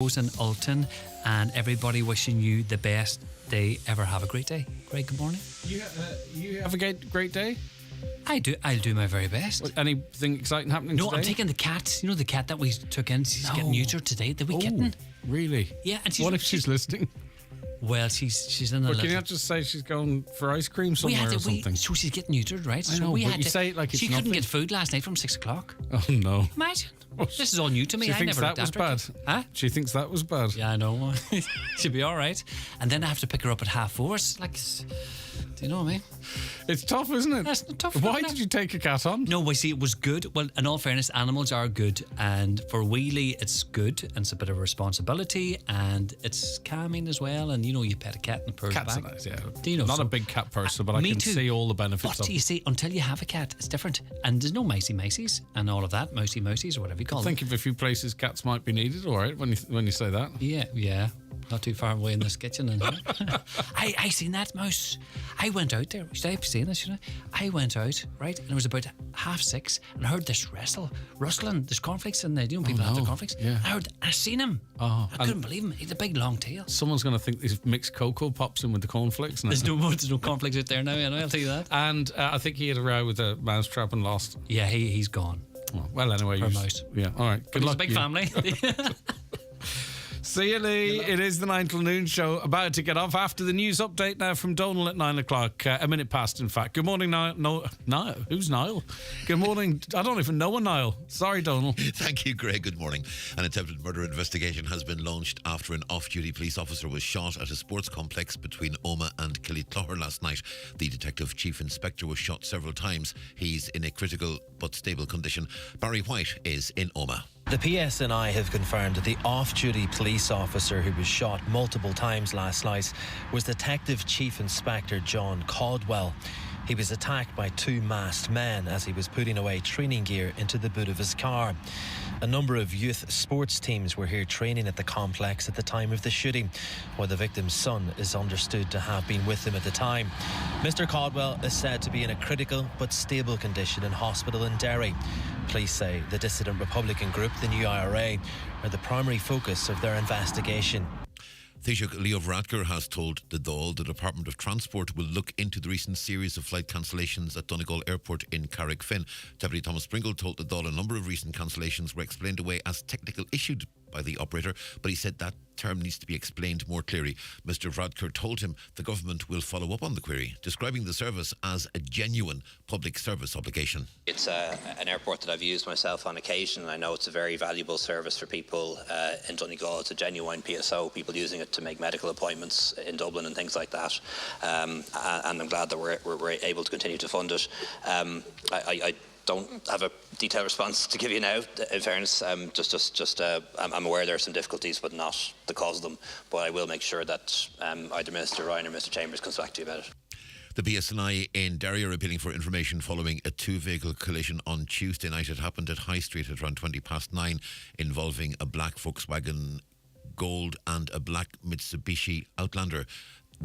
and Alton, and everybody wishing you the best day ever. Have a great day. Greg, good morning. You have a great day? I do. I'll do my very best. Anything exciting happening today? No, I'm taking the cat. You know the cat that we took in? She's getting neutered today. The wee kitten. Really? Yeah. And what if she's listening? Well, she's in a little... Can you not just say she's going for ice cream somewhere or something? So she's getting neutered, right? I know, but you say it like it's She nothing. couldn't get food last night from 6 o'clock. Oh, no. Imagine. This is all new to me. She I thinks never that was bad. Huh? She thinks that was bad. Yeah, I know. She'll be all right. And then I have to pick her up at 4:30. It's like, do you know what I mean? It's tough, isn't it? That's tough. Why did you take a cat on? No, I see, it was good. Well, in all fairness, animals are good. And for Wheelie, it's good. And it's a bit of a responsibility. And it's calming as well. And, you pet a cat and purrs Cats back. are nice, yeah. Do you know? Not a big cat person, but I can see all the benefits of it. But you see, until you have a cat, it's different. And there's no micey-miceys and all of that. Mousey-mousies or whatever you call them. Think of a few places cats might be needed, all right, when you say that. Yeah. Not too far away in this kitchen. And I seen that mouse. I went out there. Should I have seen this? I went out, right? And it was about 6:30 and I heard this rustling. There's cornflakes in there. People have the cornflakes. Yeah. I seen him. I couldn't believe him. He had a big long tail. Someone's going to think these mixed cocoa pops in with the cornflakes now. There's no cornflakes out there now, I'll tell you that. And I think he had a row with a mousetrap and lost. Yeah, he's gone. Well, anyway. Mouse. Yeah, all right. Good luck. It's a big family. See you, Lee. It is the 9 till noon show, about to get off after the news update now from Donal at 9 o'clock. A minute past, in fact. Good morning, Niall. No, who's Niall? Good morning. I don't even know a Niall. Sorry, Donal. Thank you, Greg. Good morning. An attempted murder investigation has been launched after an off-duty police officer was shot at a sports complex between Omagh and Killyclogher last night. The detective chief inspector was shot several times. He's in a critical but stable condition. Barry White is in Omagh. The PSNI have confirmed that the off-duty police officer who was shot multiple times last night was Detective Chief Inspector John Caldwell. He was attacked by 2 masked men as he was putting away training gear into the boot of his car. A number of youth sports teams were here training at the complex at the time of the shooting, while the victim's son is understood to have been with them at the time. Mr. Caldwell is said to be in a critical but stable condition in hospital in Derry. Police say the dissident Republican group, the New IRA, are the primary focus of their investigation. Taoiseach Leo Varadkar has told the Dáil the Department of Transport will look into the recent series of flight cancellations at Donegal Airport in Carrickfinn. Deputy Thomas Pringle told the Dáil a number of recent cancellations were explained away as technical issues by the operator, but he said that term needs to be explained more clearly. Mr. Varadkar told him the government will follow up on the query, describing the service as a genuine public service obligation. It's an airport that I've used myself on occasion, and I know it's a very valuable service for people in Donegal. It's a genuine PSO, people using it to make medical appointments in Dublin and things like that. And I'm glad that we're able to continue to fund it. I don't have a detailed response to give you now. In fairness, I'm aware there are some difficulties, but not the cause of them. But I will make sure that either Minister Ryan or Mr. Chambers comes back to you about it. The PSNI in Derry are appealing for information following a 2-vehicle collision on Tuesday night. It happened at High Street at around 9:20 involving a black Volkswagen Gold and a black Mitsubishi Outlander,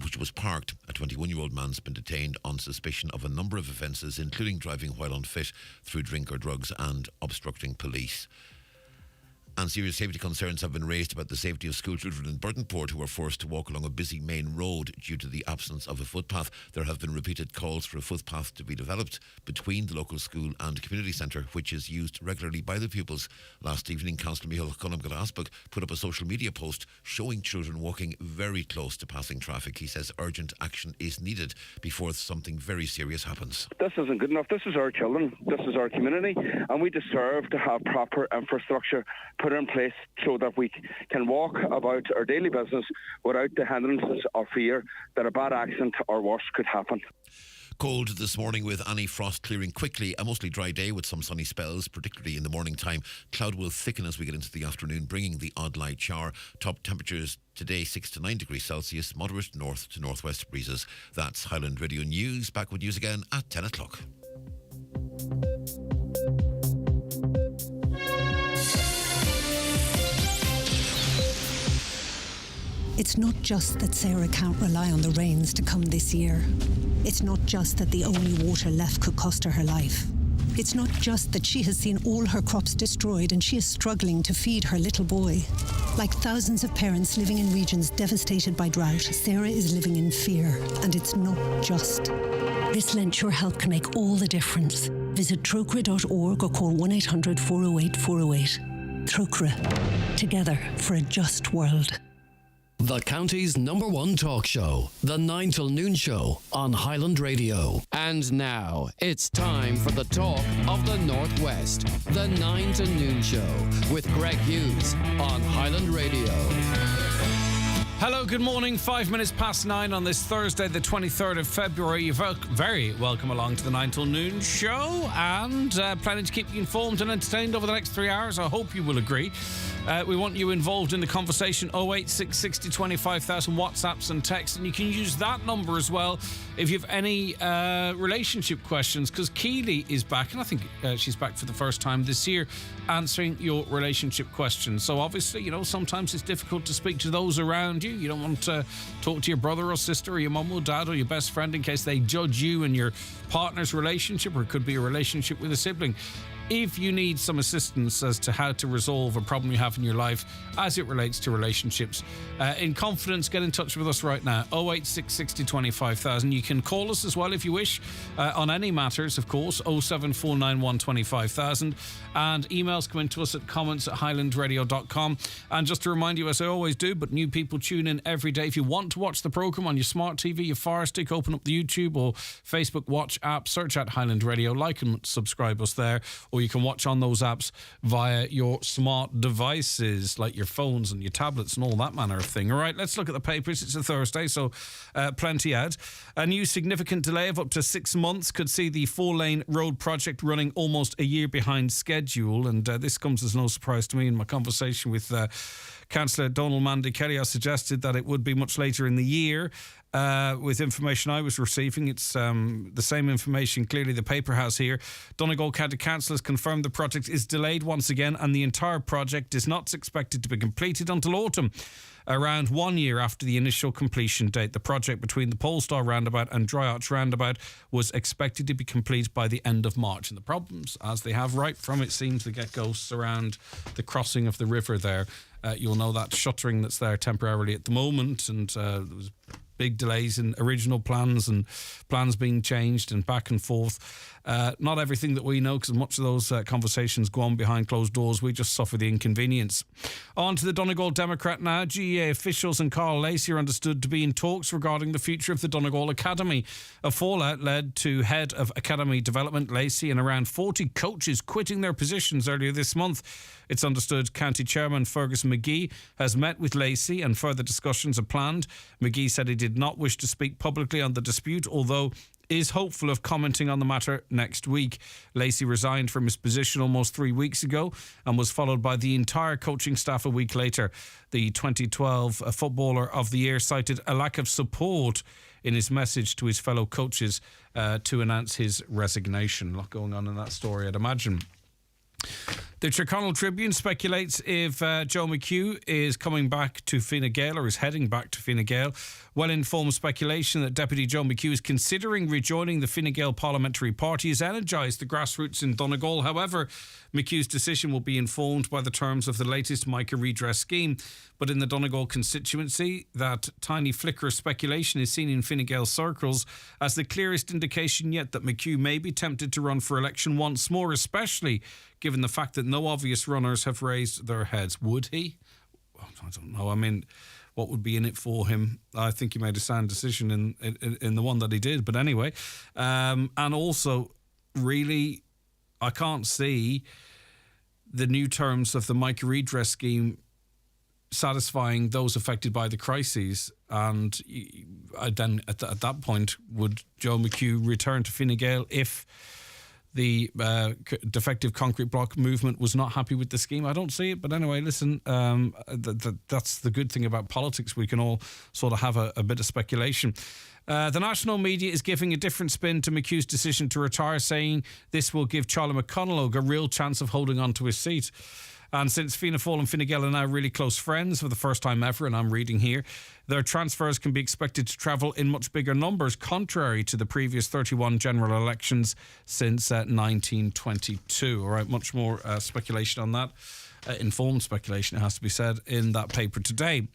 which was parked. A 21-year-old man's been detained on suspicion of a number of offences, including driving while unfit, through drink or drugs, and obstructing police. And serious safety concerns have been raised about the safety of school children in Burtonport who are forced to walk along a busy main road due to the absence of a footpath. There have been repeated calls for a footpath to be developed between the local school and community centre, which is used regularly by the pupils. Last evening, Councillor Micheál Cullum-Gillespie put up a social media post showing children walking very close to passing traffic. He says urgent action is needed before something very serious happens. This isn't good enough. This is our children. This is our community, and we deserve to have proper infrastructure put in place so that we can walk about our daily business without the hindrances or fear that a bad accident or worse could happen. Cold this morning with any frost clearing quickly. A mostly dry day with some sunny spells, particularly in the morning time. Cloud will thicken as we get into the afternoon, bringing the odd light shower. Top temperatures today 6 to 9 degrees Celsius, moderate north to northwest breezes. That's Highland Radio News. Back with news again at 10 o'clock. It's not just that Sarah can't rely on the rains to come this year. It's not just that the only water left could cost her life. It's not just that she has seen all her crops destroyed and she is struggling to feed her little boy. Like thousands of parents living in regions devastated by drought, Sarah is living in fear, and it's not just. This Lent, your help can make all the difference. Visit trocra.org or call 1-800 408 408. Trocra. Together for a just world. The county's #1 talk show, The 9 till Noon Show on Highland Radio. And now it's time for the talk of the Northwest, The 9 till Noon Show with Greg Hughes on Highland Radio. Hello, good morning. 5 minutes past 9 on this Thursday, the 23rd of February. You're very welcome along to the 9 till Noon Show, and planning to keep you informed and entertained over the next 3 hours. I hope you will agree. We want you involved in the conversation. 086 60 25,000 WhatsApps and texts, and you can use that number as well if you have any relationship questions, because Keely is back, and I think she's back for the first time this year, answering your relationship questions. So obviously, you know, sometimes it's difficult to speak to those around you. You don't want to talk to your brother or sister or your mum or dad or your best friend in case they judge you and your partner's relationship, or it could be a relationship with a sibling. If you need some assistance as to how to resolve a problem you have in your life as it relates to relationships, in confidence, get in touch with us right now. 086 60 25,000. You can call us as well if you wish on any matters, of course. 07491 25,000. And emails come in to us at comments@highlandradio.com. And just to remind you, as I always do, but new people tune in every day. If you want to watch the programme on your smart TV, your Fire Stick, open up the YouTube or Facebook Watch app, search at Highland Radio, like and subscribe us there. Or you can watch on those apps via your smart devices, like your phones and your tablets and all that manner of thing. All right, let's look at the papers. It's a Thursday, so plenty out. A new significant delay of up to 6 months could see the 4-lane road project running almost a year behind schedule. And this comes as no surprise to me. In my conversation with Councillor Donald Mandy Kelly, I suggested that it would be much later in the year. With information I was receiving, it's the same information clearly the paper has here. Donegal County Council has confirmed the project is delayed once again, and the entire project is not expected to be completed until autumn, around 1 year after the initial completion date. The project between the Polestar roundabout and Dry Arch roundabout was expected to be complete by the end of March. And the problems, as they have right from, it seems, the get-go surround the crossing of the river there. You'll know that shuttering that's there temporarily at the moment, and there was big delays in original plans and plans being changed and back and forth. Not everything that we know, because much of those conversations go on behind closed doors. We just suffer the inconvenience. On to the Donegal Democrat now. GEA officials and Carl Lacey are understood to be in talks regarding the future of the Donegal Academy. A fallout led to head of Academy Development Lacey and around 40 coaches quitting their positions earlier this month. It's understood County Chairman Fergus McGee has met with Lacey and further discussions are planned. McGee said he did not wish to speak publicly on the dispute, although is hopeful of commenting on the matter next week. Lacey resigned from his position almost 3 weeks ago and was followed by the entire coaching staff a week later. The 2012 Footballer of the Year cited a lack of support in his message to his fellow coaches to announce his resignation. A lot going on in that story, I'd imagine. The Tyrconnell Tribune speculates if Joe McHugh is coming back to Fine Gael or is heading back to Fine Gael. Well-informed speculation that Deputy Joe McHugh is considering rejoining the Fine Gael parliamentary party has energised the grassroots in Donegal. However, McHugh's decision will be informed by the terms of the latest mica redress scheme. But in the Donegal constituency, that tiny flicker of speculation is seen in Fine Gael circles as the clearest indication yet that McHugh may be tempted to run for election once more, especially given the fact that no obvious runners have raised their heads. Would he? I don't know. I mean, what would be in it for him? I think he made a sound decision in the one that he did. But anyway, and also, really, I can't see the new terms of the mica redress scheme satisfying those affected by the crises. And then at that point, would Joe McHugh return to Fine Gael if the defective concrete block movement was not happy with the scheme? I don't see it. But anyway, listen, that's the good thing about politics. We can all sort of have a bit of speculation. The national media is giving a different spin to McHugh's decision to retire, saying this will give Charlie McConalogue a real chance of holding on to his seat. And since Fianna Fáil and Fine Gael are now really close friends for the first time ever, and I'm reading here, their transfers can be expected to travel in much bigger numbers, contrary to the previous 31 general elections since 1922. All right, much more speculation on that. Informed speculation, it has to be said, in that paper today.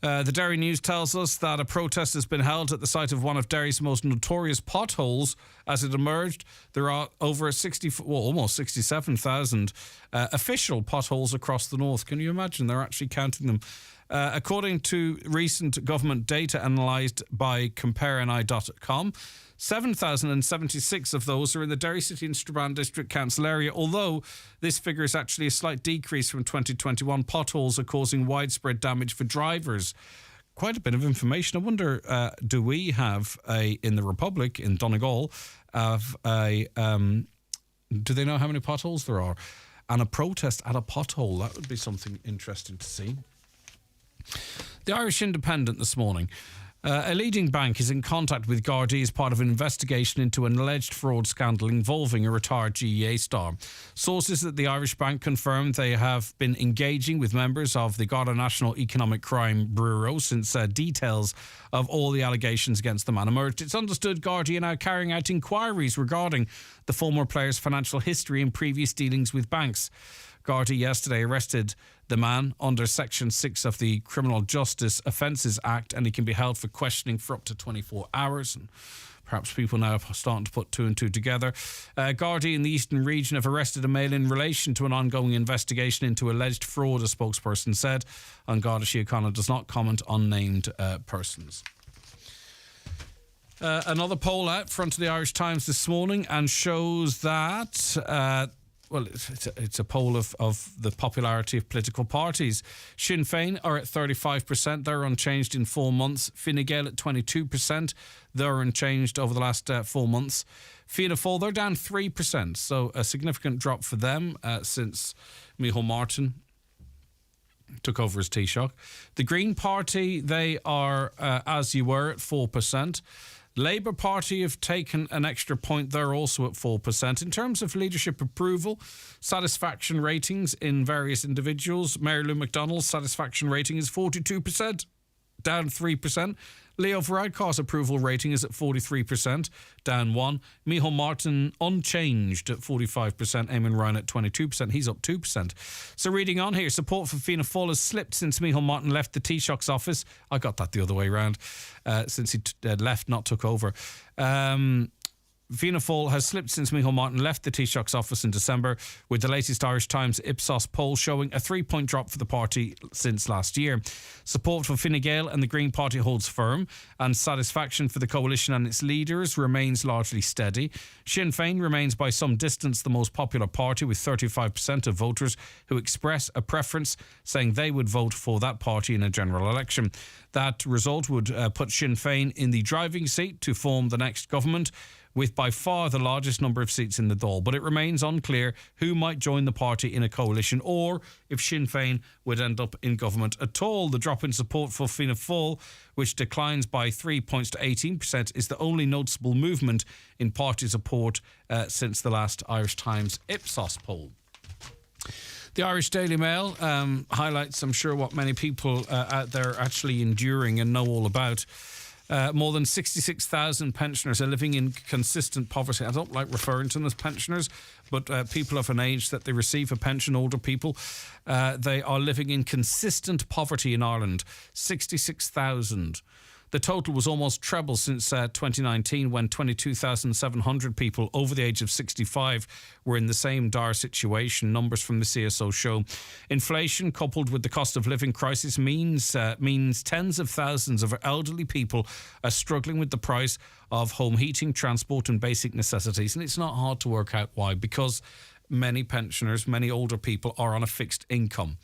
The Derry News tells us that a protest has been held at the site of one of Derry's most notorious potholes. As it emerged, there are over almost 67,000 official potholes across the north. Can you imagine? They're actually counting them. According to recent government data analysed by CompareNI.com, 7,076 of those are in the Derry City and Strabane District Council area, although this figure is actually a slight decrease from 2021. Potholes are causing widespread damage for drivers. Quite a bit of information. I wonder, do we have in the Republic, in Donegal, do they know how many potholes there are? And a protest at a pothole, that would be something interesting to see. The Irish Independent this morning. A leading bank is in contact with Gardaí as part of an investigation into an alleged fraud scandal involving a retired GEA star. Sources at the Irish bank confirmed they have been engaging with members of the Garda National Economic Crime Bureau since details of all the allegations against the man emerged. It's understood Gardaí are now carrying out inquiries regarding the former player's financial history and previous dealings with banks. Gardaí yesterday arrested the man under Section 6 of the Criminal Justice Offences Act, and he can be held for questioning for up to 24 hours. And perhaps people now are starting to put two and two together. Gardaí in the Eastern region have arrested a male in relation to an ongoing investigation into alleged fraud, a spokesperson said. And Garda Síochána does not comment on named persons. Another poll out front of the Irish Times this morning and shows that... it's a poll of the popularity of political parties. Sinn Féin are at 35%. They're unchanged in 4 months. Fine Gael at 22%. They're unchanged over the last 4 months. Fianna Fáil, they're down 3%. So a significant drop for them since Micheál Martin took over as Taoiseach. The Green Party, they are as you were at 4%. Labour Party have taken an extra point. They're also at 4%. In terms of leadership approval, satisfaction ratings in various individuals, Mayor Lou McDonald's satisfaction rating is 42%, down 3%. Leo Varadkar's approval rating is at 43%, down 1%. Micheál Martin unchanged at 45%. Eamon Ryan at 22%. He's up 2%. So reading on here, support for Fianna Fáil has slipped since Micheál Martin left the Taoiseach's office. I got that the other way around, since he left, not took over. Fianna Fáil has slipped since Micheál Martin left the Taoiseach's office in December, with the latest Irish Times Ipsos poll showing a 3-point drop for the party since last year. Support for Fine Gael and the Green Party holds firm, and satisfaction for the coalition and its leaders remains largely steady. Sinn Féin remains by some distance the most popular party, with 35% of voters who express a preference saying they would vote for that party in a general election. That result would put Sinn Féin in the driving seat to form the next government, with by far the largest number of seats in the Dáil. But it remains unclear who might join the party in a coalition, or if Sinn Féin would end up in government at all. The drop in support for Fianna Fáil, which declines by 3 points to 18%, is the only noticeable movement in party support since the last Irish Times Ipsos poll. The Irish Daily Mail highlights, I'm sure, what many people out there are actually enduring and know all about. More than 66,000 pensioners are living in consistent poverty. I don't like referring to them as pensioners, but people of an age that they receive a pension, older people, they are living in consistent poverty in Ireland. 66,000. The total was almost treble since 2019, when 22,700 people over the age of 65 were in the same dire situation. Numbers from the CSO show. Inflation, coupled with the cost of living crisis, means tens of thousands of elderly people are struggling with the price of home heating, transport and basic necessities. And it's not hard to work out why, because many pensioners, many older people are on a fixed income.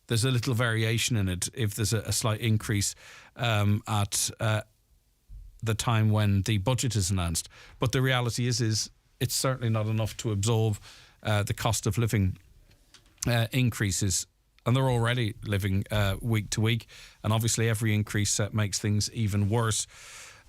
There's a little variation in it if there's a slight increase at the time when the budget is announced. But the reality is it's certainly not enough to absorb the cost of living increases. And they're already living week to week. And obviously every increase makes things even worse.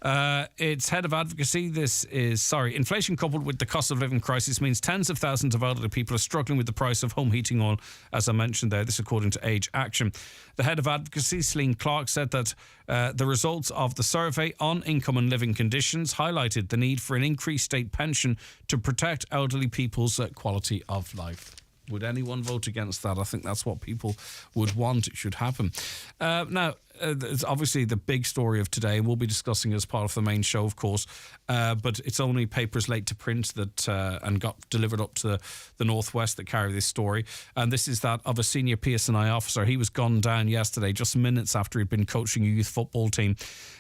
Its head of advocacy, inflation coupled with the cost of living crisis means tens of thousands of elderly people are struggling with the price of home heating oil, as I mentioned there. This according to Age Action. The head of advocacy, Celine Clark, said that the results of the survey on income and living conditions highlighted the need for an increased state pension to protect elderly people's quality of life. Would anyone vote against that? I think that's what people would want. It should happen. Now, it's obviously the big story of today. We'll be discussing it as part of the main show, of course. But it's only papers late to print that and got delivered up to the Northwest that carry this story. And this is that of a senior PSNI officer. He was gunned down yesterday, just minutes after he'd been coaching a youth football team.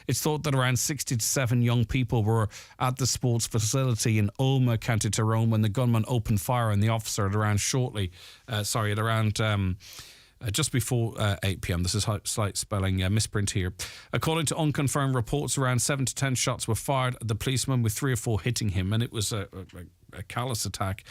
It's thought that around 67 young people were at the sports facility in Omagh, County Tyrone, when the gunman opened fire on the officer at around just before 8 p.m. This is a slight spelling misprint here. According to unconfirmed reports, around 7 to 10 shots were fired at the policeman, with 3 or 4 hitting him, and it was a callous attack.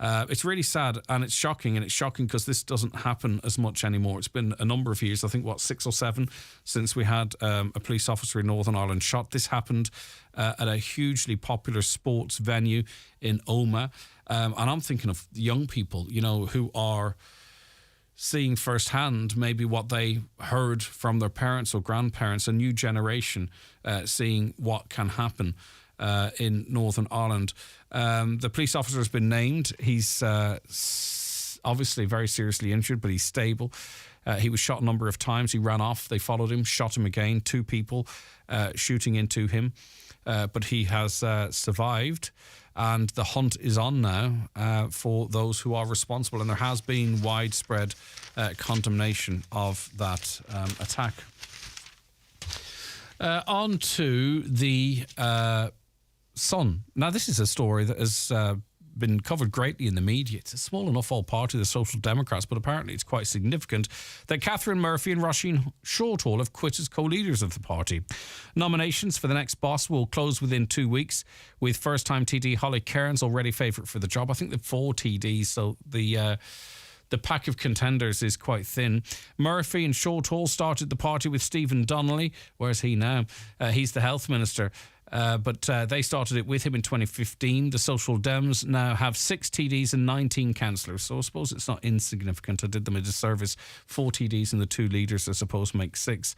It's really sad, and it's shocking because this doesn't happen as much anymore. It's been a number of years, I think, 6 or 7, since we had a police officer in Northern Ireland shot. This happened at a hugely popular sports venue in Omagh, and I'm thinking of young people, who are seeing firsthand maybe what they heard from their parents or grandparents, a new generation seeing what can happen in Northern Ireland. The police officer has been named. He's obviously very seriously injured, but he's stable. He was shot a number of times. He ran off. They followed him, shot him again. 2 people shooting into him. But he has survived. And the hunt is on now for those who are responsible. And there has been widespread condemnation of that attack. On to the Sun. Now, this is a story that has been covered greatly in the media. It's a small enough old party, the Social Democrats, but apparently it's quite significant that Catherine Murphy and Roisin Shortall have quit as co-leaders of the party. Nominations for the next boss will close within 2 weeks, with first-time TD Holly Cairns already favourite for the job. I think they've 4 TDs, so the pack of contenders is quite thin. Murphy and Shortall started the party with Stephen Donnelly. Where's he now? He's the health minister. But they started it with him in 2015. The Social Dems now have 6 TDs and 19 councillors, so I suppose it's not insignificant. I did them a disservice. 4 TDs and the 2 leaders, I suppose, make 6.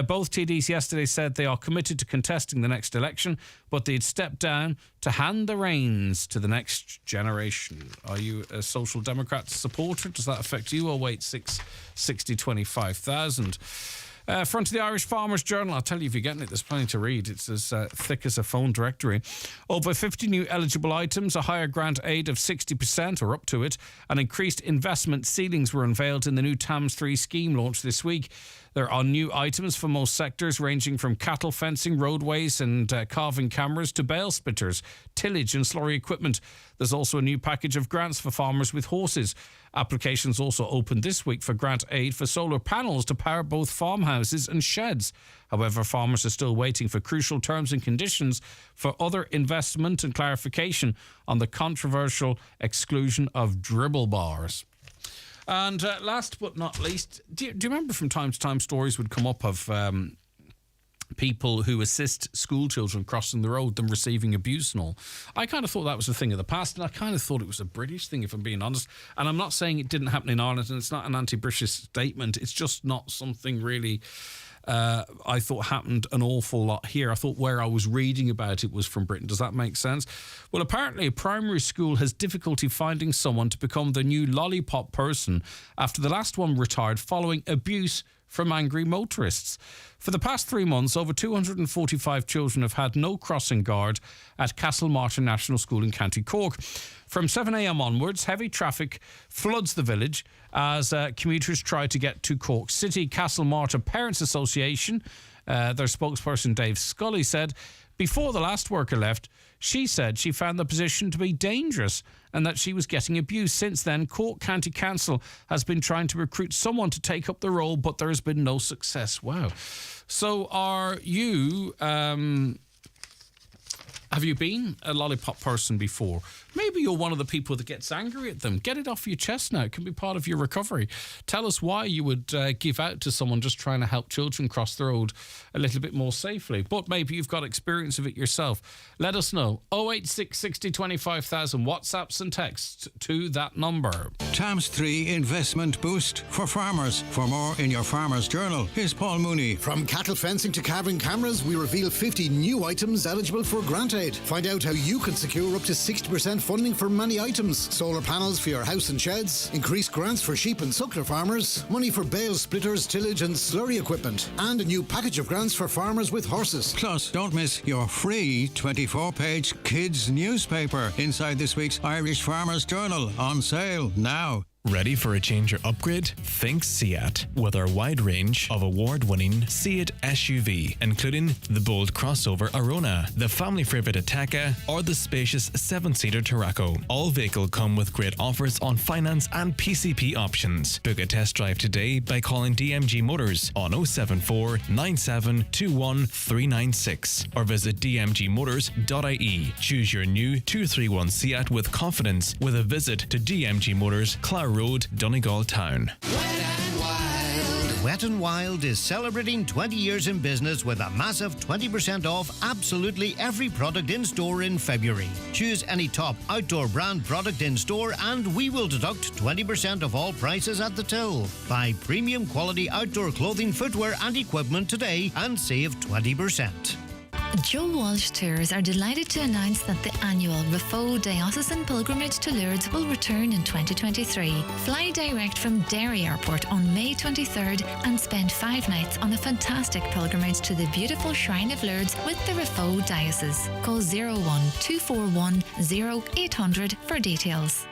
Both TDs yesterday said they are committed to contesting the next election, but they'd step down to hand the reins to the next generation. Are you a Social Democrat supporter? Does that affect you? Or wait, 25,000. Front of the Irish Farmers Journal. I'll tell you, if you're getting it, there's plenty to read. It's as thick as a phone directory. Over 50 new eligible items, a higher grant aid of 60% or up to it, and increased investment ceilings were unveiled in the new TAMS 3 scheme launched this week. There are new items for most sectors, ranging from cattle fencing, roadways and calving cameras to bale splitters, tillage and slurry equipment. There's also a new package of grants for farmers with horses. Applications also opened this week for grant aid for solar panels to power both farmhouses and sheds. However, farmers are still waiting for crucial terms and conditions for other investment and clarification on the controversial exclusion of dribble bars. And last but not least, do you remember from time to time stories would come up of people who assist school children crossing the road, them receiving abuse and all? I kind of thought that was a thing of the past, and I kind of thought it was a British thing, if I'm being honest. And I'm not saying it didn't happen in Ireland, and it's not an anti-British statement. It's just not something really I thought happened an awful lot here. I thought where I was reading about it was from Britain. Does that make sense? Well, apparently a primary school has difficulty finding someone to become the new lollipop person after the last one retired following abuse from angry motorists. For the past 3 months, over 245 children have had no crossing guard at Castlemartin National School in County Cork. From 7 a.m. onwards, heavy traffic floods the village as commuters try to get to Cork City. Castlemartin Parents Association, their spokesperson Dave Scully said, before the last worker left, she said she found the position to be dangerous and that she was getting abuse. Since then, Cork County Council has been trying to recruit someone to take up the role, but there has been no success. Wow. So are you... have you been a lollipop person before? Maybe you're one of the people that gets angry at them. Get it off your chest now. It can be part of your recovery. Tell us why you would give out to someone just trying to help children cross the road a little bit more safely. But maybe you've got experience of it yourself. Let us know. 086 60 25,000. WhatsApps and texts to that number. Times 3 investment boost for farmers. For more in your Farmer's Journal, here's Paul Mooney. From cattle fencing to carving cameras, we reveal 50 new items eligible for grant aid. Find out how you can secure up to 60% funding for many items. Solar panels for your house and sheds, increased grants for sheep and suckler farmers, money for bale splitters, tillage and slurry equipment, and a new package of grants for farmers with horses. Plus, don't miss your free 24-page kids newspaper inside this week's Irish Farmer's Journal, on sale now. Ready for a change or upgrade? Think Seat. With our wide range of award-winning Seat SUV, including the bold crossover Arona, the family favourite Ateca, or the spacious 7-seater Tarraco. All vehicles come with great offers on finance and PCP options. Book a test drive today by calling DMG Motors on 074 97 21 396 or visit dmgmotors.ie. Choose your new 231 Seat with confidence with a visit to DMG Motors, Clara Road, Donegal Town. Wet n Wild is celebrating 20 years in business with a massive 20% off absolutely every product in store in February. Choose any top outdoor brand product in store and we will deduct 20% of all prices at the till. Buy premium quality outdoor clothing, footwear and equipment today and save 20%. Joe Walsh Tours are delighted to announce that the annual Rafo Diocesan Pilgrimage to Lourdes will return in 2023. Fly direct from Derry Airport on May 23rd and spend 5 nights on a fantastic pilgrimage to the beautiful Shrine of Lourdes with the Rafo Diocese. Call 01 241 0800 for details.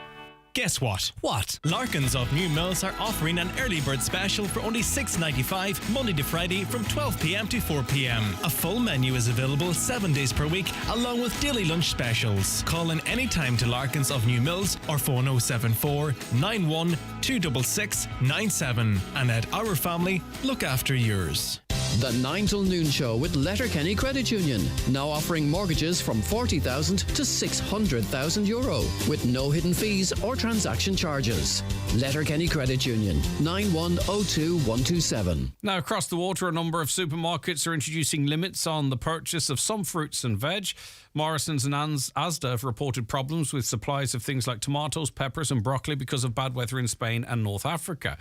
Guess what? What? Larkins of New Mills are offering an early bird special for only $6.95 Monday to Friday from 12 p.m. to 4 p.m. A full menu is available 7 days per week along with daily lunch specials. Call in any time to Larkins of New Mills or phone 074 91 266 97 and let our family look after yours. The 9 till noon show with Letterkenny Credit Union, now offering mortgages from €40,000 to €600,000 with no hidden fees or transaction charges. Letterkenny Credit Union, 9102127. Now, across the water, a number of supermarkets are introducing limits on the purchase of some fruits and veg. Morrison's and Asda have reported problems with supplies of things like tomatoes, peppers and broccoli because of bad weather in Spain and North Africa.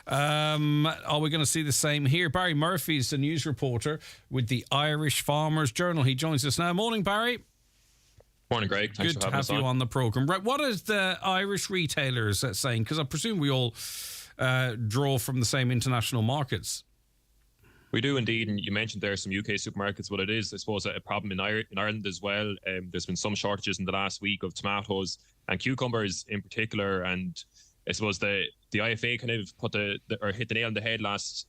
Are we going to see the same here? Barry Murphy's a news reporter with the Irish Farmer's Journal. He joins us now. Morning, Barry. Morning, Greg. Thanks Good for having to have us you on the programme. Right, what is the Irish retailers saying? Because I presume we all draw from the same international markets. We do indeed, and you mentioned there some UK supermarkets. What it is, I suppose, a problem in Ireland as well. There's been some shortages in the last week of tomatoes and cucumbers in particular, and I suppose the IFA kind of hit the nail on the head last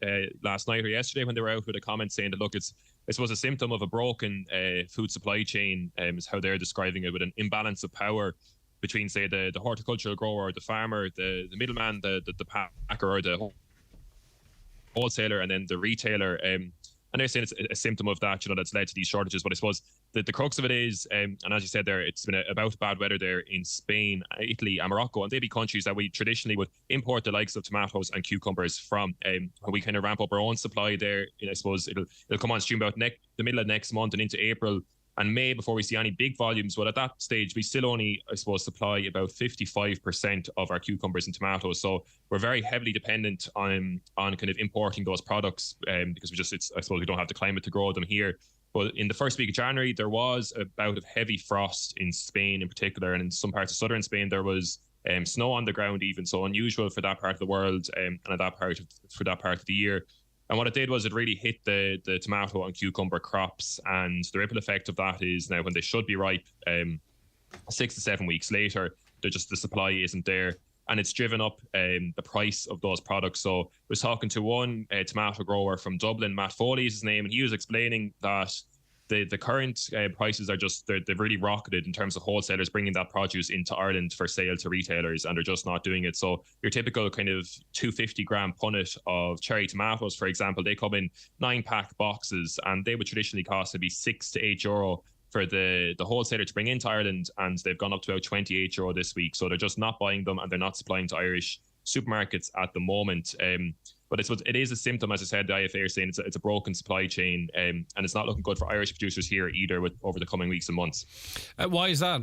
night or yesterday when they were out with a comment saying that, look, it's I suppose a symptom of a broken food supply chain is how they're describing it, with an imbalance of power between, say, the horticultural grower, the farmer, the middleman, the packer or the wholesaler, and then the retailer. And they're saying it's a symptom of that, that's led to these shortages. But I suppose the crux of it is, and as you said there, it's been about bad weather there in Spain, Italy and Morocco, and they'd be countries that we traditionally would import the likes of tomatoes and cucumbers from. When we kind of ramp up our own supply there, I suppose it'll come on stream about the middle of next month and into April and May before we see any big volumes. Well, at that stage, we still only, I suppose, supply about 55% of our cucumbers and tomatoes. So we're very heavily dependent on kind of importing those products because I suppose we don't have the climate to grow them here. But in the first week of January, there was a bout of heavy frost in Spain in particular, and in some parts of southern Spain, there was snow on the ground even, so unusual for that part of the world and for that part of the year. And what it did was it really hit the tomato and cucumber crops, and the ripple effect of that is now when they should be ripe 6 to 7 weeks later, the supply isn't there. And it's driven up the price of those products. So I was talking to one tomato grower from Dublin, Matt Foley is his name, and he was explaining that the current prices are they've really rocketed in terms of wholesalers bringing that produce into Ireland for sale to retailers, and they're just not doing it. So your typical kind of 250 gram punnet of cherry tomatoes, for example, they come in 9-pack boxes, and they would traditionally cost maybe €6 to €8 for the wholesaler to bring into Ireland, and they've gone up to about €28 this week. So they're just not buying them, and they're not supplying to Irish supermarkets at the moment. But it is a symptom, as I said, the IFA are saying it's a broken supply chain, and it's not looking good for Irish producers here either over the coming weeks and months. Why is that?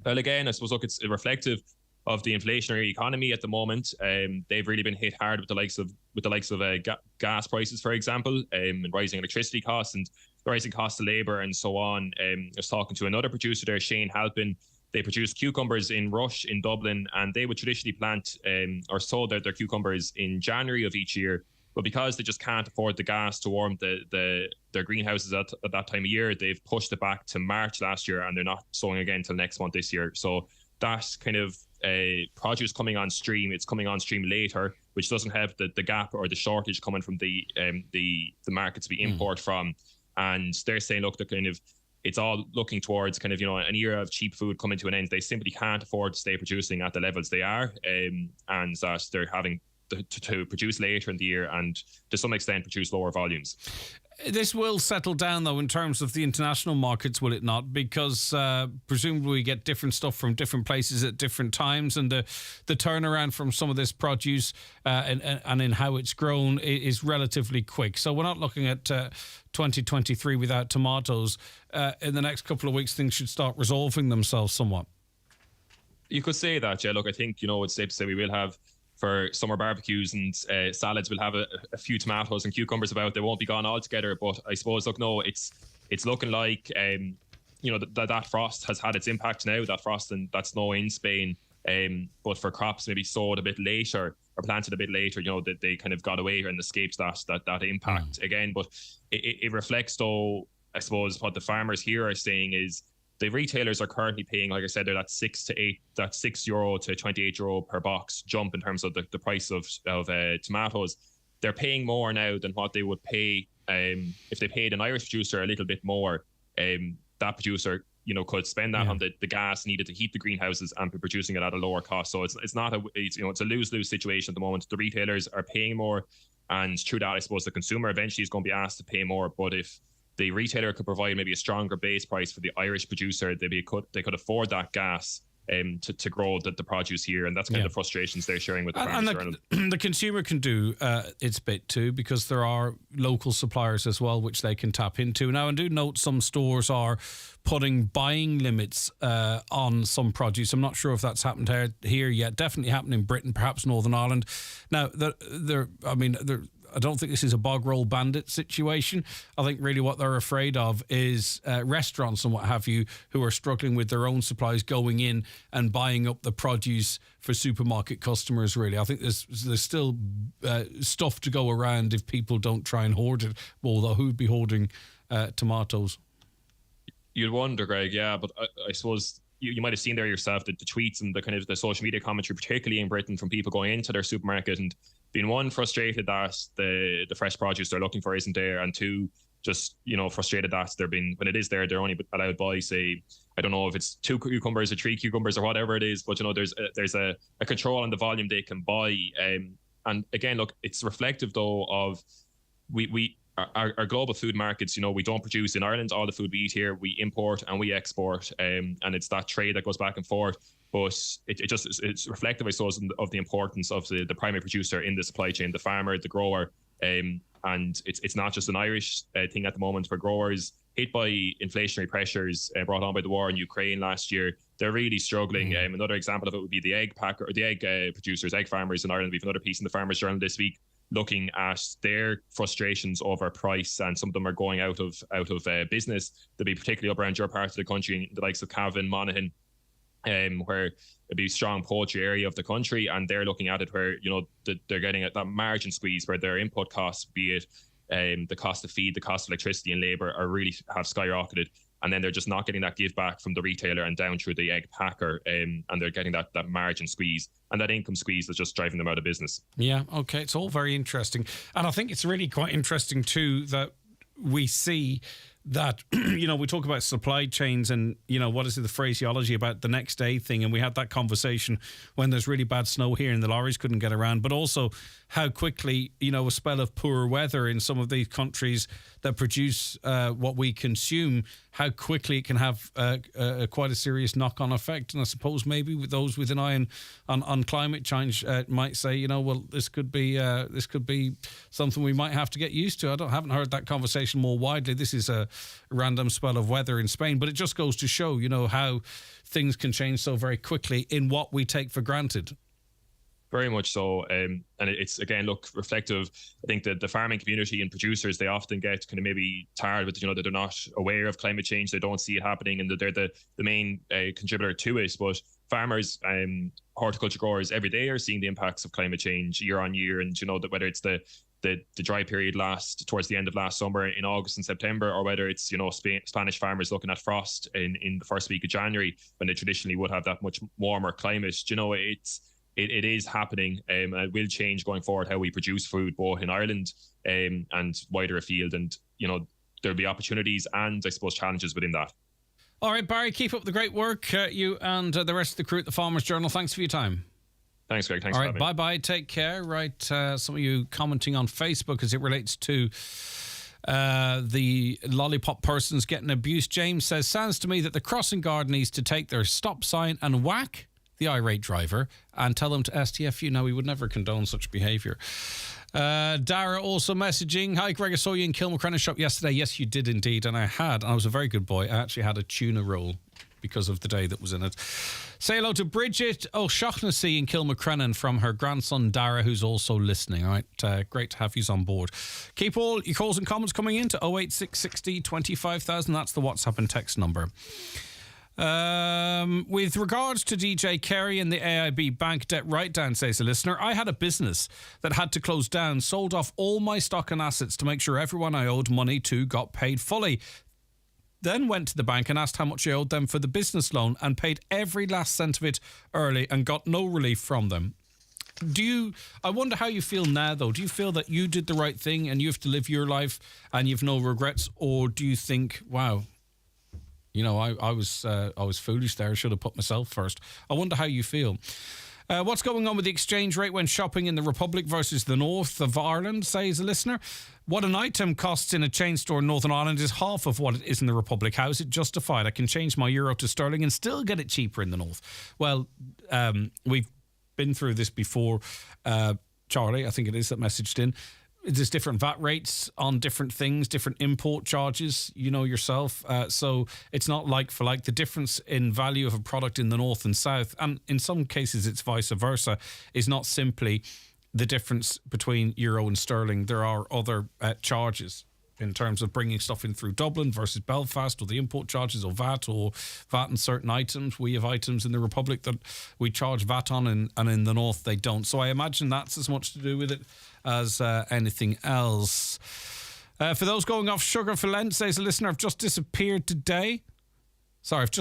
Well, again, I suppose, look, it's reflective of the inflationary economy at the moment. They've really been hit hard with the likes of gas prices, for example, and rising electricity costs and the rising cost of labour and so on. I was talking to another producer there, Shane Halpin. They produce cucumbers in Rush in Dublin, and they would traditionally plant or sow their cucumbers in January of each year. But because they just can't afford the gas to warm their greenhouses at that time of year, they've pushed it back to March last year, and they're not sowing again until next month this year. So that kind of produce coming on stream, it's coming on stream later, which doesn't have the gap or the shortage coming from the markets we import from. And they're saying, look, it's all looking towards kind of, an era of cheap food coming to an end. They simply can't afford to stay producing at the levels they are, and that they're having to produce later in the year and to some extent produce lower volumes. This will settle down, though, in terms of the international markets, will it not? Because presumably we get different stuff from different places at different times, and the turnaround from some of this produce and in how it's grown is relatively quick. So we're not looking at 2023 without tomatoes. In the next couple of weeks, things should start resolving themselves somewhat. You could say that, yeah. Look, I think, it's safe to say we will have, for summer barbecues and salads, we'll have a few tomatoes and cucumbers about. They won't be gone altogether, but I suppose, look, no, it's looking like that frost has had its impact now. That frost and that snow in Spain, but for crops maybe sowed a bit later or planted a bit later, that they kind of got away and escaped that impact again. But it reflects, though, I suppose, what the farmers here are saying is, the retailers are currently paying, like I said, they're that €6 to €28 per box jump in terms of the price of tomatoes. They're paying more now than what they would pay if they paid an Irish producer a little bit more. That producer, could spend that on the gas needed to heat the greenhouses and be producing it at a lower cost. So it's a lose-lose situation at the moment. The retailers are paying more, and through that, I suppose the consumer eventually is going to be asked to pay more. But if the retailer could provide maybe a stronger base price for the Irish producer, they could afford that gas to grow the produce here, and that's kind of the frustrations they're sharing with the farmers. And the consumer can do its bit too, because there are local suppliers as well which they can tap into. Now, I do note some stores are putting buying limits on some produce. I'm not sure if that's happened here yet. Definitely happened in Britain, perhaps Northern Ireland. Now, I don't think this is a bog roll bandit situation. I think really what they're afraid of is restaurants and what have you who are struggling with their own supplies going in and buying up the produce for supermarket customers, really. I think there's still stuff to go around if people don't try and hoard it. Although who'd be hoarding tomatoes? You'd wonder, Greg, yeah. But I suppose you might have seen there yourself the tweets and the kind of the social media commentary, particularly in Britain, from people going into their supermarket and being, one, frustrated that the fresh produce they're looking for isn't there, and two, just frustrated that when it is there, they're only allowed to buy, say, I don't know if it's 2 cucumbers or 3 cucumbers or whatever it is, but there's a control on the volume they can buy. And again, look, it's reflective though of our global food markets. We don't produce in Ireland all the food we eat here. We import and we export, and it's that trade that goes back and forth. But it's reflective, I suppose, of the importance of the primary producer in the supply chain, the farmer, the grower. And it's not just an Irish thing at the moment. For growers hit by inflationary pressures brought on by the war in Ukraine last year, they're really struggling. Another example of it would be the egg producers, egg farmers in Ireland. We have another piece in the Farmers Journal this week looking at their frustrations over price, and some of them are going out of business. They'll be particularly up around your part of the country, the likes of Cavan, Monaghan, where it'd be a strong poultry area of the country, and they're looking at it where they're getting at that margin squeeze where their input costs, be it the cost of feed, the cost of electricity and labour, are really have skyrocketed, and then they're just not getting that give back from the retailer and down through the egg packer, and they're getting that margin squeeze and that income squeeze that's just driving them out of business. Yeah, okay, it's all very interesting, and I think it's really quite interesting too that we see that, we talk about supply chains and, what is the phraseology about the next day thing. And we had that conversation when there's really bad snow here and the lorries couldn't get around. But also how quickly, a spell of poor weather in some of these countries that produce what we consume, how quickly it can have quite a serious knock-on effect. And I suppose maybe with those with an eye on climate change might say, well, this could be something we might have to get used to. I haven't heard that conversation more widely. This is a random spell of weather in Spain, but it just goes to show, how things can change so very quickly in what we take for granted. Very much so. And it's, again, reflective. I think that the farming community and producers, they often get kind of maybe tired with, that they're not aware of climate change. They don't see it happening and that they're the main contributor to it. But farmers, horticulture growers every day are seeing the impacts of climate change year on year. And, that whether it's the dry period towards the end of last summer in August and September, or whether it's, Spanish farmers looking at frost in the first week of January when they traditionally would have that much warmer climate. It is happening, and it will change going forward how we produce food, both in Ireland and wider afield. And, there'll be opportunities and, I suppose, challenges within that. All right, Barry, keep up the great work, you and the rest of the crew at the Farmers Journal. Thanks for your time. Thanks, Greg. Thanks for having me. Bye-bye. Take care. Right, some of you commenting on Facebook as it relates to the lollipop persons getting abused. James says, sounds to me that the crossing guard needs to take their stop sign and whack the irate driver and tell them to STFU. We would never condone such behaviour. Dara also messaging, hi Greg, I saw you in Kilmacrennan shop yesterday. Yes, you did indeed, and I was a very good boy. I actually had a tuna roll because of the day that was in it. Say hello to Bridget O'Shaughnessy in Kilmacrennan from her grandson Dara, who's also listening. All right, great to have you on board. Keep all your calls and comments coming in to 08660 25,000. That's the WhatsApp and text number. With regards to DJ Kerry and the AIB bank debt write-down, says a listener, I had a business that had to close down, sold off all my stock and assets to make sure everyone I owed money to got paid fully. Then went to the bank and asked how much I owed them for the business loan and paid every last cent of it early and got no relief from them. I wonder how you feel now, though. Do you feel that you did the right thing and you have to live your life and you've no regrets? Or do you think, wow, I was foolish there. I should have put myself first. I wonder how you feel. What's going on with the exchange rate when shopping in the Republic versus the north of Ireland, says a listener. What an item costs in a chain store in Northern Ireland is half of what it is in the Republic. How is it justified? I can change my euro to sterling and still get it cheaper in the north. Well, we've been through this before. Charlie, I think it is, that messaged in. There's different VAT rates on different things, different import charges, yourself. So it's not like for like. The difference in value of a product in the north and south, and in some cases it's vice versa, is not simply the difference between euro and sterling. There are other charges in terms of bringing stuff in through Dublin versus Belfast, or the import charges, or VAT on certain items. We have items in the Republic that we charge VAT on, and in the north they don't. So I imagine that's as much to do with it as anything else. For those going off sugar for Lent, says a listener, I've just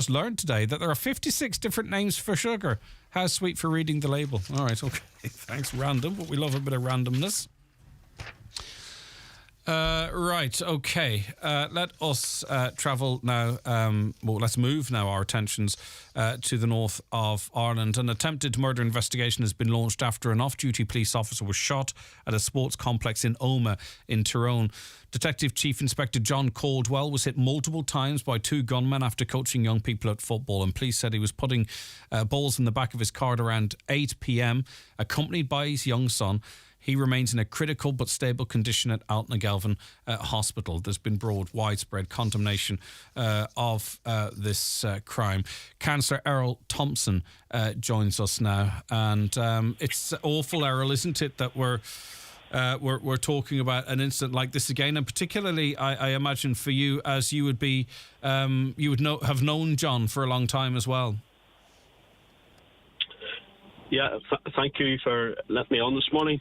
learned today that there are 56 different names for sugar. How sweet for reading the label. All right, okay. Thanks, random, but we love a bit of randomness. Right, okay. Let us travel now. Let's move now our attentions to the north of Ireland. An attempted murder investigation has been launched after an off-duty police officer was shot at a sports complex in Omagh in Tyrone. Detective Chief Inspector John Caldwell was hit multiple times by two gunmen after coaching young people at football, and police said he was putting balls in the back of his car at around 8 p.m, accompanied by his young son. He remains in a critical but stable condition at Altnagelvin Hospital. There's been widespread condemnation of this crime. Councillor Errol Thompson joins us now. And it's awful, Errol, isn't it, that we're talking about an incident like this again, and particularly, I imagine for you, as you would be, have known John for a long time as well. Yeah, thank you for letting me on this morning.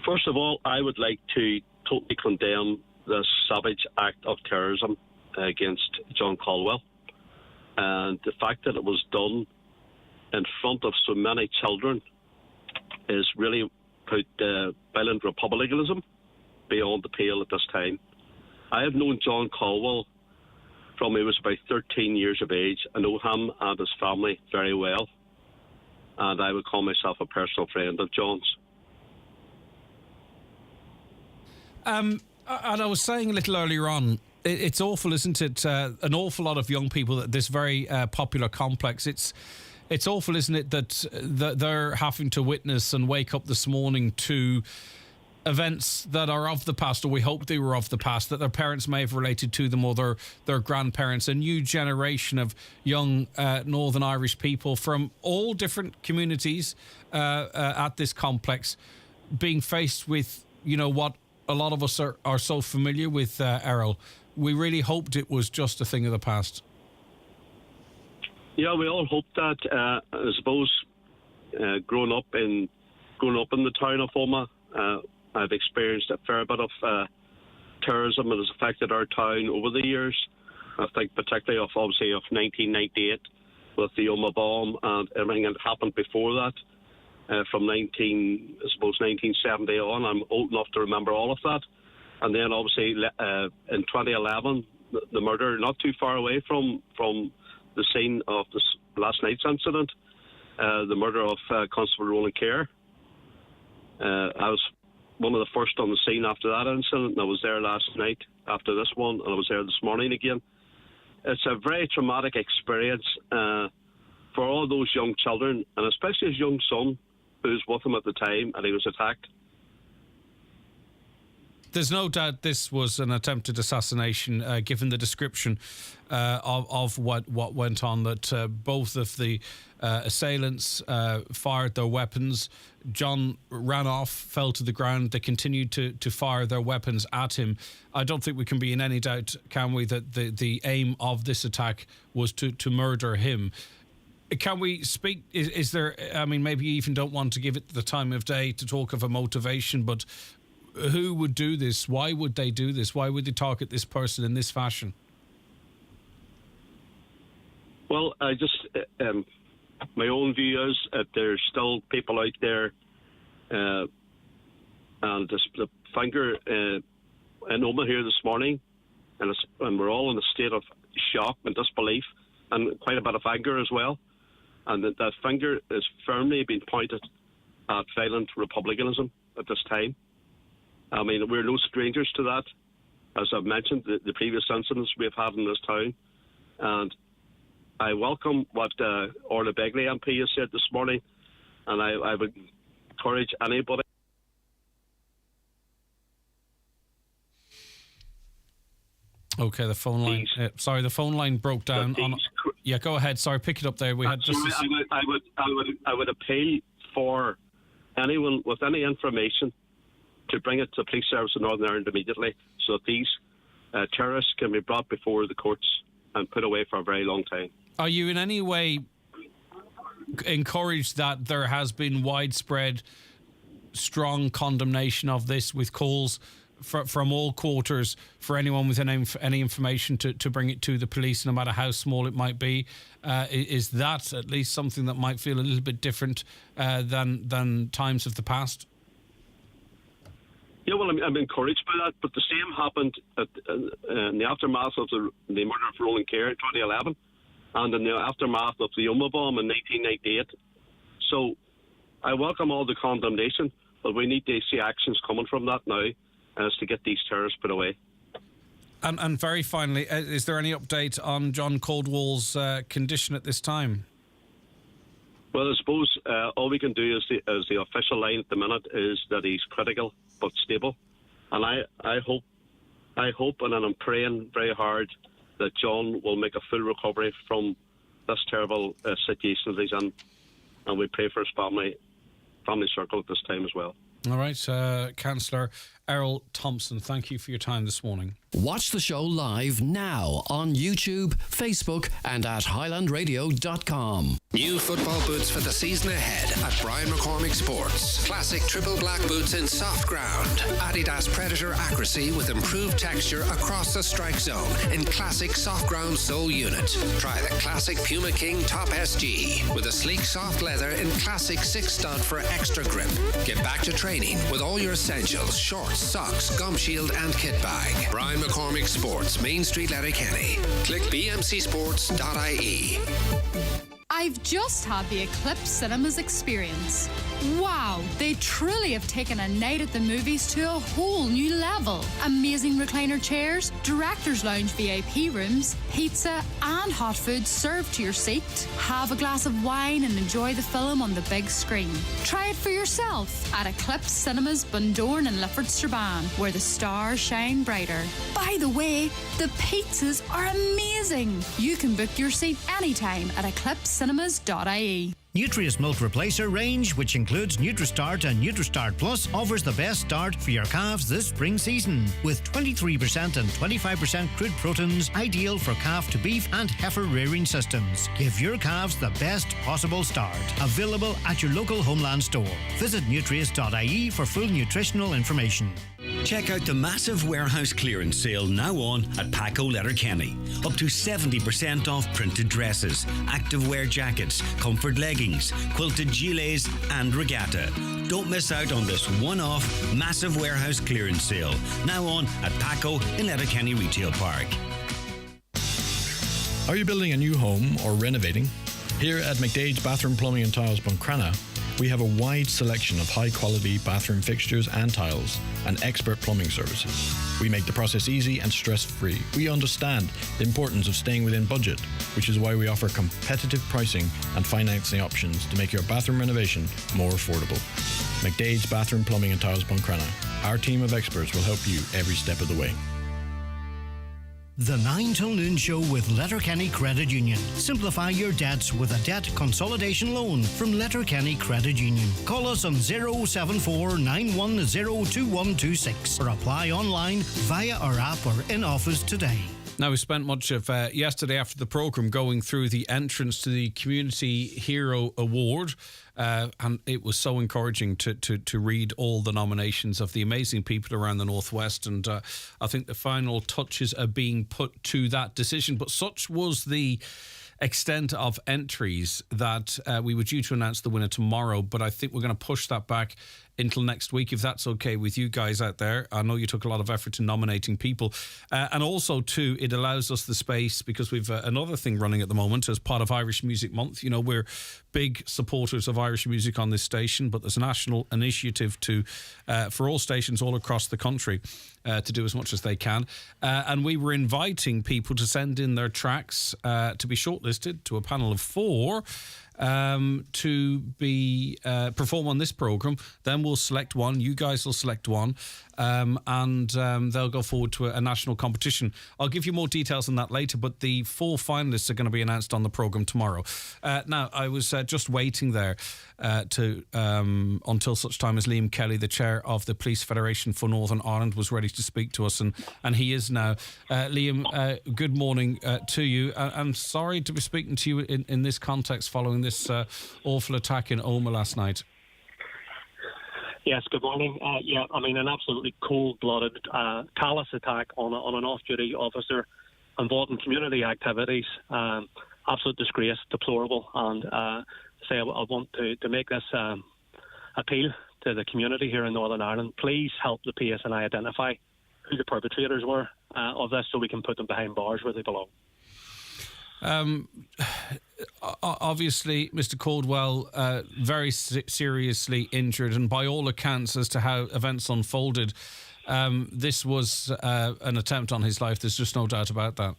First of all, I would like to totally condemn this savage act of terrorism against John Caldwell, and the fact that it was done in front of so many children is really put violent republicanism beyond the pale at this time. I have known John Caldwell from he was about 13 years of age. I know him and his family very well, and I would call myself a personal friend of John's. And I was saying a little earlier on, it's awful, isn't it? An awful lot of young people at this very popular complex. It's awful, isn't it, that they're having to witness and wake up this morning to events that are of the past, or we hope they were of the past, that their parents may have related to them, or their grandparents. A new generation of young Northern Irish people from all different communities at this complex being faced with, what a lot of us are so familiar with, Errol. We really hoped it was just a thing of the past. Yeah, we all hope that. I suppose growing up in the town of Omagh, I've experienced a fair bit of terrorism that has affected our town over the years. I think particularly of 1998 with the Omagh bomb and everything that happened before that. From 1970 on, I'm old enough to remember all of that. And then obviously in 2011, the murder not too far away from the scene of this last night's incident, the murder of Constable Roland Kerr. I was one of the first on the scene after that incident, and I was there last night after this one, and I was there this morning again. It's a very traumatic experience for all those young children, and especially his young son, who was with him at the time, and he was attacked. There's no doubt this was an attempted assassination, given the description of what went on, that both of the assailants fired their weapons. John ran off, fell to the ground. They continued to fire their weapons at him. I don't think we can be in any doubt, can we, that the aim of this attack was to murder him. Can we speak, is there, maybe you even don't want to give it the time of day to talk of a motivation, but who would do this? Why would they do this? Why would they target this person in this fashion? Well, I just, my own view is that there's still people out there, and the finger in Omagh here this morning, and we're all in a state of shock and disbelief, and quite a bit of anger as well. And that finger is firmly being pointed at violent republicanism at this time. I mean, we're no strangers to that. As I've mentioned, the previous incidents we've had in this town. And I welcome what Orla Begley MP has said this morning, and I would encourage anybody. Okay, the phone line. The phone line broke down. Yeah, go ahead. Sorry, pick it up there. We had just. I would appeal for anyone with any information to bring it to the police service in Northern Ireland immediately, so that these terrorists can be brought before the courts and put away for a very long time. Are you in any way encouraged that there has been widespread, strong condemnation of this, with calls from all quarters for anyone with any information to bring it to the police, no matter how small it might be? Is that at least something that might feel a little bit different than times of the past? Yeah, well, I'm encouraged by that, but the same happened in the aftermath of the murder of Roland Kerr in 2011 and in the aftermath of the Omagh bomb in 1998. So I welcome all the condemnation, but we need to see actions coming from that now as to get these terrorists put away. And very finally, is there any update on John Caldwell's condition at this time? Well, I suppose all we can do is the official line at the minute is that he's critical but stable, and I hope and I'm praying very hard that John will make a full recovery from this terrible situation that he's in, and we pray for his family circle at this time as well. All right, Councillor Errol Thompson, thank you for your time this morning. Watch the show live now on YouTube, Facebook and at highlandradio.com. New football boots for the season ahead at Brian McCormick Sports. Classic triple black boots in soft ground. Adidas Predator accuracy with improved texture across the strike zone in classic soft ground sole unit. Try the classic Puma King Top SG with a sleek soft leather in classic 6-stud for extra grip. Get back to training with all your essentials, shorts, socks, gum shield and kit bag. Brian McCormick Sports, Main Street, Letterkenny. Click bmcsports.ie. I've just had the Eclipse Cinemas experience. Wow, they truly have taken a night at the movies to a whole new level. Amazing recliner chairs, director's lounge VIP rooms, pizza and hot food served to your seat. Have a glass of wine and enjoy the film on the big screen. Try it for yourself at Eclipse Cinemas Bundoran and Lifford Strabane, where the stars shine brighter. By the way, the pizzas are amazing. You can book your seat anytime at eclipsecinemas.ie. Nutrius Milk Replacer range, which includes NutriStart and NutriStart Plus, offers the best start for your calves this spring season. With 23% and 25% crude proteins, ideal for calf to beef and heifer rearing systems. Give your calves the best possible start. Available at your local Homeland store. Visit nutrius.ie for full nutritional information. Check out the massive warehouse clearance sale now on at Paco Letterkenny. Up to 70% off printed dresses, activewear jackets, comfort leggings, quilted gilets and regatta. Don't miss out on this one-off massive warehouse clearance sale now on at Paco in Letterkenny Retail Park. Are you building a new home or renovating? Here at McDade's Bathroom Plumbing and Tiles Buncrana, we have a wide selection of high-quality bathroom fixtures and tiles and expert plumbing services. We make the process easy and stress-free. We understand the importance of staying within budget, which is why we offer competitive pricing and financing options to make your bathroom renovation more affordable. McDade's Bathroom Plumbing and Tiles Buncrana. Our team of experts will help you every step of the way. The 9 till noon show with Letterkenny Credit Union. Simplify your debts with a debt consolidation loan from Letterkenny Credit Union. Call us on 074 910 2126 or apply online via our app or in office today. Now, we spent much of yesterday after the programme going through the entrance to the Community Hero Award, and it was so encouraging to read all the nominations of the amazing people around the Northwest, and I think the final touches are being put to that decision. But such was the extent of entries that we were due to announce the winner tomorrow, but I think we're going to push that back until next week, if that's okay with you guys out there. I know you took a lot of effort in nominating people. And also, too, it allows us the space, because we've another thing running at the moment as part of Irish Music Month. You know, we're big supporters of Irish music on this station, but there's a national initiative to for all stations all across the country to do as much as they can. And we were inviting people to send in their tracks to be shortlisted to a panel of 4 to be perform on this programme. Then we'll select one. You guys will select one. And they'll go forward to a national competition. I'll give you more details on that later, but the 4 finalists are going to be announced on the programme tomorrow. Now, I was just waiting there until such time as Liam Kelly, the chair of the Police Federation for Northern Ireland, was ready to speak to us, and he is now. Liam, good morning to you. I'm sorry to be speaking to you in this context following this awful attack in Omagh last night. Yes, good morning. Yeah, I mean, an absolutely cold-blooded, callous attack on an off-duty officer involved in community activities. Absolute disgrace, deplorable. And I want to make this appeal to the community here in Northern Ireland. Please help the PSNI identify who the perpetrators were of this, so we can put them behind bars where they belong. Obviously, Mr. Caldwell very seriously injured, and by all accounts, as to how events unfolded, this was an attempt on his life. There's just no doubt about that.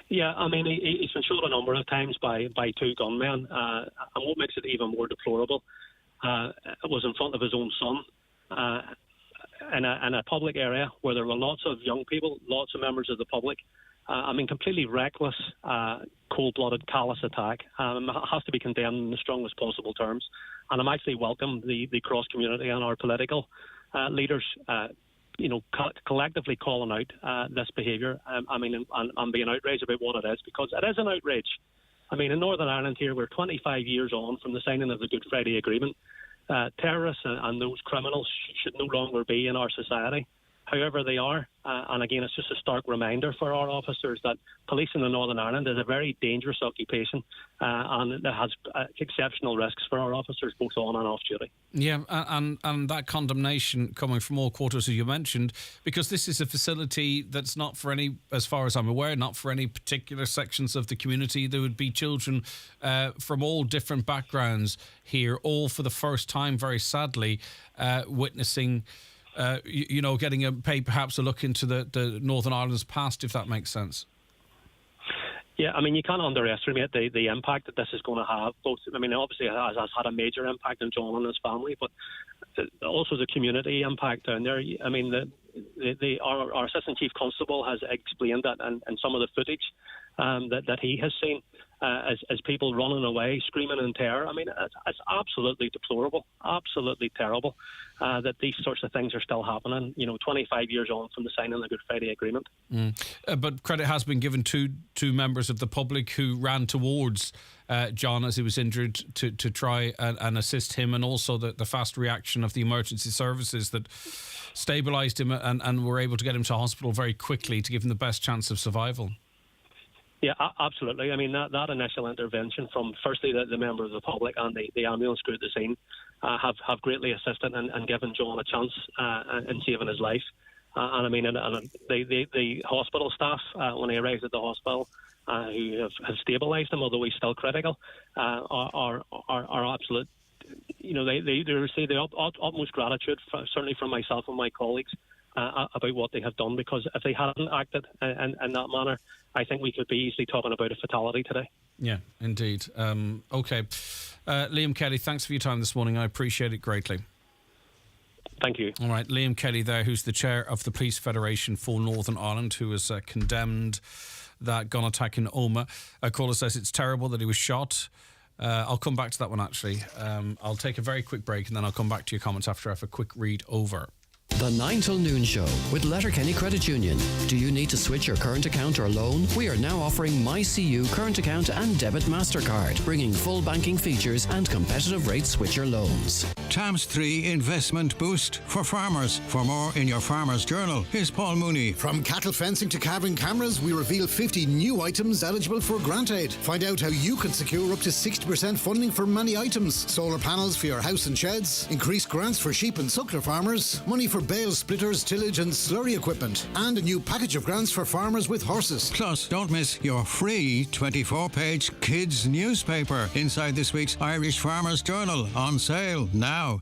Yeah, I mean, he's been shot a number of times by 2 gunmen, and what makes it even more deplorable, it was in front of his own son, in a public area where there were lots of young people, lots of members of the public. I mean, completely reckless, cold-blooded, callous attack. Has to be condemned in the strongest possible terms. And I'm actually welcome the cross-community and our political leaders, collectively calling out this behaviour. I mean, and being outraged about what it is, because it is an outrage. I mean, in Northern Ireland here, we're 25 years on from the signing of the Good Friday Agreement. Terrorists and those criminals should no longer be in our society. however they are. And again, it's just a stark reminder for our officers that policing in Northern Ireland is a very dangerous occupation, and it has exceptional risks for our officers, both on and off duty. Yeah, and that condemnation coming from all quarters, as you mentioned, because this is a facility that's not for any, as far as I'm aware, not for any particular sections of the community. There would be children from all different backgrounds here, all for the first time, very sadly, witnessing... getting perhaps a look into the Northern Ireland's past, if that makes sense. Yeah, I mean, you can't underestimate the impact that this is going to have. Both, I mean, obviously it has had a major impact on John and his family, but also the community impact down there. I mean, our Assistant Chief Constable has explained that, and some of the footage that he has seen as people running away, screaming in terror. I mean, it's absolutely deplorable, absolutely terrible that these sorts of things are still happening, 25 years on from the signing of the Good Friday Agreement. But credit has been given to members of the public who ran towards John as he was injured to try and assist him, and also the fast reaction of the emergency services that stabilised him and were able to get him to hospital very quickly to give him the best chance of survival. Yeah, absolutely. I mean, that initial intervention from, firstly, the member of the public and the ambulance crew at the scene have greatly assisted and given John a chance in saving his life. And I mean, the hospital staff, when he arrived at the hospital, who have stabilised him, although he's still critical, are absolute. They receive the utmost gratitude, certainly from myself and my colleagues, about what they have done, because if they hadn't acted in that manner, I think we could be easily talking about a fatality today. Yeah, indeed. Okay. Liam Kelly, thanks for your time this morning. I appreciate it greatly. Thank you. All right, Liam Kelly there, who's the chair of the Police Federation for Northern Ireland, who has condemned that gun attack in Omagh. A caller says it's terrible that he was shot. I'll come back to that one, actually. I'll take a very quick break and then I'll come back to your comments after I have a quick read over. The 9 till noon show with Letterkenny Credit Union. Do you need to switch your current account or loan? We are now offering MyCU current account and debit MasterCard, bringing full banking features and competitive rate switcher loans. Tams 3 investment boost for farmers. For more in your Farmer's Journal, here's Paul Mooney. From cattle fencing to calving cameras, we reveal 50 new items eligible for grant aid. Find out how you can secure up to 60% funding for many items. Solar panels for your house and sheds, increased grants for sheep and suckler farmers, money for bale splitters, tillage and slurry equipment, and a new package of grants for farmers with horses. Plus, don't miss your free 24-page kids newspaper inside this week's Irish Farmer's Journal, on sale now.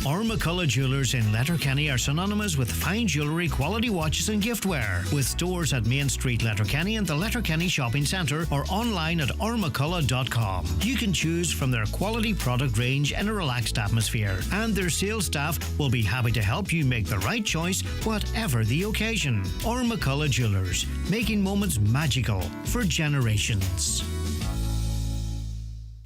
McCullough Jewellers in Letterkenny are synonymous with fine jewellery, quality watches and giftware. With stores at Main Street, Letterkenny and the Letterkenny Shopping Centre, or online at ormccullough.com. You can choose from their quality product range in a relaxed atmosphere, and their sales staff will be happy to help you make the right choice, whatever the occasion. McCullough Jewellers, making moments magical for generations.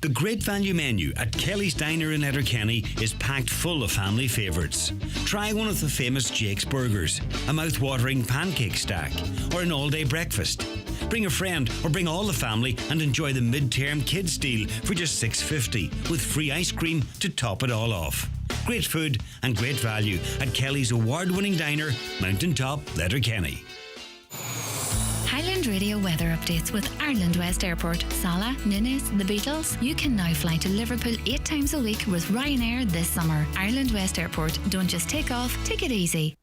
The great value menu at Kelly's Diner in Letterkenny is packed full of family favourites. Try one of the famous Jake's Burgers, a mouth-watering pancake stack, or an all-day breakfast. Bring a friend or bring all the family and enjoy the mid-term kids deal for just $6.50 with free ice cream to top it all off. Great food and great value at Kelly's award-winning diner, Mountain Top, Letterkenny. Highland Radio weather updates with Ireland West Airport. Salah, Ninnis, the Beatles. You can now fly to Liverpool 8 times a week with Ryanair this summer. Ireland West Airport. Don't just take off, take it easy.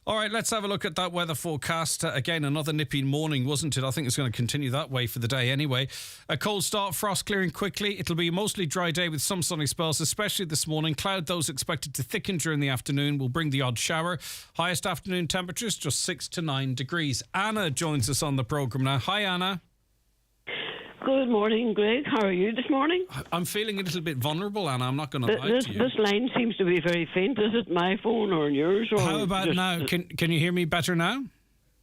All right, let's have a look at that weather forecast. Again, another nippy morning, wasn't it? I think it's going to continue that way for the day anyway. A cold start, frost clearing quickly. It'll be a mostly dry day with some sunny spells, especially this morning. Cloud, those expected to thicken during the afternoon, will bring the odd shower. Highest afternoon temperatures, just 6 to 9 degrees. Anna joins us on the programme now. Hi, Anna. Good morning, Greg. How are you this morning? I'm feeling a little bit vulnerable, Anna. I'm not going to lie to you. This line seems to be very faint. Is it my phone or yours? Or how about now? Can you hear me better now?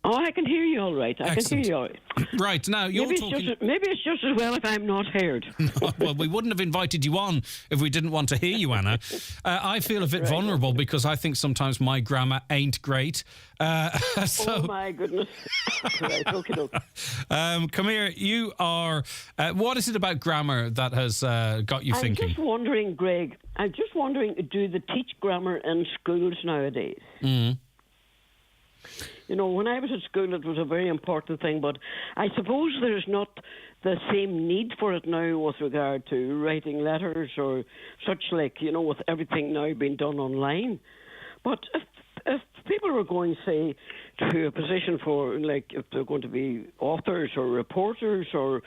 Oh, I can hear you all right. I can hear you all right. Right, now you're maybe talking... maybe it's just as well if I'm not heard. Well, we wouldn't have invited you on if we didn't want to hear you, Anna. I feel a bit vulnerable because I think sometimes my grammar ain't great. Oh, my goodness. Right, okay. Come here. You are... what is it about grammar that has got you thinking? I'm just wondering, Greg, do they teach grammar in schools nowadays? Mm. You know, when I was at school, it was a very important thing, but I suppose there's not the same need for it now with regard to writing letters or such like, you know, with everything now being done online. But if people were going, say, to a position for, like, if they're going to be authors or reporters or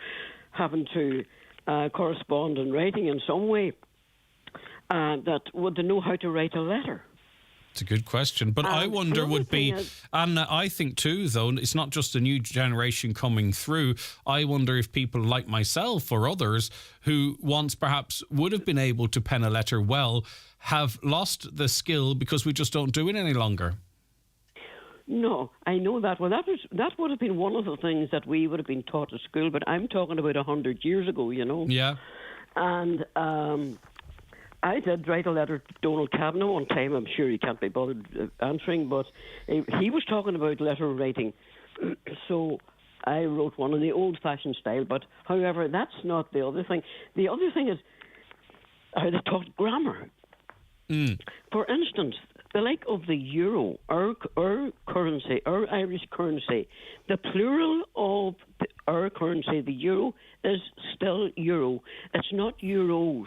having to correspond in writing in some way, that would they know how to write a letter? It's a good question. But I wonder and I think too, though, it's not just a new generation coming through. I wonder if people like myself or others who once perhaps would have been able to pen a letter well have lost the skill because we just don't do it any longer. No, I know that. Well, that would have been one of the things that we would have been taught at school, but I'm talking about 100 years ago, you know. Yeah. And I did write a letter to Donald Kavanagh one time. I'm sure he can't be bothered answering, but he was talking about letter writing. So I wrote one in the old-fashioned style. But, however, that's not the other thing. The other thing is how they taught grammar. Mm. For instance, the like of the euro, our currency, our Irish currency, the plural of our currency, the euro, is still euro. It's not euros.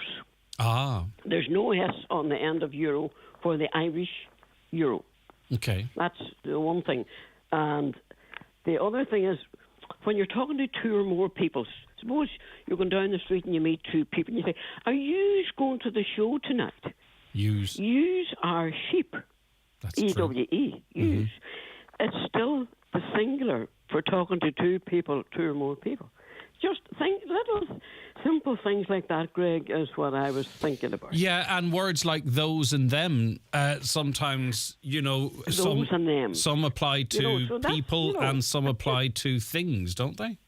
Ah. There's no S on the end of euro for the Irish euro. Okay. That's the one thing. And the other thing is, when you're talking to two or more people, suppose you're going down the street and you meet two people and you say, are you going to the show tonight? Use. Use are sheep. That's E-W-E. Use. It's still the singular for talking to two or more people. Just think, little simple things like that, Greg, is what I was thinking about. Yeah, and words like those and them, sometimes, you know, those and them. Some apply to people and some apply to things, don't they?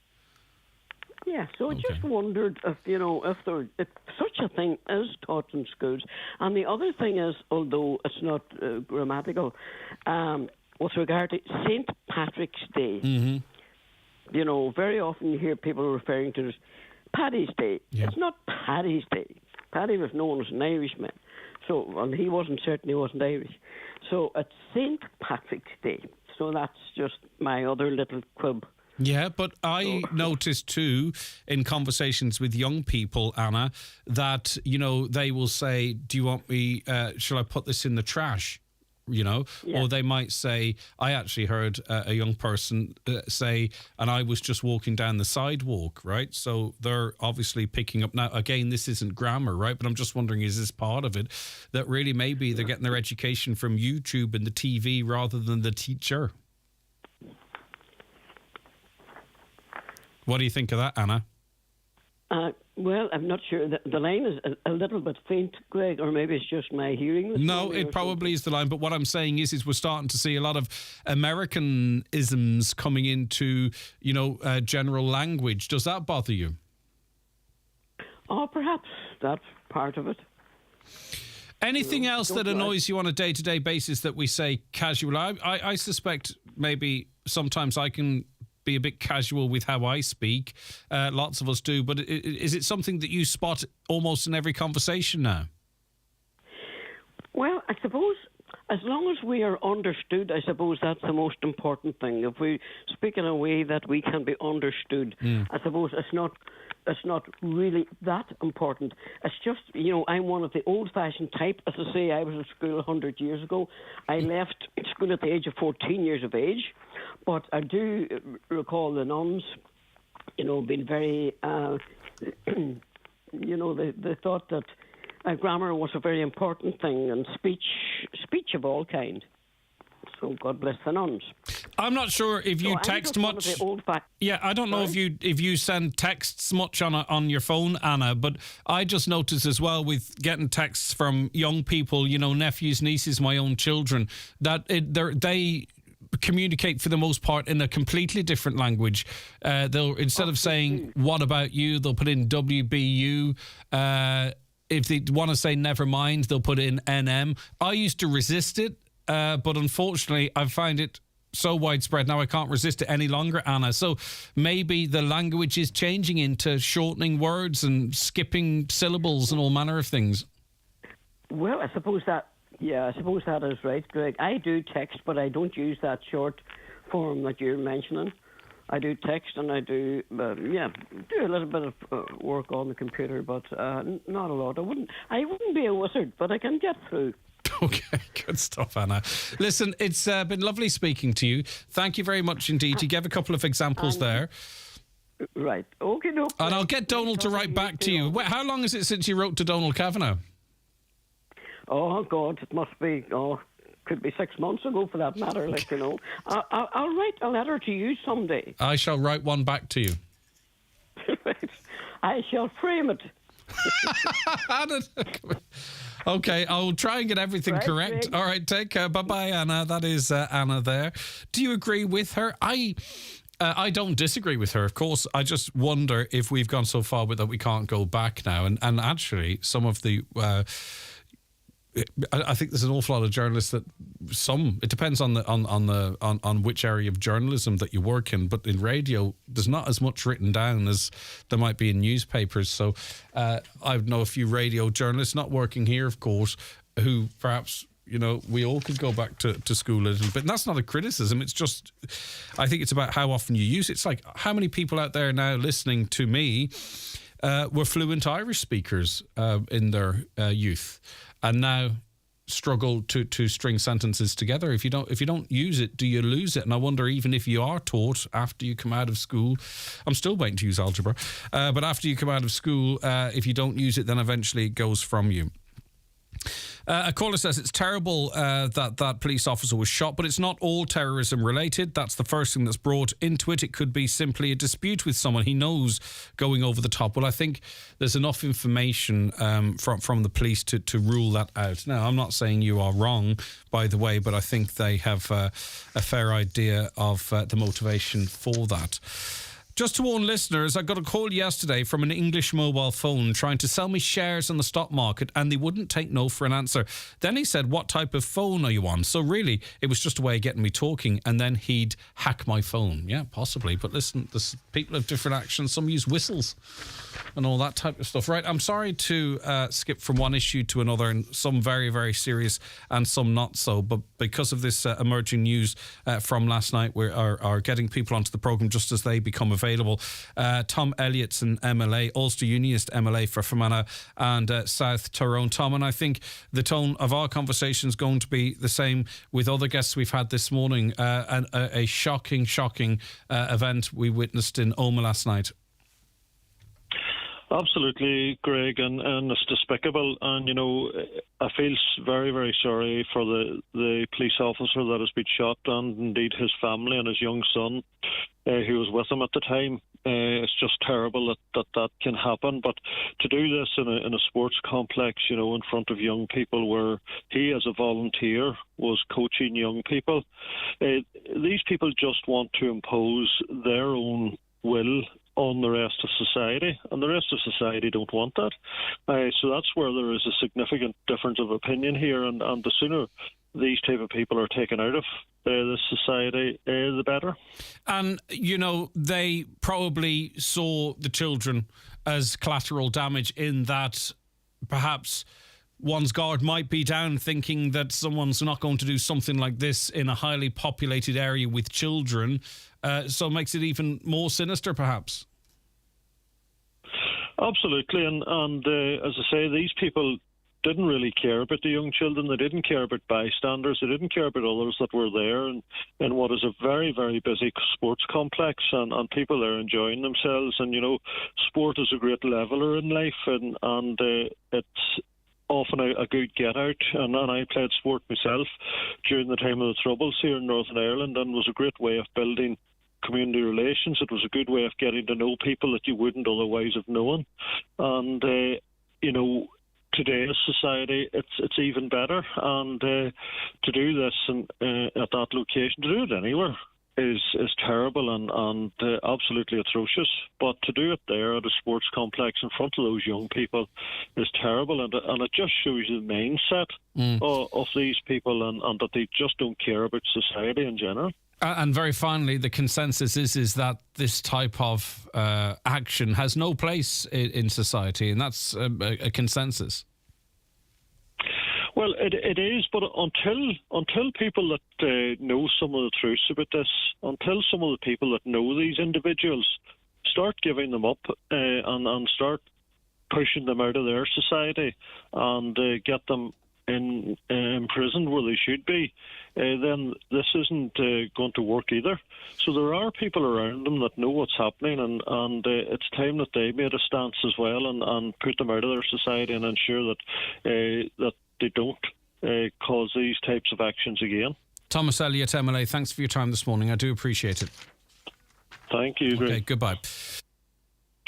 Yeah, so I just wondered if, you know, if such a thing is taught in schools. And the other thing is, although it's not grammatical, with regard to St. Patrick's Day, you know, very often you hear people referring to it as Paddy's Day. Yeah. It's not Paddy's Day. Paddy was known as an Irishman. So, and he certainly wasn't Irish. So it's St. Patrick's Day. So that's just my other little quib. Yeah, but I noticed too in conversations with young people, Anna, that, you know, they will say, do you want me, shall I put this in the trash? You know, or they might say, I actually heard a young person say, and I was just walking down the sidewalk, right? So they're obviously picking up. Now, again, this isn't grammar, right? But I'm just wondering, is this part of it that really maybe they're getting their education from YouTube and the TV rather than the teacher? What do you think of that, Anna? Well, I'm not sure. The line is a little bit faint, Greg, or maybe it's just my hearing. No, it probably is the line. But what I'm saying is we're starting to see a lot of Americanisms coming into, you know, general language. Does that bother you? Oh, perhaps that's part of it. Anything else that annoys you on a day-to-day basis that we say casual? I suspect maybe sometimes I can be a bit casual with how I speak. Lots of us do. But is it something that you spot almost in every conversation now? Well, I suppose as long as we are understood, I suppose that's the most important thing. If we speak in a way that we can be understood, I suppose it's not really that important. It's just, you know, I'm one of the old-fashioned type. As I say, I was at school 100 years ago. I left school at the age of 14 years of age. But I do recall the nuns, you know, being very, you know, they thought that grammar was a very important thing, and speech of all kind. So God bless the nuns. I'm not sure if you text much. Yeah, I don't know if you send texts much on your phone, Anna, but I just noticed as well with getting texts from young people, you know, nephews, nieces, my own children, that they communicate for the most part in a completely different language. They'll, instead of saying "what about you," they'll put in "WBU." If they want to say "never mind," they'll put in "NM." I used to resist it, but unfortunately, I find it so widespread now I can't resist it any longer, Anna. So maybe the language is changing into shortening words and skipping syllables and all manner of things. Well, I suppose that is right, Greg. I do text, but I don't use that short form that you're mentioning. I do text and I do a little bit of work on the computer, but not a lot. I wouldn't be a wizard, but I can get through. Okay, good stuff, Anna. Listen, it's been lovely speaking to you. Thank you very much indeed. You gave a couple of examples there. Right. Okay, no. And I'll get Donald to write back to you. Wait, how long is it since you wrote to Donald Kavanagh? Oh, God, it must be, could be 6 months ago for that matter, like, you know. I'll write a letter to you someday. I shall write one back to you. I shall frame it. Okay, I'll try and get everything correct. Greg. All right, take care. Bye-bye, Anna. That is Anna there. Do you agree with her? I don't disagree with her, of course. I just wonder if we've gone so far that we can't go back now. And actually, some of the... I think there's an awful lot of journalists that it depends on which area of journalism that you work in, but in radio there's not as much written down as there might be in newspapers. So I know a few radio journalists not working here, of course, who perhaps, you know, we all could go back to school a little bit. And that's not a criticism. It's just, I think it's about how often you use it. It's like how many people out there now listening to me were fluent Irish speakers in their youth, and now struggle to string sentences together. If you don't use it, do you lose it? And I wonder, even if you are taught after you come out of school, I'm still waiting to use algebra, but after you come out of school, if you don't use it, then eventually it goes from you. A caller says it's terrible that police officer was shot, but it's not all terrorism related. That's the first thing that's brought into it. It could be simply a dispute with someone he knows going over the top. Well, I think there's enough information from the police to rule that out. Now, I'm not saying you are wrong, by the way, but I think they have a fair idea of the motivation for that. Just to warn listeners, I got a call yesterday from an English mobile phone trying to sell me shares on the stock market, and they wouldn't take no for an answer. Then he said, "What type of phone are you on?" So really, it was just a way of getting me talking, and then he'd hack my phone. Yeah, possibly. But listen, there's people have different actions. Some use whistles and all that type of stuff. Right, I'm sorry to skip from one issue to another, and some very, very serious and some not so. But because of this emerging news from last night, we are getting people onto the programme just as they become available. Tom Elliott's an MLA, Ulster Unionist MLA for Fermanagh and South Tyrone. Tom, and I think the tone of our conversation is going to be the same with other guests we've had this morning. A shocking event we witnessed in Omagh last night. Absolutely, Greg, and it's despicable. And, you know, I feel very, very sorry for the police officer that has been shot, and indeed his family and his young son who was with him at the time. It's just terrible that can happen. But to do this in a sports complex, you know, in front of young people, where he as a volunteer was coaching young people, these people just want to impose their own will on the rest of society, and the rest of society don't want that. So that's where there is a significant difference of opinion here, and the sooner these type of people are taken out of this society, the better. And, you know, they probably saw the children as collateral damage, in that perhaps one's guard might be down, thinking that someone's not going to do something like this in a highly populated area with children. So it makes it even more sinister, perhaps. Absolutely, and as I say, these people didn't really care about the young children. They didn't care about bystanders. They didn't care about others that were there in what is a very, very busy sports complex, and people are enjoying themselves. And, you know, sport is a great leveller in life, and it's often a good get out. And I played sport myself during the time of the Troubles here in Northern Ireland, and was a great way of building community relations. It was a good way of getting to know people that you wouldn't otherwise have known. And, you know, today's society, it's even better. And to do this at that location, to do it anywhere, is terrible and absolutely atrocious. But to do it there at a sports complex in front of those young people is terrible, and it just shows you the mindset of these people and that they just don't care about society in general. And very finally, the consensus is that this type of action has no place in society, and that's a consensus. Well, it is, but until people that know some of the truths about this, until some of the people that know these individuals start giving them up and start pushing them out of their society and get them in prison where they should be, then this isn't going to work either. So there are people around them that know what's happening, and it's time that they made a stance as well and put them out of their society and ensure that they don't cause these types of actions again. Thomas Elliott, MLA, thanks for your time this morning. I do appreciate it. Thank you, Greg. Okay, goodbye.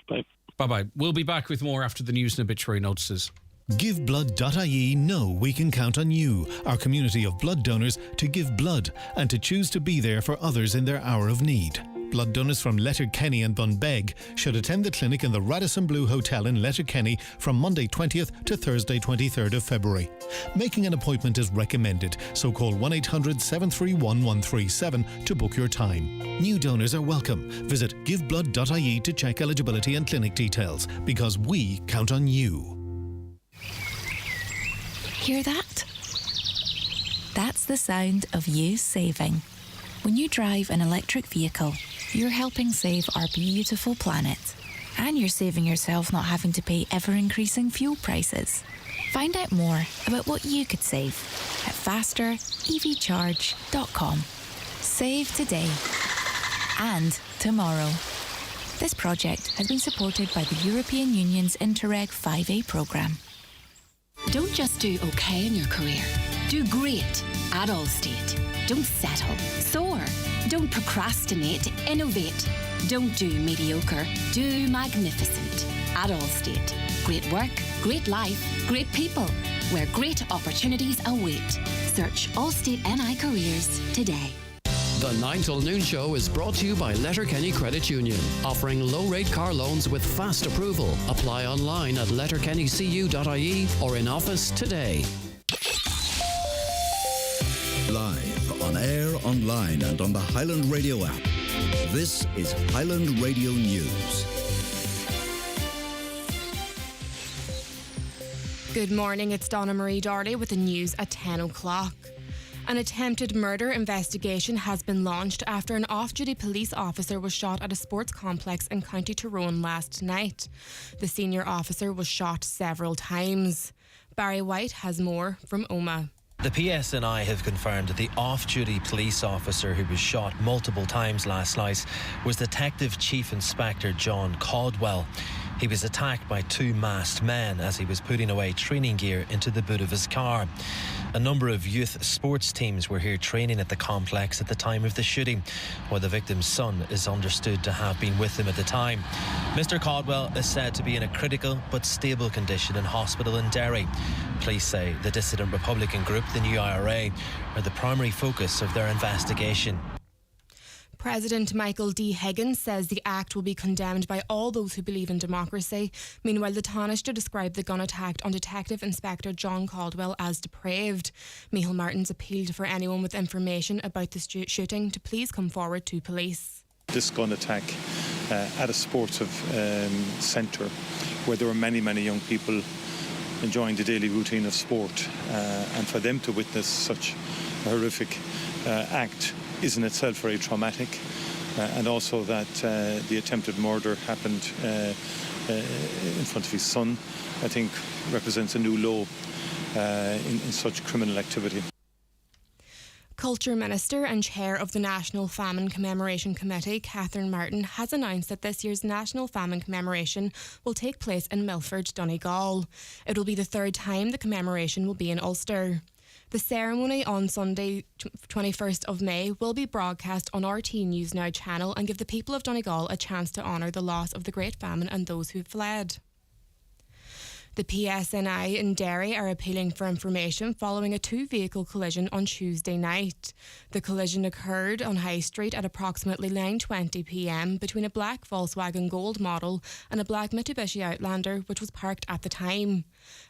Bye. Bye-bye. We'll be back with more after the news and obituary notices. GiveBlood.ie know we can count on you, our community of blood donors, to give blood and to choose to be there for others in their hour of need. Blood donors from Letterkenny and Bunbeg should attend the clinic in the Radisson Blue Hotel in Letterkenny from Monday 20th to Thursday 23rd of February. Making an appointment is recommended, so call 1-800-731-137 to book your time. New donors are welcome. Visit giveblood.ie to check eligibility and clinic details, because we count on you. Hear that? That's the sound of you saving. When you drive an electric vehicle, you're helping save our beautiful planet. And you're saving yourself not having to pay ever-increasing fuel prices. Find out more about what you could save at fasterevcharge.com. Save today and tomorrow. This project has been supported by the European Union's Interreg 5A programme. Don't just do okay in your career. Do great at Allstate. Don't settle. Soar. Don't procrastinate. Innovate. Don't do mediocre. Do magnificent. At Allstate. Great work, great life, great people. Where great opportunities await. Search Allstate NI Careers today. The 9 till noon show is brought to you by Letterkenny Credit Union, offering low-rate car loans with fast approval. Apply online at letterkennycu.ie or in office today. Live, on air, online and on the Highland Radio app. This is Highland Radio News. Good morning, it's Donna Marie Darley with the news at 10 o'clock. An attempted murder investigation has been launched after an off-duty police officer was shot at a sports complex in County Tyrone last night. The senior officer was shot several times. Barry White has more from Oma. The PSNI have confirmed that the off-duty police officer who was shot multiple times last night was Detective Chief Inspector John Caldwell. He was attacked by two masked men as he was putting away training gear into the boot of his car. A number of youth sports teams were here training at the complex at the time of the shooting, while the victim's son is understood to have been with him at the time. Mr. Caldwell is said to be in a critical but stable condition in hospital in Derry. Police say the dissident Republican group, the New IRA, are the primary focus of their investigation. President Michael D. Higgins says the act will be condemned by all those who believe in democracy. Meanwhile, the Taoiseach described the gun attack on Detective Inspector John Caldwell as depraved. Micheál Martin's appealed for anyone with information about the shooting to please come forward to police. This gun attack at a sports centre where there were many, many young people enjoying the daily routine of sport, and for them to witness such a horrific act is in itself very traumatic, and also that the attempted murder happened in front of his son, I think represents a new low in such criminal activity. Culture Minister and Chair of the National Famine Commemoration Committee, Catherine Martin, has announced that this year's National Famine Commemoration will take place in Milford, Donegal. It will be the third time the commemoration will be in Ulster. The ceremony on Sunday, 21st of May, will be broadcast on RT News Now channel and give the people of Donegal a chance to honour the loss of the Great Famine and those who fled. The PSNI in Derry are appealing for information following a two-vehicle collision on Tuesday night. The collision occurred on High Street at approximately 9:20 p.m. between a black Volkswagen Gold model and a black Mitsubishi Outlander, which was parked at the time.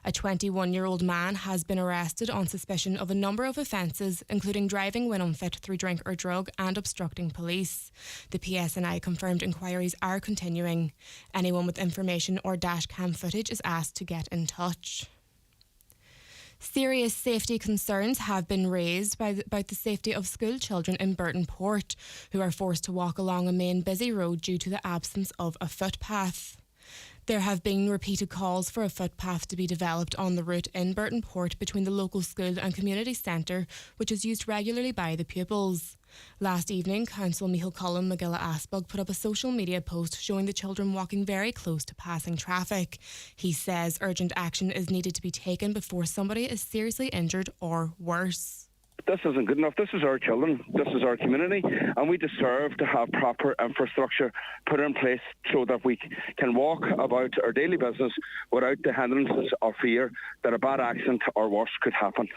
A 21-year-old man has been arrested on suspicion of a number of offences, including driving when unfit through drink or drug and obstructing police. The PSNI confirmed inquiries are continuing. Anyone with information or dashcam footage is asked to get in touch. Serious safety concerns have been raised about the safety of school children in Burton Port, who are forced to walk along a main busy road due to the absence of a footpath. There have been repeated calls for a footpath to be developed on the route in Burton Port between the local school and community centre, which is used regularly by the pupils. Last evening, Councillor Michael Cullen Magilla Asbog put up a social media post showing the children walking very close to passing traffic. He says urgent action is needed to be taken before somebody is seriously injured or worse. This isn't good enough. This is our children. This is our community. And we deserve to have proper infrastructure put in place so that we can walk about our daily business without the hindrances or fear that a bad accident or worse could happen.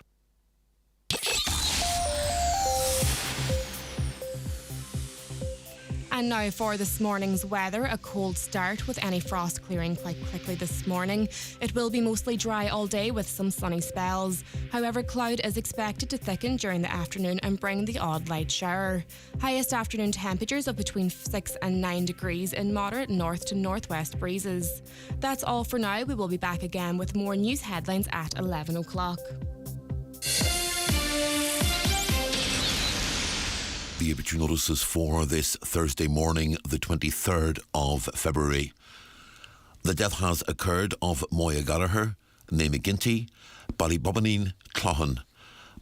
And now for this morning's weather, a cold start with any frost clearing quite quickly this morning. It will be mostly dry all day with some sunny spells. However, cloud is expected to thicken during the afternoon and bring the odd light shower. Highest afternoon temperatures of between 6 and 9 degrees in moderate north to northwest breezes. That's all for now. We will be back again with more news headlines at 11 o'clock. The obituary notices for this Thursday morning, the 23rd of February. The death has occurred of Moya Gallagher, Nae McGinty, Ballybobaneen, Clohan.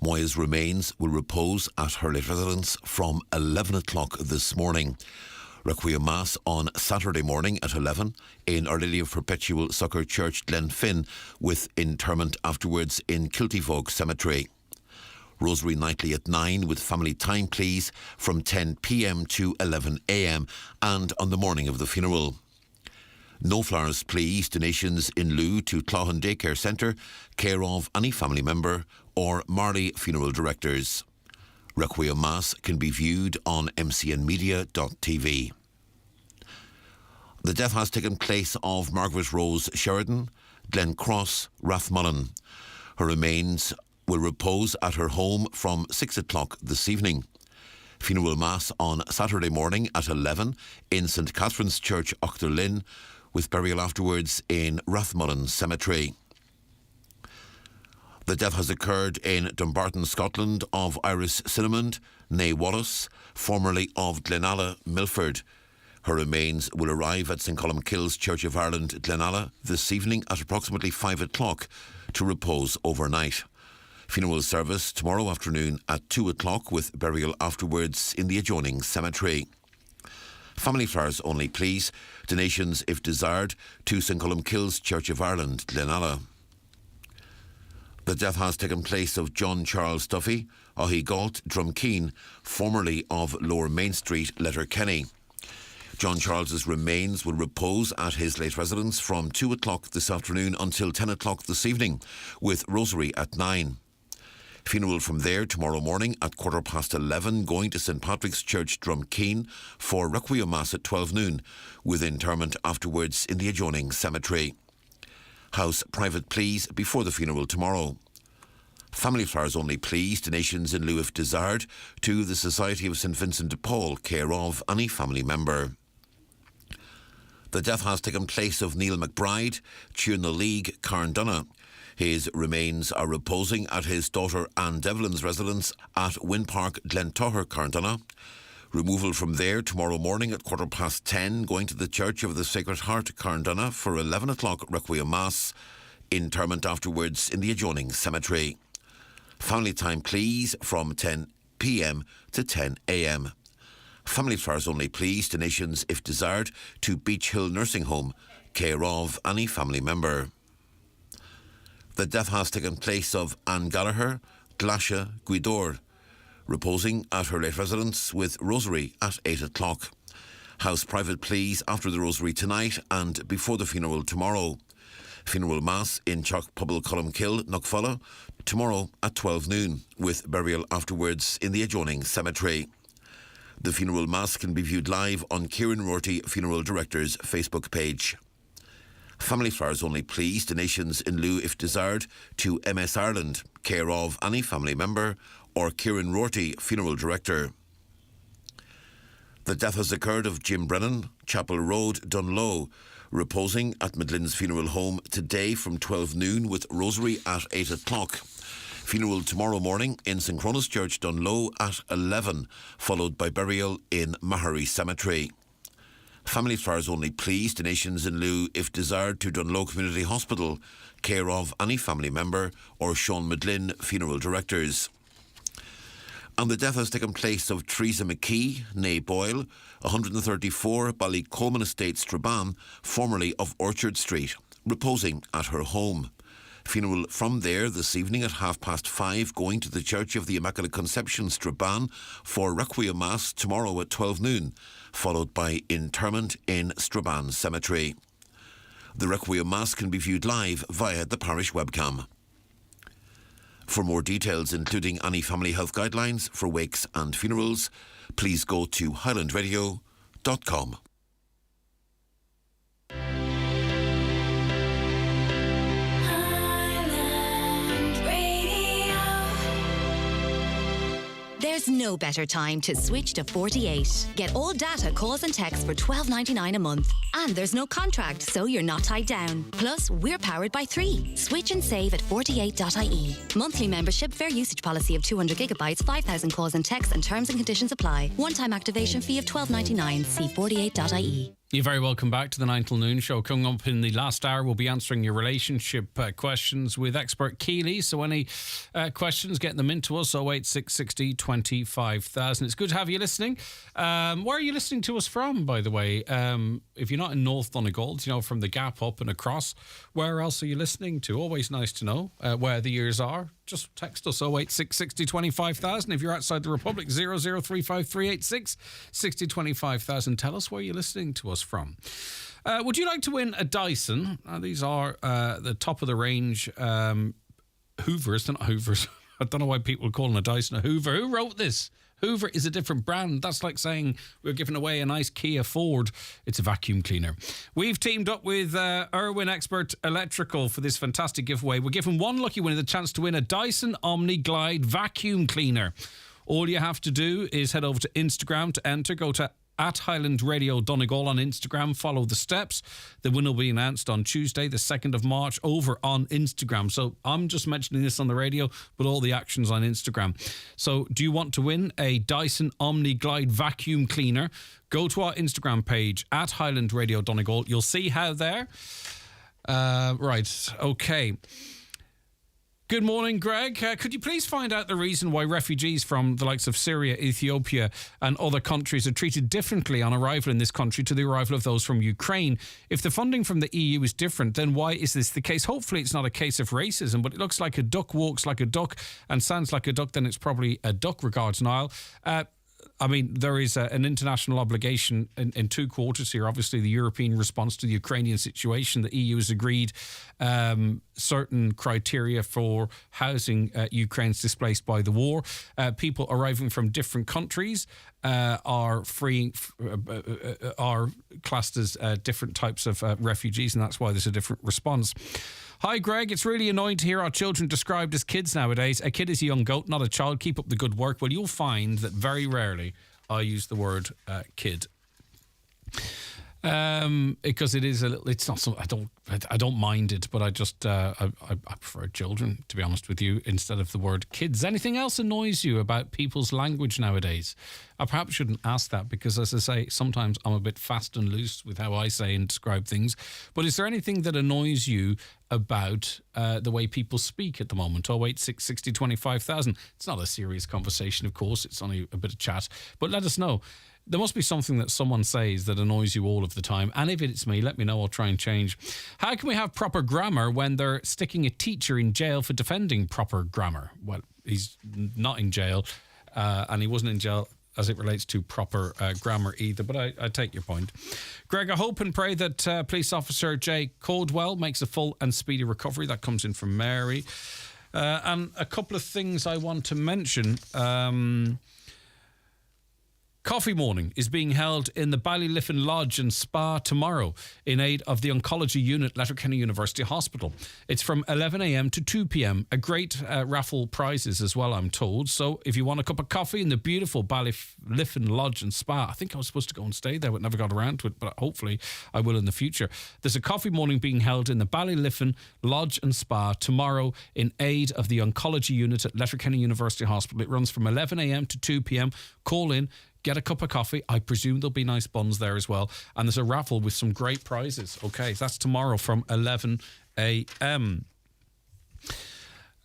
Moya's remains will repose at her late residence from 11 o'clock this morning. Requiem Mass on Saturday morning at 11 in Our Lady of Perpetual Succor Church, Glenfin, with interment afterwards in Kiltyvogue Cemetery. Rosary nightly at 9 with family time, please, from 10 p.m. to 11 a.m. and on the morning of the funeral. No flowers, please. Donations in lieu to Clohan Daycare Centre, care of any family member or Marley Funeral Directors. Requiem Mass can be viewed on mcnmedia.tv. The death has taken place of Margaret Rose Sheridan, Glen Cross, Rathmullen. Her remains will repose at her home from 6 o'clock this evening. Funeral Mass on Saturday morning at 11 in St Catherine's Church, Auchterlin, with burial afterwards in Rathmullen Cemetery. The death has occurred in Dumbarton, Scotland, of Iris Cinnamond, née Wallace, formerly of Glenalla, Milford. Her remains will arrive at St Columkille's Church of Ireland, Glenalla, this evening at approximately 5 o'clock to repose overnight. Funeral service tomorrow afternoon at 2 o'clock with burial afterwards in the adjoining cemetery. Family flowers only, please. Donations, if desired, to St Columkille's Church of Ireland, Glenalla. The death has taken place of John Charles Duffy, Ohi Galt, Drumkeen, formerly of Lower Main Street, Letterkenny. John Charles's remains will repose at his late residence from 2 o'clock this afternoon until 10 o'clock this evening, with Rosary at 9. Funeral from there tomorrow morning at 11:15, going to St Patrick's Church, Drumkeen, for Requiem Mass at 12 noon, with interment afterwards in the adjoining cemetery. House private, please, before the funeral tomorrow. Family flowers only, please. Donations in lieu if desired to the Society of St Vincent de Paul, care of any family member. The death has taken place of Neil McBride, Tierna League, Carndunna. His remains are reposing at his daughter Anne Devlin's residence at Winpark, Glentoher, Carndunna. Removal from there tomorrow morning at 10:15, going to the Church of the Sacred Heart, Carndunna, for 11 o'clock Requiem Mass. Interment afterwards in the adjoining cemetery. Family time, please, from 10 p.m. to 10 a.m. Family flowers only, please. Donations, if desired, to Beach Hill Nursing Home, care of any family member. The death has taken place of Anne Gallagher, Glasha Guidor, reposing at her late residence with Rosary at 8 o'clock. House private, please, after the Rosary tonight and before the funeral tomorrow. Funeral Mass in Chalk Pobble Columkill, Knockfalla, tomorrow at 12 noon, with burial afterwards in the adjoining cemetery. The funeral mass can be viewed live on Kieran Rorty Funeral Director's Facebook page. Family flowers only, please. Donations in lieu, if desired, to MS Ireland, care of any family member or Kieran Rorty Funeral Director. The death has occurred of Jim Brennan, Chapel Road, Dunlow, reposing at Midlands Funeral Home today from 12 noon with rosary at 8 o'clock. Funeral tomorrow morning in St Cronus Church, Dunlow at 11, followed by burial in Mahary Cemetery. Family flowers only, please. Donations in lieu, if desired, to Dunlow Community Hospital, care of any family member or Sean Midlin Funeral Directors. And the death has taken place of Teresa McKee, née Boyle, 134 Ballycoleman Estate, Strabane, formerly of Orchard Street, reposing at her home. Funeral from there this evening at 5:30, going to the Church of the Immaculate Conception, Strabane, for Requiem Mass tomorrow at 12 noon, followed by interment in Strabane Cemetery. The Requiem Mass can be viewed live via the parish webcam. For more details, including any family health guidelines for wakes and funerals, please go to highlandradio.com. There's no better time to switch to 48. Get all data, calls and texts for $12.99 a month. And there's no contract, so you're not tied down. Plus, we're powered by 3. Switch and save at 48.ie. Monthly membership, fair usage policy of 200 gigabytes, 5,000 calls and texts, and terms and conditions apply. One-time activation fee of $12.99. See 48.ie. You're very welcome back to the 9 till noon show. Coming up in the last hour, we'll be answering your relationship questions with expert Keeley. So any questions, get them into us, 086 60 25,000. It's good to have you listening. Where are you listening to us from, by the way? If you're not in North Donegal, from the Gap up and across, where else are you listening to? Always nice to know where the ears are. Just text us 086 60 25,000. If you're outside the Republic, 0035386 60 25,000. Tell us where you're listening to us from. Would you like to win a Dyson? These are the top of the range Hoovers. They're not Hoovers. I don't know why people are calling a Dyson a Hoover. Who wrote this? Hoover is a different brand. That's like saying we're giving away a nice Kia Ford. It's a vacuum cleaner. We've teamed up with Irwin Expert Electrical for this fantastic giveaway. We're giving one lucky winner the chance to win a Dyson Omni Glide vacuum cleaner. All you have to do is head over to Instagram to enter. Go to @Highland Radio Donegal on Instagram. Follow the steps. The winner will be announced on Tuesday, the 2nd of March, over on Instagram. So I'm just mentioning this on the radio, but all the action's on Instagram. So do you want to win a Dyson Omni Glide vacuum cleaner? Go to our Instagram page, @Highland Radio Donegal. You'll see how there. Right, okay. Good morning, Greg. Could you please find out the reason why refugees from the likes of Syria, Ethiopia and other countries are treated differently on arrival in this country to the arrival of those from Ukraine? If the funding from the EU is different, then why is this the case? Hopefully it's not a case of racism, but it looks like a duck walks like a duck and sounds like a duck, then it's probably a duck. Regards, Niall. There is an international obligation in two quarters here. Obviously, the European response to the Ukrainian situation. The EU has agreed certain criteria for housing Ukrainians displaced by the war. People arriving from different countries are classed as different types of refugees, and that's why there's a different response. Hi, Greg. It's really annoying to hear our children described as kids nowadays. A kid is a young goat, not a child. Keep up the good work. Well, you'll find that very rarely I use the word kid. Because it is a little, it's not so, I don't mind it, but I just, I prefer children, to be honest with you, instead of the word kids. Anything else annoys you about people's language nowadays? I perhaps shouldn't ask that because, as I say, sometimes I'm a bit fast and loose with how I say and describe things. But is there anything that annoys you about the way people speak at the moment? 086 60 25,000. It's not a serious conversation, of course. It's only a bit of chat. But let us know. There must be something that someone says that annoys you all of the time. And if it's me, let me know. I'll try and change. How can we have proper grammar when they're sticking a teacher in jail for defending proper grammar? Well, he's not in jail. And he wasn't in jail as it relates to proper grammar either, but I take your point. Greg, I hope and pray that Police Officer Jay Caldwell makes a full and speedy recovery. That comes in from Mary. And a couple of things I want to mention. Coffee morning is being held in the Ballyliffin Lodge and Spa tomorrow in aid of the Oncology Unit, Letterkenny University Hospital. It's from 11 a.m. to 2 p.m. A great raffle prizes as well, I'm told. So if you want a cup of coffee in the beautiful Ballyliffin Lodge and Spa, I think I was supposed to go and stay there, but never got around to it, but hopefully I will in the future. There's a coffee morning being held in the Ballyliffin Lodge and Spa tomorrow in aid of the Oncology Unit at Letterkenny University Hospital. It runs from 11 a.m. to 2 p.m. Call in. Get a cup of coffee. I presume there'll be nice buns there as well. And there's a raffle with some great prizes. Okay, that's tomorrow from 11 a.m.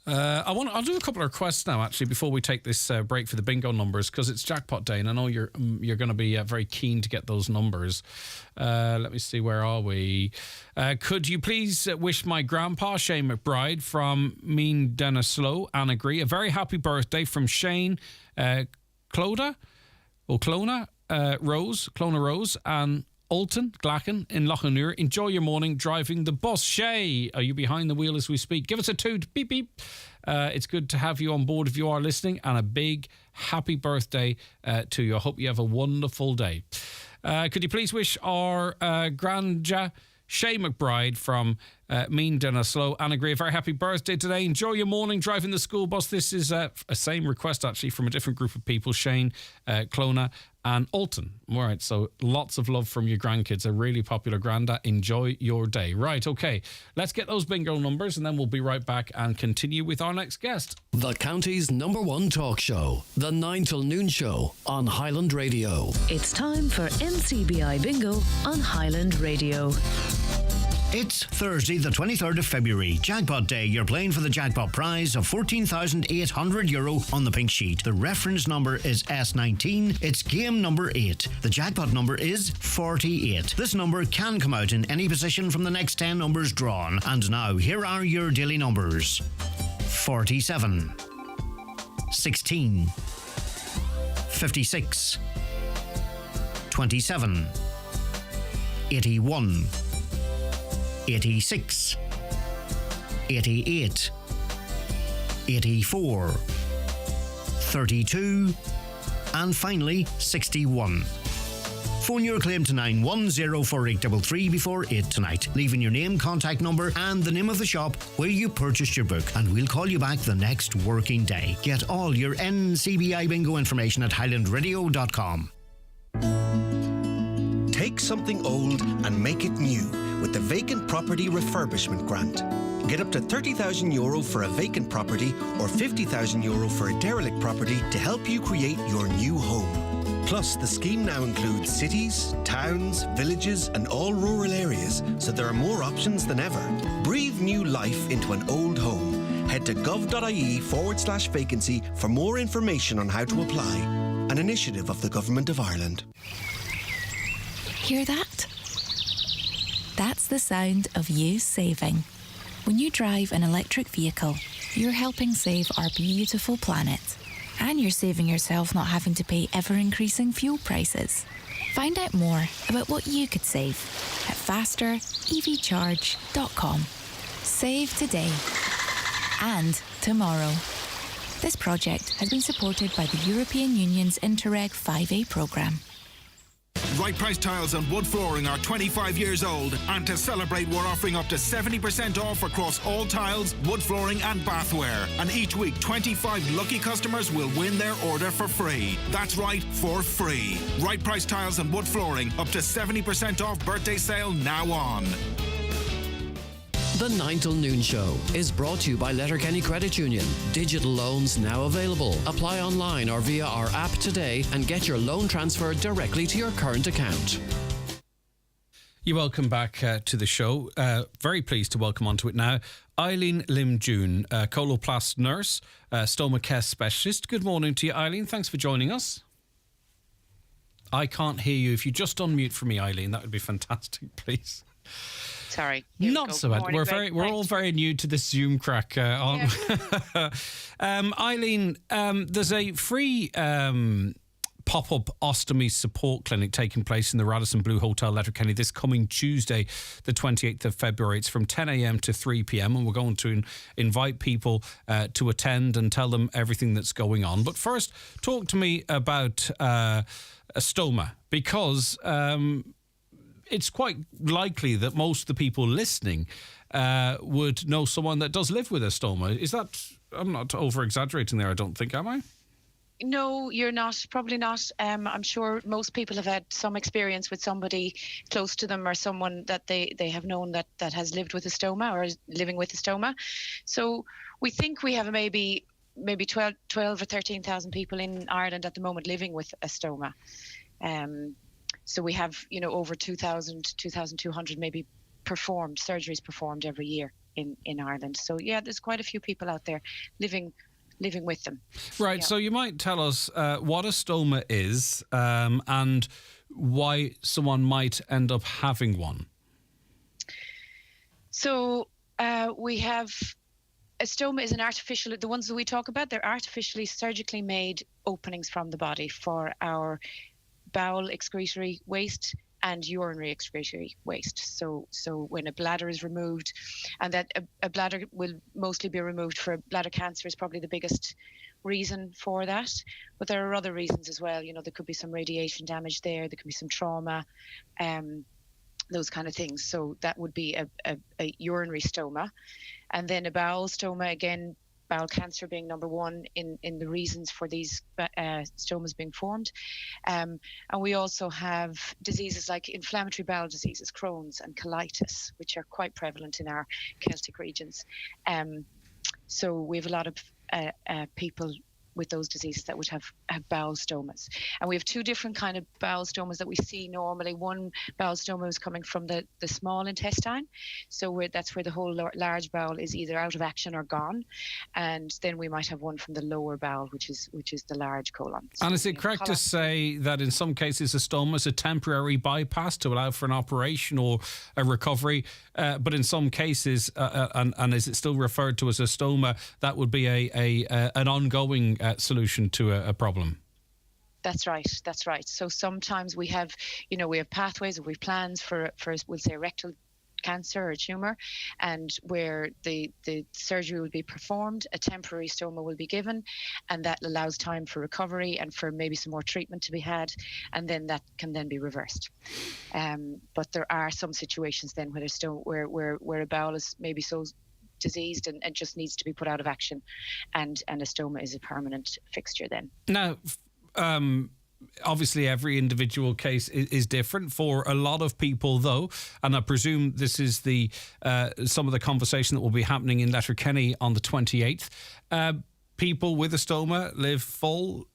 I'll do a couple of requests now, actually, before we take this break for the bingo numbers, because it's jackpot day, and I know you're going to be very keen to get those numbers. Let me see, where are we? Could you please wish my grandpa, Shane McBride, from Mean Dennislow, Annagry, a very happy birthday from Shane Clona Rose, and Alton, Glacken in Lochanure. Enjoy your morning driving the bus. Shay, are you behind the wheel as we speak? Give us a toot. Beep, beep. It's good to have you on board if you are listening, and a big happy birthday to you. I hope you have a wonderful day. Could you please wish our grandja, Shay McBride from Mean Dennislow, Annagry, a very happy birthday today. Enjoy your morning driving the school bus. This is a same request, actually, from a different group of people, Shane, Clona and Alton. All right, so lots of love from your grandkids. A really popular granda. Enjoy your day. Right, okay. Let's get those bingo numbers and then we'll be right back and continue with our next guest. The county's #1 talk show, the 9 till noon show on Highland Radio. It's time for NCBI Bingo on Highland Radio. It's Thursday, the 23rd of February, Jackpot Day. You're playing for the jackpot prize of €14,800 on the pink sheet. The reference number is S19. It's game number 8. The jackpot number is 48. This number can come out in any position from the next 10 numbers drawn. And now, here are your daily numbers. 47, 16, 56, 27, 81, 86, 88, 84, 32, and finally 61. Phone your claim to 9104833 before 8 tonight, leaving your name, contact number and the name of the shop where you purchased your book, and we'll call you back the next working day. Get all your NCBI Bingo information at highlandradio.com. Take something old and make it new with the Vacant Property Refurbishment Grant. Get up to €30,000 for a vacant property or €50,000 for a derelict property to help you create your new home. Plus, the scheme now includes cities, towns, villages and all rural areas, so there are more options than ever. Breathe new life into an old home. Head to gov.ie/vacancy for more information on how to apply. An initiative of the Government of Ireland. Hear that? That's the sound of you saving. When you drive an electric vehicle, you're helping save our beautiful planet. And you're saving yourself not having to pay ever-increasing fuel prices. Find out more about what you could save at fasterevcharge.com. Save today and tomorrow. This project has been supported by the European Union's Interreg 5A programme. Right Price Tiles and Wood Flooring are 25 years old, and to celebrate we're offering up to 70% off across all tiles, wood flooring and bathware. And each week 25 lucky customers will win their order for free. That's right, for free. Right Price Tiles and Wood Flooring, up to 70% off birthday sale now on. The 9 till noon show is brought to you by Letterkenny Credit Union. Digital loans now available. Apply online or via our app today and get your loan transferred directly to your current account. You're welcome back to the show. Very pleased to welcome onto it now Eileen Lim-June, coloplast nurse, stoma care specialist. Good morning to you, Eileen. Thanks for joining us. I can't hear you. If you just unmute for me, Eileen, that would be fantastic, please. Sorry. Not so bad. We're all very new to this Zoom crack, aren't we? Eileen, there's a free pop-up ostomy support clinic taking place in the Radisson Blu Hotel, Letterkenny, this coming Tuesday, the 28th of February. It's from 10 a.m. to 3 p.m. and we're going to invite people to attend and tell them everything that's going on. But first, talk to me about a stoma, because it's quite likely that most of the people listening would know someone that does live with a stoma. Is that... I'm not over-exaggerating there, I don't think, am I? No, you're not. Probably not. I'm sure most people have had some experience with somebody close to them or someone that they have known that has lived with a stoma or is living with a stoma. So we think we have maybe 12 or 13,000 people in Ireland at the moment living with a stoma. So we have, over 2,200 maybe surgeries performed every year in Ireland. So yeah, there's quite a few people out there living with them. Right, yeah. So you might tell us what a stoma is and why someone might end up having one. So we have... A stoma is an artificial... The ones that we talk about, they're artificially surgically made openings from the body for our bowel excretory waste and urinary excretory waste. So when a bladder is removed, and that a bladder will mostly be removed for bladder cancer is probably the biggest reason for that. But there are other reasons as well. There could be some radiation damage there. There could be some trauma, those kind of things. So that would be a urinary stoma. And then a bowel stoma, again, bowel cancer being number one in the reasons for these stomas being formed. And we also have diseases like inflammatory bowel diseases, Crohn's and colitis, which are quite prevalent in our Celtic regions. So we have a lot of people with those diseases that would have bowel stomas. And we have two different kind of bowel stomas that we see normally. One bowel stoma is coming from the small intestine. So that's where the whole large bowel is either out of action or gone. And then we might have one from the lower bowel, which is the large colon. So and is it correct to say that in some cases a stoma is a temporary bypass to allow for an operation or a recovery, but in some cases, and is it still referred to as a stoma, that would be an ongoing solution to a problem? That's right. So sometimes we have pathways, or we have plans for we'll say rectal cancer or tumour, and where the surgery will be performed, a temporary stoma will be given, and that allows time for recovery and for maybe some more treatment to be had, and then that can then be reversed. But there are some situations then where a bowel is maybe so diseased and just needs to be put out of action, and a stoma is a permanent fixture then. Now, obviously every individual case is different for a lot of people, though, and I presume this is the some of the conversation that will be happening in Letterkenny on the 28th. People with a stoma live full,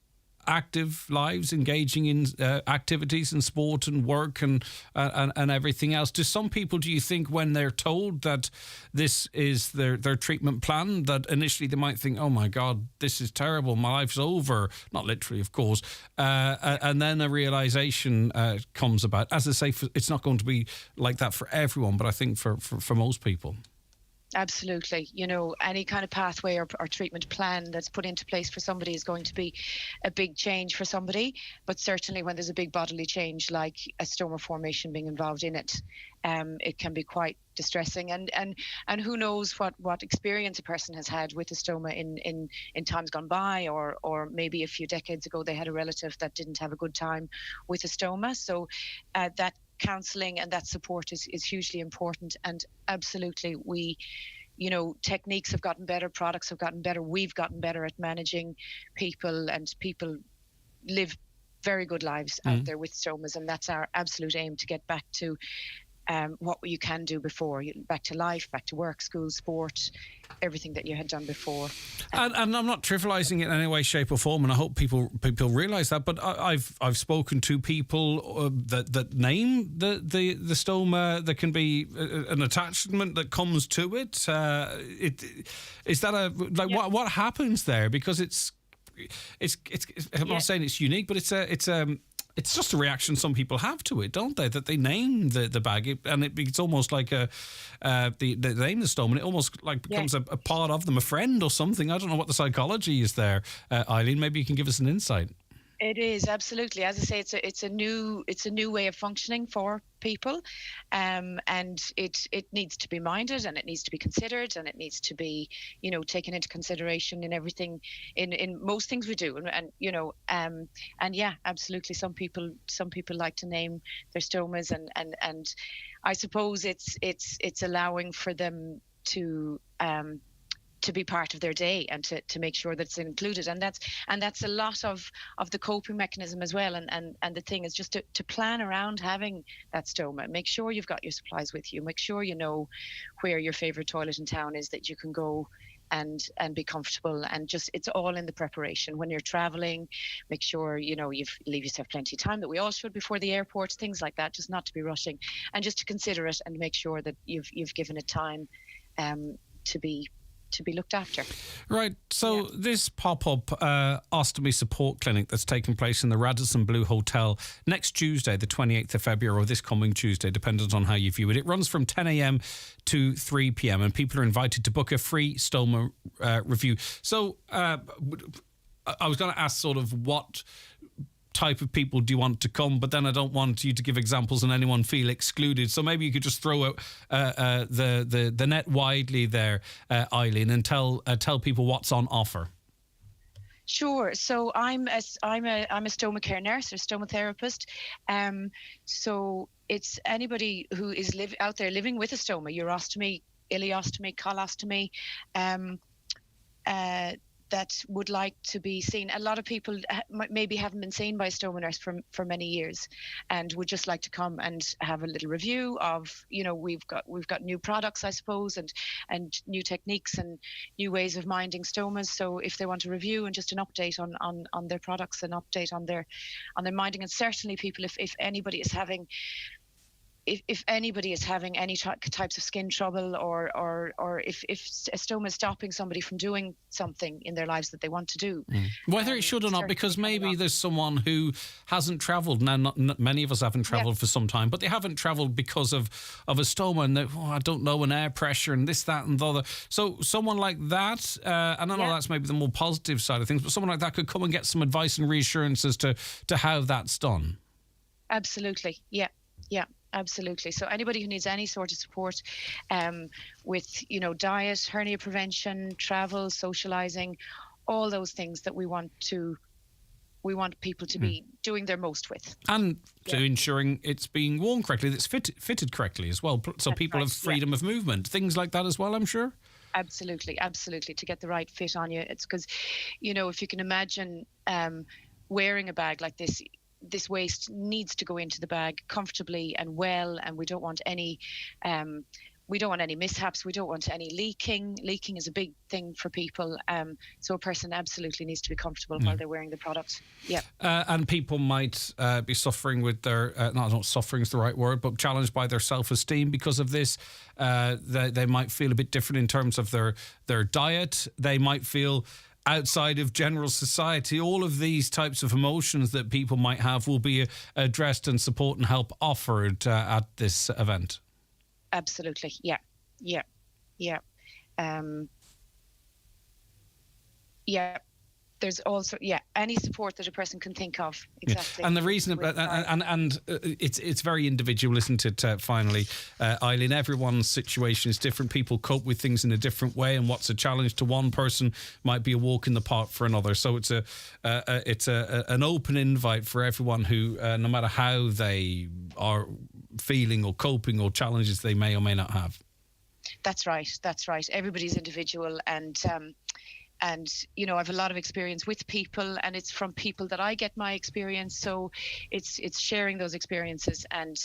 active lives, engaging in activities and sport and work and everything else. Do some people, do you think, when they're told that this is their treatment plan, that initially they might think, oh my God, this is terrible, my life's over, not literally of course, and then a realisation comes about? As I say, it's not going to be like that for everyone, but I think for most people. Absolutely. Any kind of pathway or treatment plan that's put into place for somebody is going to be a big change for somebody. But certainly when there's a big bodily change like a stoma formation being involved in it, it can be quite distressing. And who knows what experience a person has had with a stoma in times gone by, or maybe a few decades ago they had a relative that didn't have a good time with a stoma. So that counselling and that support is hugely important. And absolutely, techniques have gotten better, products have gotten better, we've gotten better at managing people, and people live very good lives out there with stomas, and that's our absolute aim, to get back to what you can do before, back to life, back to work, school, sport, everything that you had done before. And I'm not trivialising it in any way, shape or form, and I hope people realise that, but I've spoken to people that name the stoma. There can be an attachment that comes to it. Is that what happens there? Because it's I'm not saying it's unique, but it's just a reaction some people have to it, don't they? That they name the bag, and it's almost like they name the stoma, and it almost like becomes a part of them, a friend or something. I don't know what the psychology is there. Eileen, maybe you can give us an insight. It is, absolutely. As I say, it's a new way of functioning for people, and it needs to be minded, and it needs to be considered, and it needs to be, taken into consideration in everything, in most things we do, and yeah, absolutely. Some people like to name their stomas, and I suppose it's allowing for them to be part of their day, and to make sure that it's included, and that's a lot of the coping mechanism as well, and the thing is just to plan around having that stoma. Make sure you've got your supplies with you, make sure you know where your favorite toilet in town is that you can go and be comfortable, and just it's all in the preparation. When you're traveling, make sure you leave yourself plenty of time, that we all should, before the airport, things like that, just not to be rushing, and just to consider it and make sure that you've given it time to be looked after. Right, so this pop-up ostomy support clinic that's taking place in the Radisson Blu Hotel next Tuesday, the 28th of February, or this coming Tuesday, dependent on how you view it. It runs from 10 a.m. to 3 p.m. and people are invited to book a free stoma review. So I was going to ask sort of what type of people do you want to come, but then I don't want you to give examples and anyone feel excluded. So maybe you could just throw out the net widely there, Eileen, and tell people what's on offer. Sure. So I'm a stoma care nurse or stoma therapist. So it's anybody who is out there living with a stoma, urostomy, ileostomy, colostomy, that would like to be seen. A lot of people maybe haven't been seen by a stoma nurse for many years, and would just like to come and have a little review of, we've got new products, I suppose, and new techniques and new ways of minding stomas. So if they want a review and just an update on their products, an update on their minding, and certainly people, if anybody is having if anybody is having any types of skin trouble, or if a stoma is stopping somebody from doing something in their lives that they want to do. Whether it should or not, because maybe there's someone who hasn't travelled. Now, not many of us haven't travelled for some time, but they haven't travelled because of a stoma, and I don't know, an air pressure and this, that and the other. So someone like that, and I know that's maybe the more positive side of things, but someone like that could come and get some advice and reassurance as to how that's done. Absolutely. Yeah. Absolutely. So anybody who needs any sort of support with, diet, hernia prevention, travel, socializing, all those things that we want people to be doing their most with. And to ensuring it's being worn correctly, that's fitted correctly as well. So that's people have freedom of movement, things like that as well, I'm sure. Absolutely. To get the right fit on you. It's because, if you can imagine wearing a bag like this waste needs to go into the bag comfortably and well, and we don't want any mishaps. We don't want any leaking. Leaking is a big thing for people. So a person absolutely needs to be comfortable while they're wearing the product. Yeah. And people might be suffering with their, not suffering is the right word, but challenged by their self-esteem because of this. They might feel a bit different in terms of their diet. They might feel outside of general society. All of these types of emotions that people might have will be addressed, and support and help offered at this event. Absolutely. Yeah. There's also any support that a person can think of. Exactly. And the reason, and it's very individual, isn't it? Finally, Eileen, everyone's situation is different. People cope with things in a different way, and what's a challenge to one person might be a walk in the park for another. So it's an open invite for everyone who, no matter how they are feeling or coping or challenges they may or may not have. That's right. Everybody's individual, and I have a lot of experience with people, and it's from people that I get my experience. So it's sharing those experiences and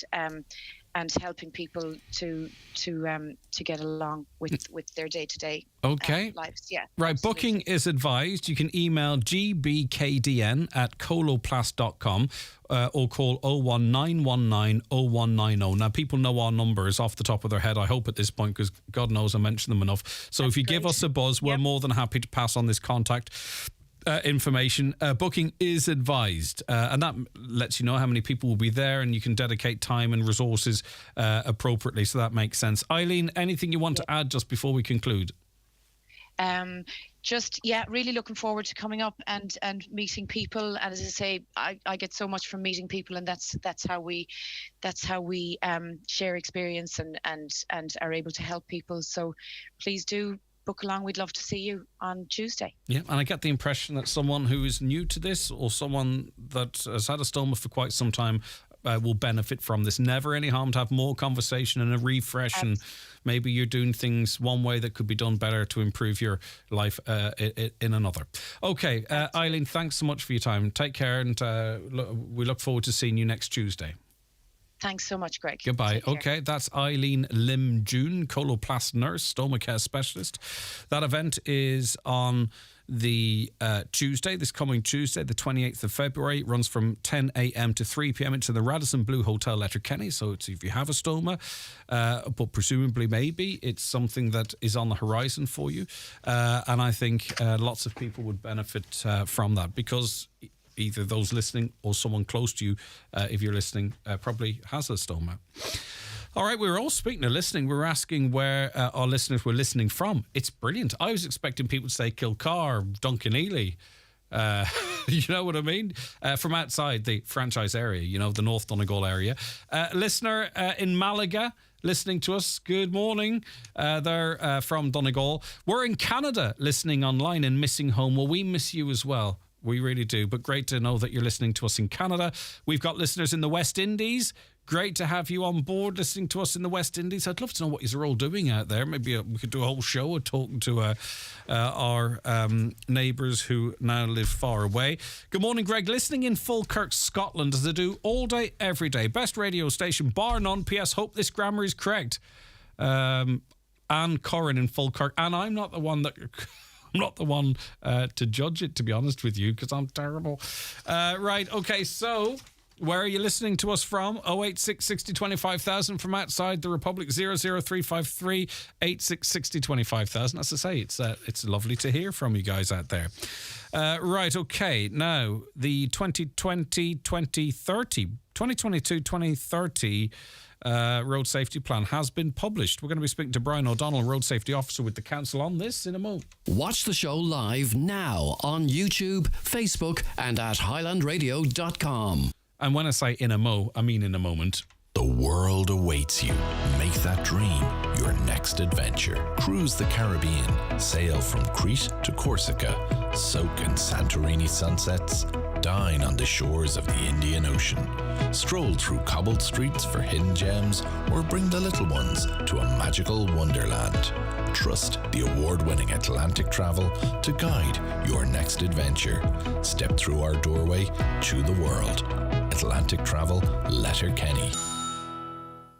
helping people to get along with their day-to-day lives. Yeah. Right. Absolutely. Booking is advised. You can email gbkdn@coloplast.com or call 01919 0190. Now, people know our numbers off the top of their head, I hope, at this point, because God knows I mention them enough. So if you give us a buzz, we're more than happy to pass on this contact information. Booking is advised, and that lets you know how many people will be there, and you can dedicate time and resources appropriately, so that makes sense. Eileen, anything you want to add just before we conclude? just really looking forward to coming up and meeting people. And as I say, I get so much from meeting people, and that's how we share experience and are able to help people. So please do book along. We'd love to see you on Tuesday. Yeah, and I get the impression that someone who is new to this, or someone that has had a stoma for quite some time, will benefit from this. Never any harm to have more conversation and a refresh. Absolutely. And maybe you're doing things one way that could be done better to improve your life in another. Okay, Eileen, thanks so much for your time. Take care, and we look forward to seeing you next Tuesday. Thanks so much, Greg. Goodbye. Okay, that's Eileen Lim-June, coloplast nurse, stoma care specialist. That event is on the this coming Tuesday, the 28th of February. It runs from 10 a.m. to 3 p.m. into the Radisson Blu Hotel, Letterkenny. So it's if you have a stoma, but presumably maybe it's something that is on the horizon for you. And I think lots of people would benefit from that, because either those listening or someone close to you, if you're listening, probably has a stoma. All right, we were all speaking of listening. We were asking where our listeners were listening from. It's brilliant. I was expecting people to say Kilcar, Duncanely. You know what I mean? From outside the franchise area, the North Donegal area. Listener in Malaga listening to us. Good morning. They're from Donegal. We're in Canada listening online and missing home. Well, we miss you as well. We really do. But great to know that you're listening to us in Canada. We've got listeners in the West Indies. Great to have you on board listening to us in the West Indies. I'd love to know what you're all doing out there. Maybe we could do a whole show of talking to our neighbours who now live far away. Good morning, Greg. Listening in Falkirk, Scotland, as I do all day, every day. Best radio station, bar none. P.S. Hope this grammar is correct. Anne Corrin in Falkirk. And I'm not the one that... I'm not the one to judge it, to be honest with you, because I'm terrible. Right, okay, so where are you listening to us from? 086 60 25,000 from outside the Republic, 00353 86 60 25,000. As I say, it's lovely to hear from you guys out there. Right, okay, now the 2022-2030 road safety plan has been published. We're going to be speaking to Brian O'Donnell, road safety officer with the council, on this in a moment. Watch the show live now on YouTube, Facebook and at highlandradio.com. And when I say in a mo, I mean in a moment. The world awaits you. Make that dream your next adventure. Cruise the Caribbean. Sail from Crete to Corsica. Soak in Santorini sunsets. Dine on the shores of the Indian Ocean. Stroll through cobbled streets for hidden gems, or bring the little ones to a magical wonderland. Trust the award-winning Atlantic Travel to guide your next adventure. Step through our doorway to the world. Atlantic Travel, Letterkenny.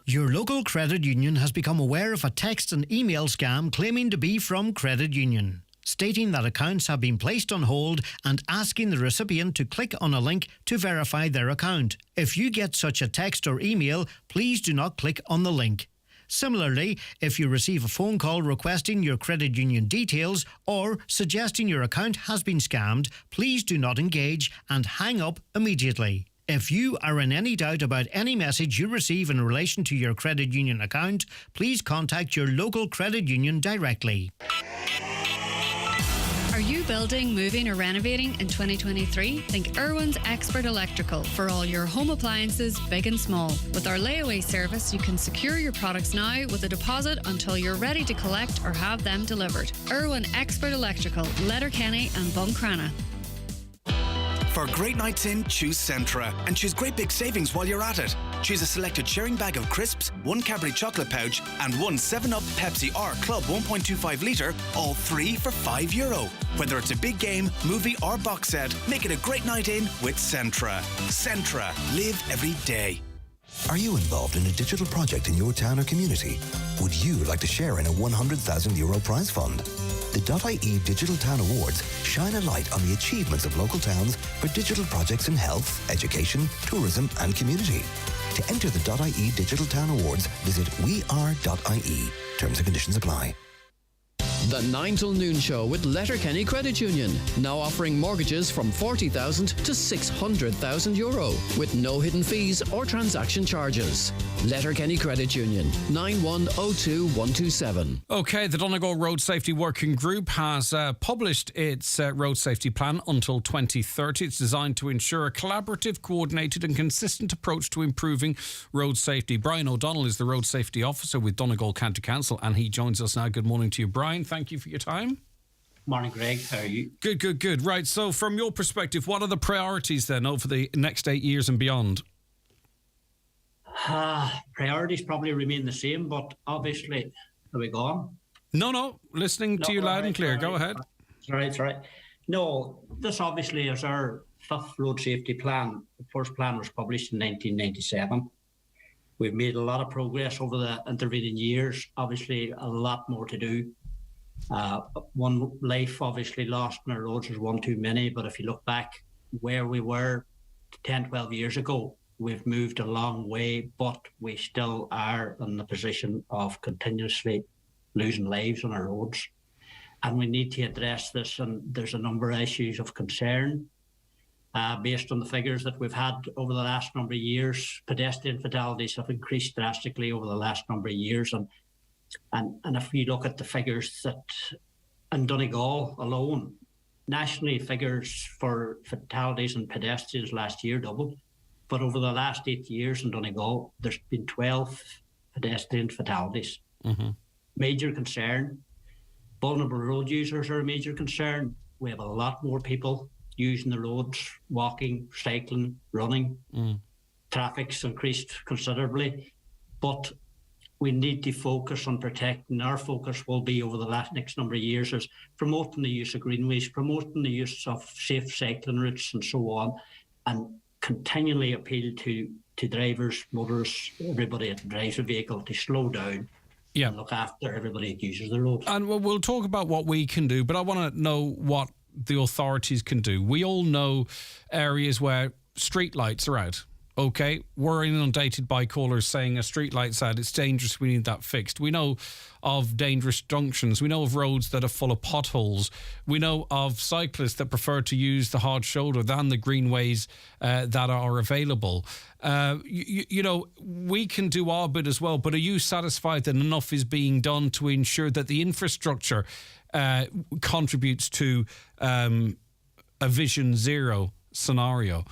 Your local credit union has become aware of a text and email scam claiming to be from Credit Union, stating that accounts have been placed on hold and asking the recipient to click on a link to verify their account. If you get such a text or email, please do not click on the link. Similarly, if you receive a phone call requesting your credit union details or suggesting your account has been scammed, please do not engage and hang up immediately. If you are in any doubt about any message you receive in relation to your credit union account, please contact your local credit union directly. Are you building, moving or renovating in 2023? Think Irwin's Expert Electrical for all your home appliances, big and small. With our layaway service, you can secure your products now with a deposit until you're ready to collect or have them delivered. Irwin Expert Electrical, Letterkenny and Buncrana. For great nights in, choose Centra and choose great big savings while you're at it. Choose a selected sharing bag of crisps, one Cadbury chocolate pouch and one 7-Up Pepsi or Club 1.25 litre, all three for €5. Whether it's a big game, movie or box set, make it a great night in with Centra. Centra. Live every day. Are you involved in a digital project in your town or community? Would you like to share in a €100,000 prize fund? The .ie Digital Town Awards shine a light on the achievements of local towns for digital projects in health, education, tourism and community. To enter the .ie Digital Town Awards, visit weare.ie. Terms and conditions apply. The 9 till noon show with Letterkenny Credit Union, now offering mortgages from €40,000 to €600,000 with no hidden fees or transaction charges. Letterkenny Credit Union, 9102127. Okay, the Donegal Road Safety Working Group has published its road safety plan until 2030. It's designed to ensure a collaborative, coordinated and consistent approach to improving road safety. Brian O'Donnell is the Road Safety Officer with Donegal County Council, and he joins us now. Good morning to you, Brian. Thank you for your time. Morning, Greg. How are you? Good. Right, so from your perspective, what are the priorities then over the next 8 years and beyond? Priorities probably remain the same, but obviously, are we gone? No, listening to you loud and clear. Go ahead. It's all right. No, this obviously is our fifth road safety plan. The first plan was published in 1997. We've made a lot of progress over the intervening years. Obviously, a lot more to do. One life obviously lost on our roads is one too many, but if you look back where we were 10, 12 years ago, we've moved a long way, but we still are in the position of continuously losing lives on our roads. And we need to address this, and there's a number of issues of concern. Based on the figures that we've had over the last number of years, pedestrian fatalities have increased drastically over the last number of years. And if you look at the figures that in Donegal alone, nationally figures for fatalities and pedestrians last year doubled. But over the last 8 years in Donegal, there's been 12 pedestrian fatalities. Mm-hmm. Major concern. Vulnerable road users are a major concern. We have a lot more people using the roads, walking, cycling, running. Traffic's increased considerably, but we need to focus on protecting. Our focus will be over the next number of years is promoting the use of greenways, promoting the use of safe cycling routes and so on, and continually appeal to drivers, motorists, everybody that drives a vehicle to slow down. Yeah. And look after everybody that uses the road. And we'll talk about what we can do, but I want to know what the authorities can do. We all know areas where street lights are out. Okay, we're inundated by callers saying a street light's out, it's dangerous, we need that fixed. We know of dangerous junctions. We know of roads that are full of potholes. We know of cyclists that prefer to use the hard shoulder than the greenways that are available. You know, we can do our bit as well, but are you satisfied that enough is being done to ensure that the infrastructure contributes to a Vision Zero scenario?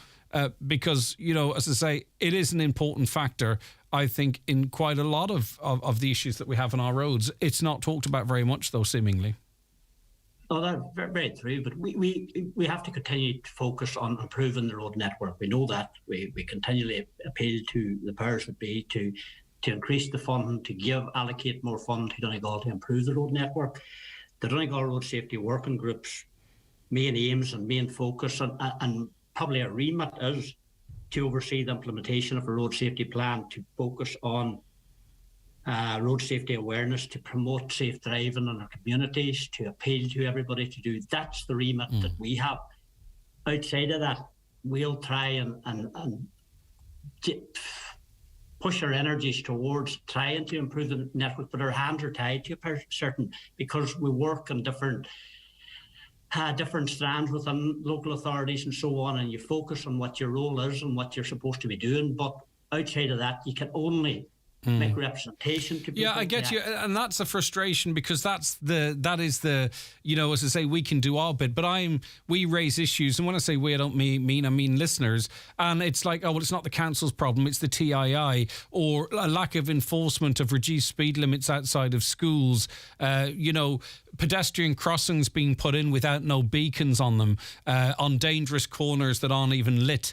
Because, you know, as I say, it is an important factor, I think, in quite a lot of the issues that we have on our roads. It's not talked about very much, though, seemingly. Oh, that's very, very true. But we have to continue to focus on improving the road network. We know that. We continually appeal to the powers that be to increase the funding, to allocate more funding to Donegal to improve the road network. The Donegal Road Safety Working Group's main aims and main focus and probably a remit is to oversee the implementation of a road safety plan, to focus on road safety awareness, to promote safe driving in our communities, to appeal to everybody to do. That's the remit that we have. Outside of that, we'll try and push our energies towards trying to improve the network, but our hands are tied to a certain, because we work on different strands within local authorities and so on, and you focus on what your role is and what you're supposed to be doing. But outside of that, you can only make representation to people. Yeah, I get you, and that's a frustration, because that is the, you know, as I say, we can do our bit, but we raise issues, and when I say we, I don't mean listeners, and it's like, oh well, it's not the council's problem, it's the TII, or a lack of enforcement of reduced speed limits outside of schools, you know, pedestrian crossings being put in without no beacons on them, on dangerous corners that aren't even lit.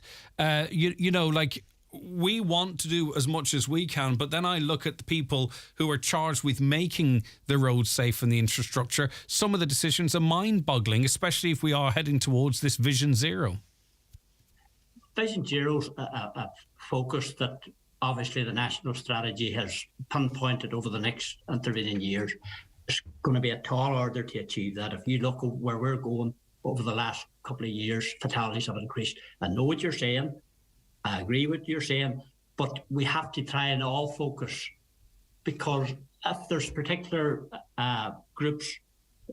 You know, like, we want to do as much as we can, but then I look at the people who are charged with making the roads safe and the infrastructure. Some of the decisions are mind-boggling, especially if we are heading towards this Vision Zero. Vision Zero's a focus that obviously the national strategy has pinpointed over the next intervening years. It's going to be a tall order to achieve that. If you look where we're going over the last couple of years, fatalities have increased. I know what you're saying. I agree with what you're saying, but we have to try and all focus, because if there's particular groups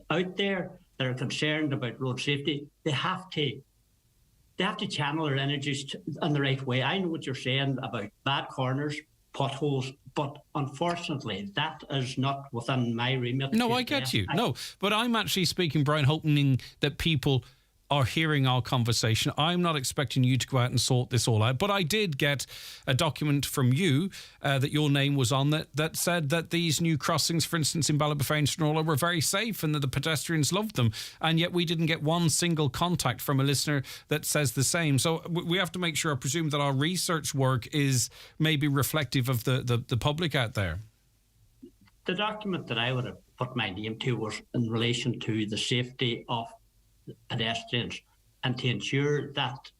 out there that are concerned about road safety, they have to channel their energies in the right way. I know what you're saying about bad corners, potholes, but unfortunately, that is not within my remit. No, I get you. No, but I'm actually speaking, Brian, hoping that people are hearing our conversation. I'm not expecting you to go out and sort this all out, but I did get a document from you that your name was on that said that these new crossings, for instance, in Ballybofey and Stranorla, were very safe and that the pedestrians loved them, and yet we didn't get one single contact from a listener that says the same. So we have to make sure, I presume, that our research work is maybe reflective of the public out there. The document that I would have put my name to was in relation to the safety of pedestrians, and to ensure that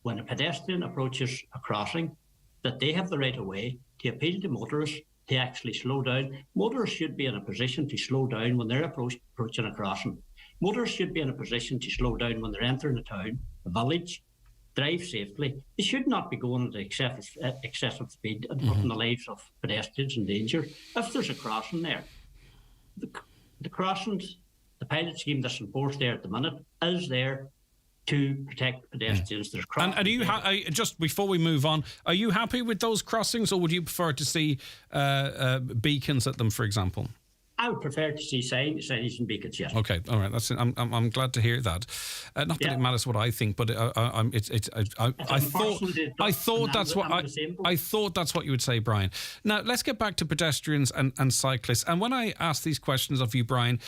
when a pedestrian approaches a crossing, that they have the right of way, to appeal to motorists to actually slow down. Motorists should be in a position to slow down when they're approaching a crossing. Motorists should be in a position to slow down when they're entering a town, a village, drive safely. They should not be going at excessive speed and putting the lives of pedestrians in danger. If there's a crossing there, the crossings, the pilot scheme that's enforced there at the minute is there to protect pedestrians. There's crossings. And are you just before we move on, are you happy with those crossings, or would you prefer to see beacons at them, for example? I would prefer to see signs and beacons, yes. Okay, all right. That's. I'm glad to hear that. Not that it matters what I think, but I thought that's what you would say, Brian. Now let's get back to pedestrians and cyclists. And when I ask these questions of you, Brian,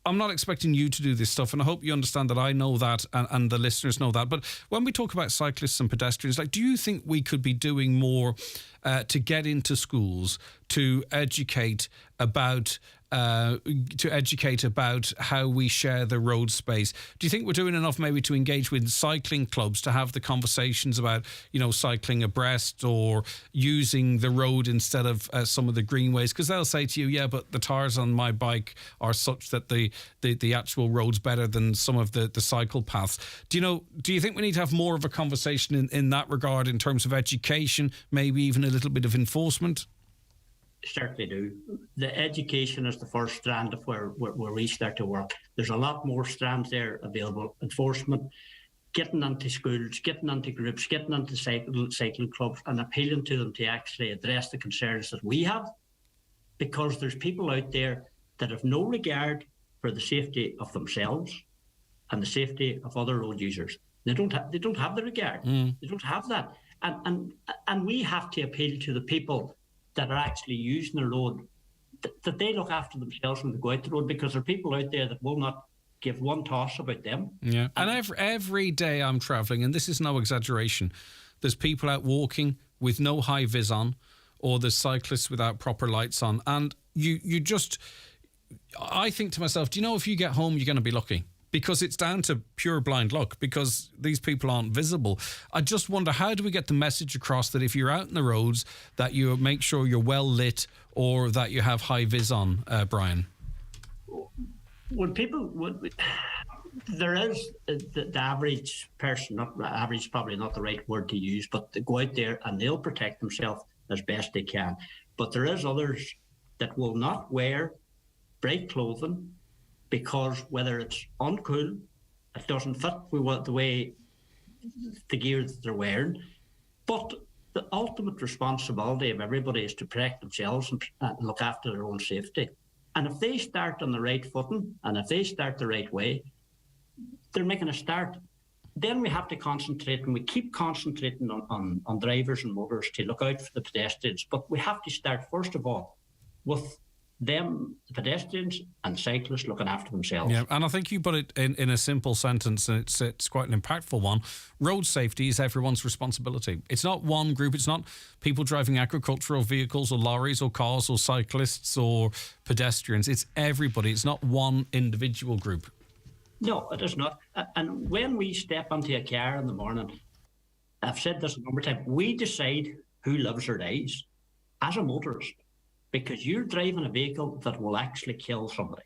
I'm not expecting you to do this stuff, and I hope you understand that I know that and the listeners know that. But when we talk about cyclists and pedestrians, do you think we could be doing more to get into schools to educate about how we share the road space? Do you think we're doing enough maybe to engage with cycling clubs to have the conversations about, cycling abreast or using the road instead of some of the greenways? Because they'll say to you, yeah, but the tires on my bike are such that the actual road's better than some of the cycle paths. Do you think we need to have more of a conversation in that regard in terms of education, maybe even a little bit of enforcement? Certainly do. The education is the first strand of where we start to work. There's a lot more strands there available. Enforcement, getting into schools, getting into groups, getting into cycling clubs and appealing to them to actually address the concerns that we have, because there's people out there that have no regard for the safety of themselves and the safety of other road users. They don't have the regard. They don't have that. And we have to appeal to the people that are actually using the road, that they look after themselves when they go out the road, because there are people out there that will not give one toss about them. Yeah, and every day I'm travelling, and this is no exaggeration, there's people out walking with no high vis on, or there's cyclists without proper lights on, and I think to myself, do you know if you get home you're going to be lucky? Because it's down to pure blind luck, because these people aren't visible. I just wonder, how do we get the message across that if you're out in the roads, that you make sure you're well lit or that you have high vis on, Brian? There is the average person, average probably not the right word to use, but they go out there and they'll protect themselves as best they can. But there is others that will not wear bright clothing, because whether it's uncool, it doesn't fit with the way the gear that they're wearing. But the ultimate responsibility of everybody is to protect themselves and look after their own safety. And if they start on the right footing, and if they start the right way, they're making a start. Then we have to concentrate, and we keep concentrating on drivers and motors to look out for the pedestrians. But we have to start, first of all, with them, the pedestrians and cyclists, looking after themselves. Yeah, and I think you put it in a simple sentence, and it's quite an impactful one. Road safety is everyone's responsibility. It's not one group. It's not people driving agricultural vehicles or lorries or cars or cyclists or pedestrians. It's everybody. It's not one individual group. No, it is not. And when we step into a car in the morning, I've said this a number of times, we decide who lives or dies as a motorist, because you're driving a vehicle that will actually kill somebody.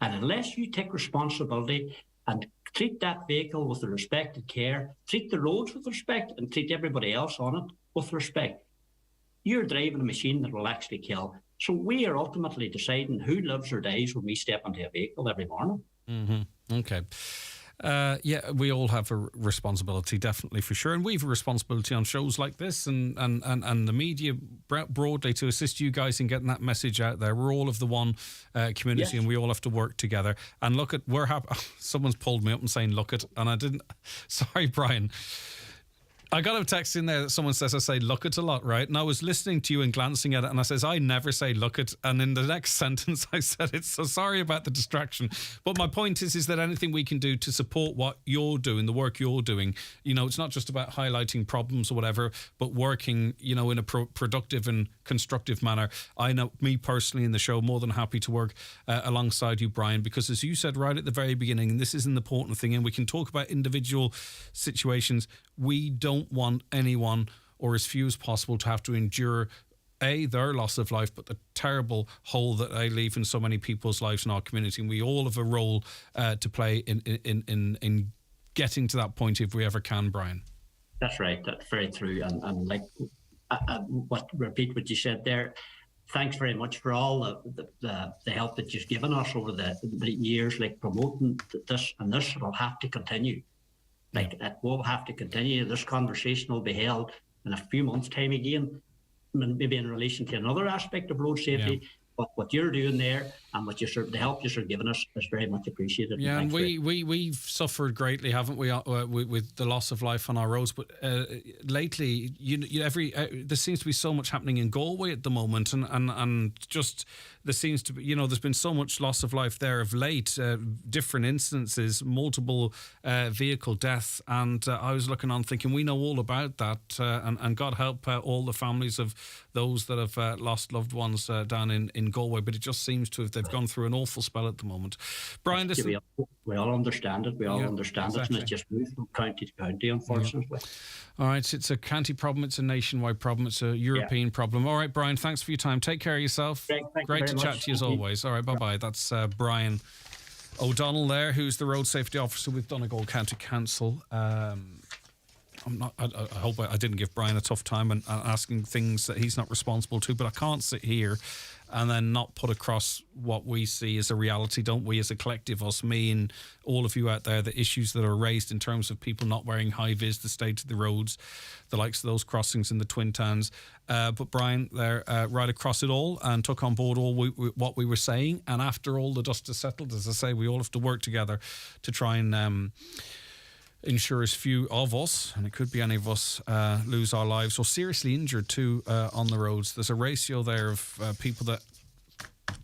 And unless you take responsibility and treat that vehicle with the respect and care, treat the roads with respect, and treat everybody else on it with respect, you're driving a machine that will actually kill. So we are ultimately deciding who lives or dies when we step into a vehicle every morning. Okay. Yeah, we all have a responsibility, definitely, for sure. And we have a responsibility on shows like this and the media broadly to assist you guys in getting that message out there. We're all of the one community, and we all have to work together. And look at, someone's pulled me up and saying, look at, and I didn't, sorry, Brian. I got a text in there that someone says I say look at a lot, right? And I was listening to you and glancing at it, and I says I never say look at, and in the next sentence I said it. So sorry about the distraction. But my point is that anything we can do to support what you're doing, the work you're doing, it's not just about highlighting problems or whatever, but working, in a productive and constructive manner. I know, me personally in the show, more than happy to work alongside you, Brian, because as you said right at the very beginning, and this is an important thing, and we can talk about individual situations, we don't want anyone, or as few as possible, to have to endure their loss of life, but the terrible hole that they leave in so many people's lives in our community. And we all have a role to play in getting to that point if we ever can, Brian. That's right. That's very true. And like repeat what you said there. Thanks very much for all the help that you've given us over the years, like promoting this, and this will have to continue. Like, it will have to continue. This conversation will be held in a few months' time again, maybe in relation to another aspect of road safety. Yeah. But what you're doing there and the help you're giving us is very much appreciated. Yeah, and we've suffered greatly, haven't we, with the loss of life on our roads. But lately, there seems to be so much happening in Galway at the moment, and just there seems to be, there's been so much loss of life there of late, different instances, multiple vehicle deaths, and I was looking on thinking we know all about that, and God help all the families of those that have lost loved ones down in Galway, but it just seems to have, they've gone through an awful spell at the moment. Brian, we all understand it. We all understand it, and it's just moved from county to county, unfortunately. Yeah. All right, it's a county problem, it's a nationwide problem, it's a European problem. All right, Brian, thanks for your time. Take care of yourself. Great to chat to you as always. All right, bye-bye. That's Brian O'Donnell there, who's the Road Safety Officer with Donegal County Council. I hope I didn't give Brian a tough time and asking things that he's not responsible to, but I can't sit here and then not put across what we see as a reality, don't we, as a collective, us, me and all of you out there, the issues that are raised in terms of people not wearing high-vis, the state of the roads, the likes of those crossings in the Twin Towns. But Brian there right across it all and took on board all what we were saying, and after all the dust has settled, as I say, we all have to work together to try and ensure as few of us, and it could be any of us, lose our lives or seriously injured too on the roads. There's a ratio there of people that,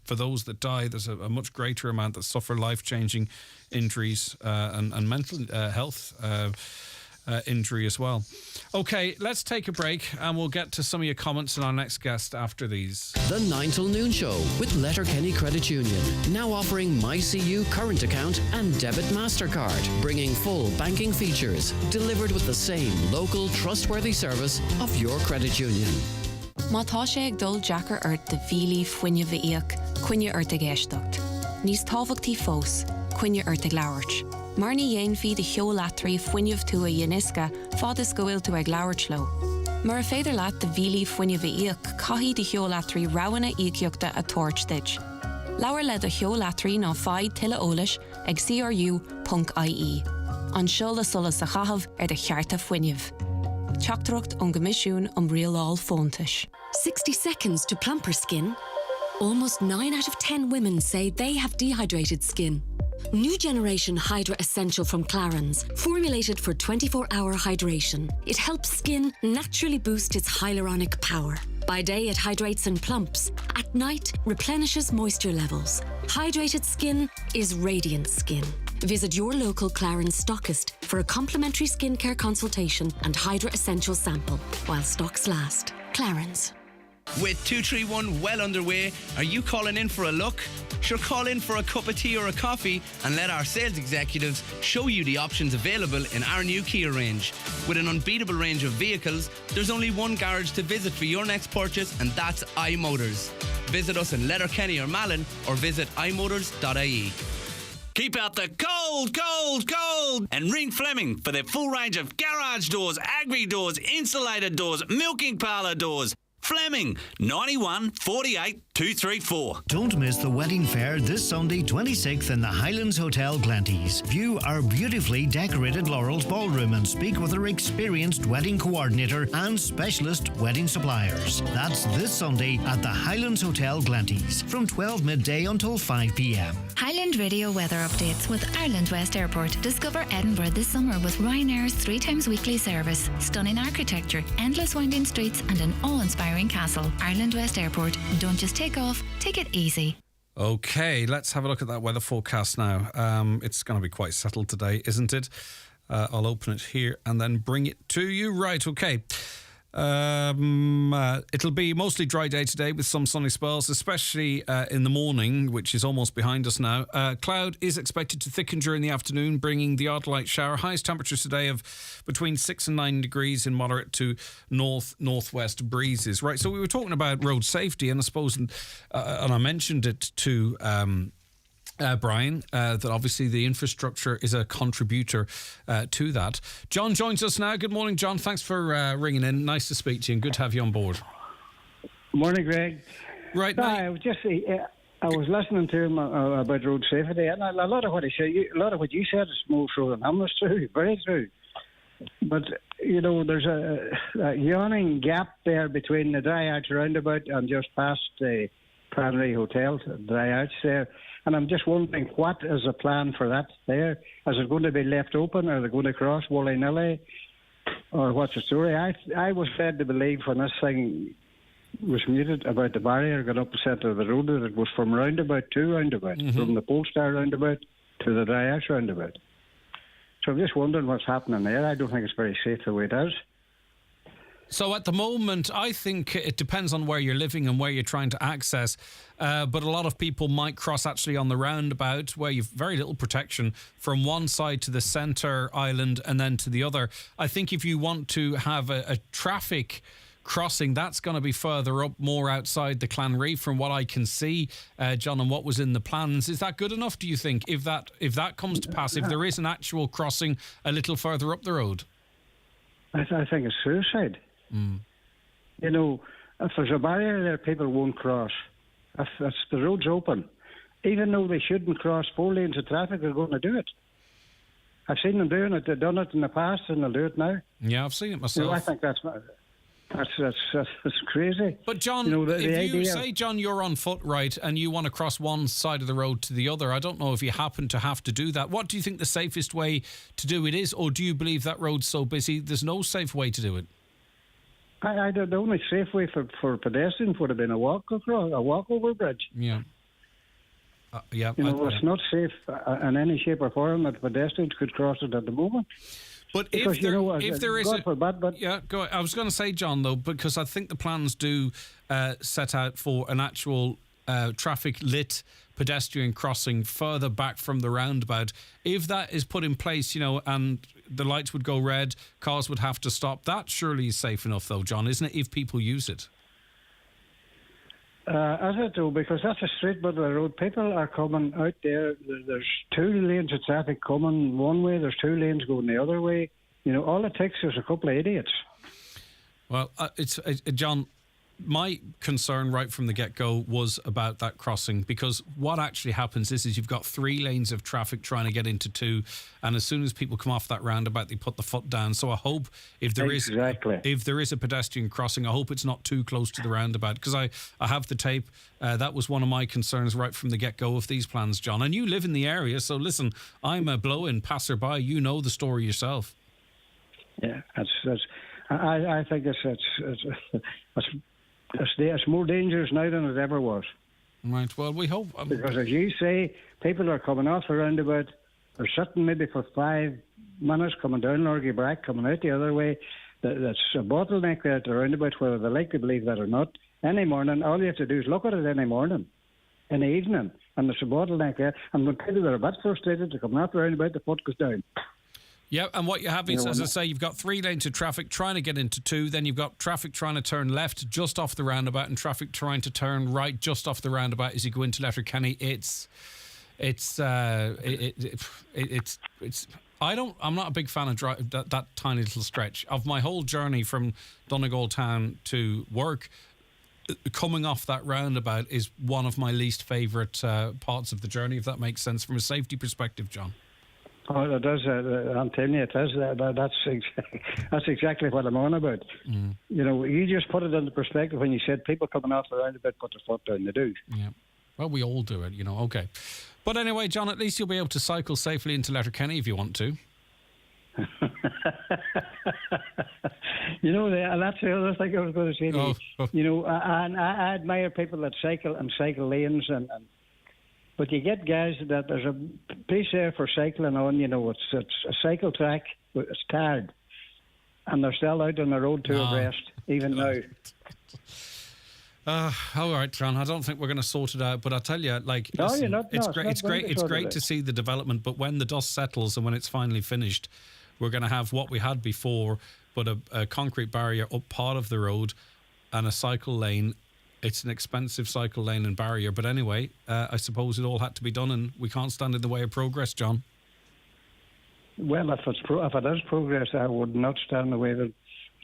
for those that die, there's a much greater amount that suffer life-changing injuries and mental health injury as well. Okay, let's take a break and we'll get to some of your comments and our next guest after these. The 9 till noon show with Letterkenny Credit Union, now offering MyCU current account and debit MasterCard, bringing full banking features delivered with the same local trustworthy service of your credit union. Má tá sé ag dul Jackar de bhílí fuinne bhíoch, cuinne ag éisteacht. Níos tábhachtaí fós, cuinne ag labhairt. Mar ní dhéanfaí de cheolatrí fuinneamh tú a dhéanisca, fád is go bhfuil tú ag labhairt leo. Mar a féidir leat de bhílí fuinne bhíoch, caithfí de cheolatrí rowanna íoceachta a tuairt. Labhair le do cheolatrí ná fáid tuile eolais ag cru.ie. An seol a solas a chahabh de chearta fuinneamh. Teachtareacht an Gomisiún Rialáil Fóntais. 60 seconds to plumper skin. Almost 9 out of 10 women say they have dehydrated skin. New generation Hydra Essential from Clarins, formulated for 24-hour hydration. It helps skin naturally boost its hyaluronic power. By day, it hydrates and plumps. At night, replenishes moisture levels. Hydrated skin is radiant skin. Visit your local Clarins stockist for a complimentary skincare consultation and Hydra Essential sample while stocks last. Clarins. With 231 well underway, are you calling in for a look? Sure, call in for a cup of tea or a coffee and let our sales executives show you the options available in our new Kia range. With an unbeatable range of vehicles, there's only one garage to visit for your next purchase, and that's iMotors. Visit us in Letterkenny or Malin, or visit imotors.ie. Keep out the cold, cold, cold, and ring Fleming for their full range of garage doors, agri doors, insulated doors, milking parlour doors. Fleming, 91 48 234. Don't miss the wedding fair this Sunday 26th in the Highlands Hotel Glanties. View our beautifully decorated Laurels Ballroom and speak with our experienced wedding coordinator and specialist wedding suppliers. That's this Sunday at the Highlands Hotel Glanties from 12 midday until 5 p.m. Highland Radio weather updates with Ireland West Airport. Discover Edinburgh this summer with Ryanair's 3 times weekly service. Stunning architecture, endless winding streets and an awe-inspiring castle. Ireland West Airport. Don't just take off, take it easy. Okay, let's have a look at that weather forecast now. It's going to be quite settled today, isn't it? I'll open it here and then bring it to you. Right, okay. It'll be mostly dry day today with some sunny spells, especially in the morning, which is almost behind us now. Cloud is expected to thicken during the afternoon, bringing the odd light shower. Highest temperatures today of between 6 and 9 degrees in moderate to northwest breezes. Right, so we were talking about road safety, and I suppose, and I mentioned it to Brian, that obviously the infrastructure is a contributor to that. John joins us now. Good morning, John. Thanks for ringing in. Nice to speak to you and good to have you on board. Morning, Greg. Right. I was just I was listening to him about road safety, and a lot of what he said, a lot of what you said is more so than him was true, very true. But you know, there's a yawning gap there between the Dry Arch roundabout and just past the Primary Hotel, Dry Arch there. And I'm just wondering, what is the plan for that there? Is it going to be left open? Are they going to cross willy-nilly? Or what's the story? I was led to believe when this thing was muted about the barrier going up the centre of the road that it was from roundabout to roundabout, from the Polestar roundabout to the Dry Arch roundabout. So I'm just wondering what's happening there. I don't think it's very safe the way it is. So at the moment, I think it depends on where you're living and where you're trying to access. But a lot of people might cross actually on the roundabout where you've very little protection from one side to the centre island and then to the other. I think if you want to have a traffic crossing, that's going to be further up, more outside the Clanreef from what I can see, John, and what was in the plans. Is that good enough, do you think, if that comes to pass, if there is an actual crossing a little further up the road? I think it's suicide. You know, if there's a barrier there, people won't cross. If the road's open, even though they shouldn't cross, 4 lanes of traffic are going to do it. I've seen them doing it. They've done it in the past, and they'll do it now. Yeah, I've seen it myself. You know, I think that's crazy. But John, you know, if you say, John, you're on foot, right, and you want to cross one side of the road to the other, I don't know if you happen to have to do that. What do you think the safest way to do it is, or do you believe that road's so busy there's no safe way to do it? The only safe way for pedestrians would have been a walkover bridge. Yeah. Yeah. You know, it's not safe in any shape or form that pedestrians could cross it at the moment. But because, if there is God forbid, but yeah, go ahead. I was going to say, John, though, because I think the plans do set out for an actual traffic lit pedestrian crossing further back from the roundabout. If that is put in place, you know, and the lights would go red, cars would have to stop. That surely is safe enough, though, John, isn't it? If people use it. As I do, because that's a straight bit of the road. People are coming out there. There's 2 lanes of traffic coming one way. There's 2 lanes going the other way. You know, all it takes is a couple of idiots. Well, John, my concern right from the get-go was about that crossing, because what actually happens is you've got 3 lanes of traffic trying to get into 2, and as soon as people come off that roundabout, they put the foot down. So I hope if there is a pedestrian crossing, I hope it's not too close to the roundabout, because I have the tape. That was one of my concerns right from the get-go of these plans, John. And you live in the area, so listen, I'm a blow-in passerby. You know the story yourself. Yeah, I think it's more dangerous now than it ever was. Right, well, we hope. Because as you say, people are coming off the roundabout, they're sitting maybe for 5 minutes, coming down Lorgy Brack, coming out the other way. That's a bottleneck there at the roundabout, whether they like to believe that or not. Any morning, all you have to do is look at it any morning, in the evening, and there's a bottleneck there. And when people are a bit frustrated, they're coming off the roundabout, the foot goes down. Yeah, and what you have is, as I say, you've got 3 lanes of traffic trying to get into 2, then you've got traffic trying to turn left just off the roundabout and traffic trying to turn right just off the roundabout as you go into Letterkenny. I'm not a big fan of that tiny little stretch. Of my whole journey from Donegal town to work, coming off that roundabout is one of my least favourite parts of the journey, if that makes sense from a safety perspective, John. Oh, it does. I'm telling you, it does. That's exactly what I'm on about. Mm. You know, you just put it into perspective when you said people coming off the roundabout put their foot down. They do. Yeah. Well, we all do it, you know. Okay. But anyway, John, at least you'll be able to cycle safely into Letterkenny if you want to. You know, that's the other thing I was going to say to you. You know, I admire people that cycle and cycle lanes, but you get guys that there's a place there for cycling on. You know, it's a cycle track, but it's tarred, and they're still out on the road to abreast even now. All right, John. I don't think we're going to sort it out, but I tell you, like, no, listen, you're not. It's great. It's great to see the development, but when the dust settles and when it's finally finished, we're going to have what we had before, but a concrete barrier up part of the road and a cycle lane. It's an expensive cycle lane and barrier, but anyway, I suppose it all had to be done, and we can't stand in the way of progress, John. Well, if it is progress, I would not stand in the way of it.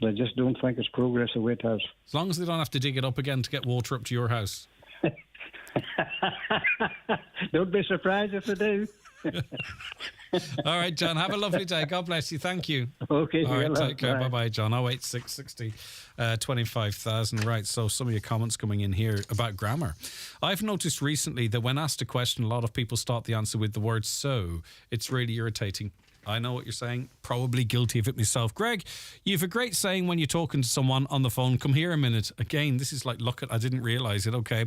But I just don't think it's progress the way it has. As long as they don't have to dig it up again to get water up to your house. Don't be surprised if they do. All right, John, have a lovely day. God bless you. Thank you. Okay. All right, take care. Bye. Bye-bye, John. 08660 25,000. Right, so some of your comments coming in here about grammar. I've noticed recently that when asked a question, a lot of people start the answer with the word so. It's really irritating. I know what you're saying. Probably guilty of it myself. Greg, you have a great saying when you're talking to someone on the phone. Come here a minute. Again, this is like, look, I didn't realise it. Okay.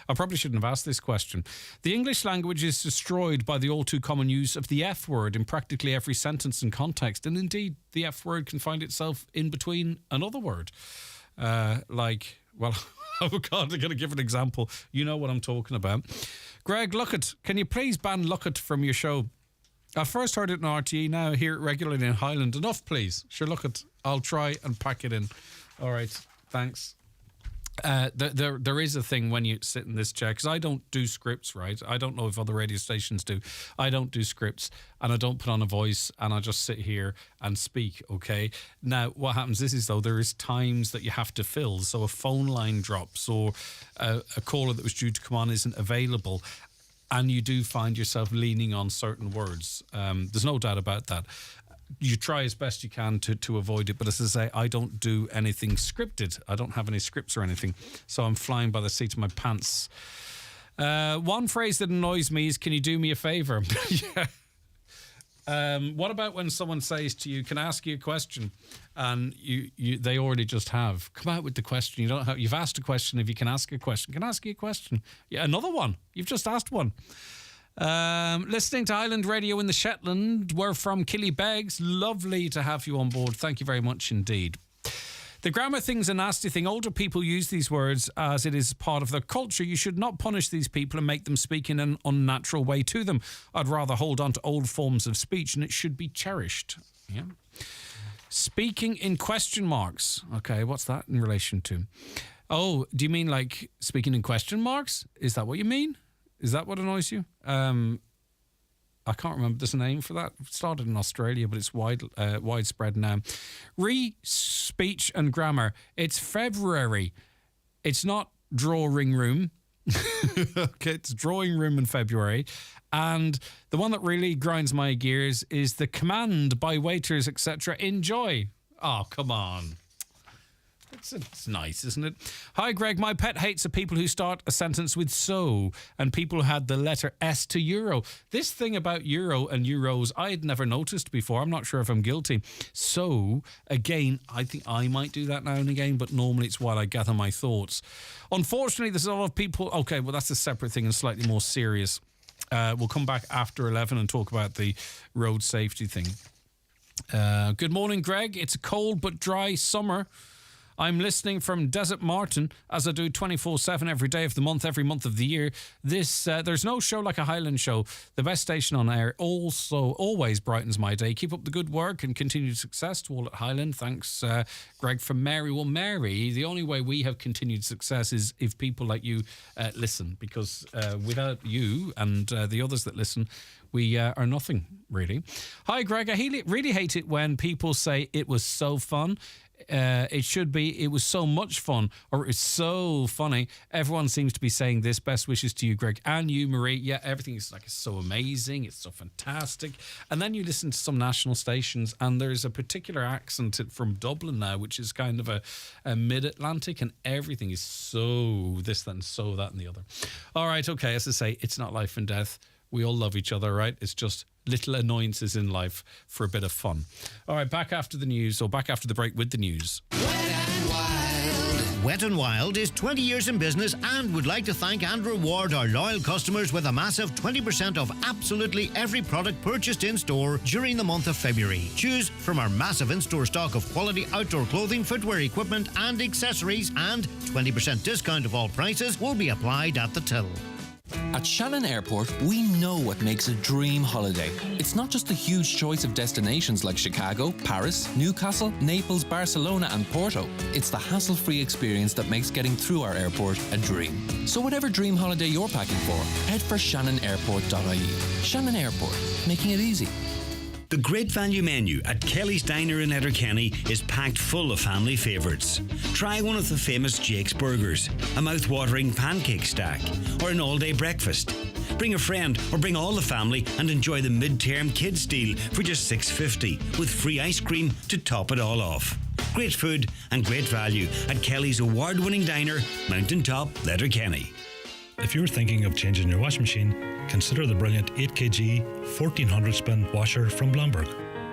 I probably shouldn't have asked this question. The English language is destroyed by the all too common use of the F word in practically every sentence and context. And indeed, the F word can find itself in between another word. Like, well, oh God, I'm going to give an example. You know what I'm talking about. Greg, Luckett, can you please ban Luckett from your show? I first heard it in RTE, now I hear it regularly in Highland. Enough, please. Sure, look at. I'll try and pack it in. All right, thanks. There is a thing when you sit in this chair, because I don't do scripts, right? I don't know if other radio stations do. I don't do scripts, and I don't put on a voice, and I just sit here and speak, okay? Now, what happens is though, there is times that you have to fill. So a phone line drops, or a caller that was due to come on isn't available, and you do find yourself leaning on certain words. There's no doubt about that. You try as best you can to avoid it. But as I say, I don't do anything scripted. I don't have any scripts or anything. So I'm flying by the seat of my pants. One phrase that annoys me is, can you do me a favour? Yeah. What about when someone says to you, can I ask you a question? And they already just have. Come out with the question. You've asked a question. If you can ask a question, can I ask you a question? Yeah, another one. You've just asked one. Listening to Highland Radio in the Shetland. We're from Killybegs. Lovely to have you on board. Thank you very much indeed. The grammar thing's a nasty thing. Older people use these words as it is part of their culture. You should not punish these people and make them speak in an unnatural way to them. I'd rather hold on to old forms of speech, and it should be cherished. Yeah. Speaking in question marks. Okay, what's that in relation to? Oh, do you mean like speaking in question marks? Is that what you mean? Is that what annoys you? I can't remember. There's a name for that. It started in Australia, but it's widespread now. Speech and grammar. It's February. It's not drawing room. Okay, it's drawing room in February. And the one that really grinds my gears is the command by waiters, etc. Enjoy. Oh, come on. It's nice, isn't it? Hi, Greg. My pet hates the people who start a sentence with so, and people who had the letter S to euro. This thing about euro and euros, I had never noticed before. I'm not sure if I'm guilty. So, again, I think I might do that now and again, but normally it's while I gather my thoughts. Unfortunately, there's a lot of people... Okay, well, that's a separate thing and slightly more serious. We'll come back after 11 and talk about the road safety thing. Good morning, Greg. It's a cold but dry summer. I'm listening from Desert Martin, as I do 24/7 every day of the month, every month of the year. There's no show like a Highland show. The best station on air also always brightens my day. Keep up the good work and continued success to all at Highland. Thanks, Greg from Mary. Well, Mary, the only way we have continued success is if people like you listen, because without you and the others that listen, we are nothing, really. Hi, Greg. I really hate it when people say it was so fun. it should be. It was so much fun, or it's so funny. Everyone seems to be saying this. Best wishes to you, Greg, and you, Marie. Yeah, everything is like so amazing. It's so fantastic. And then you listen to some national stations, and there's a particular accent from Dublin now, which is kind of a mid-Atlantic, and everything is so this, that, and so that, and the other. All right, okay. As I say, it's not life and death. We all love each other, right? It's just little annoyances in life for a bit of fun. All right, back after the news, or back after the break with the news. Wet n Wild is 20 years in business and would like to thank and reward our loyal customers with a massive 20% off absolutely every product purchased in store during the month of February. Choose from our massive in-store stock of quality outdoor clothing, footwear, equipment and accessories, and 20% discount of all prices will be applied at the till. At Shannon Airport, we know what makes a dream holiday. It's not just the huge choice of destinations like Chicago, Paris, Newcastle, Naples, Barcelona and Porto. It's the hassle-free experience that makes getting through our airport a dream. So whatever dream holiday you're packing for, head for shannonairport.ie. Shannon Airport, making it easy. The great value menu at Kelly's Diner in Letterkenny is packed full of family favourites. Try one of the famous Jake's Burgers, a mouth-watering pancake stack, or an all-day breakfast. Bring a friend or bring all the family and enjoy the mid-term kids deal for just $6.50 with free ice cream to top it all off. Great food and great value at Kelly's award-winning diner, Mountain Top, Letterkenny. If you're thinking of changing your washing machine, consider the brilliant 8kg 1400 spin washer from Blomberg.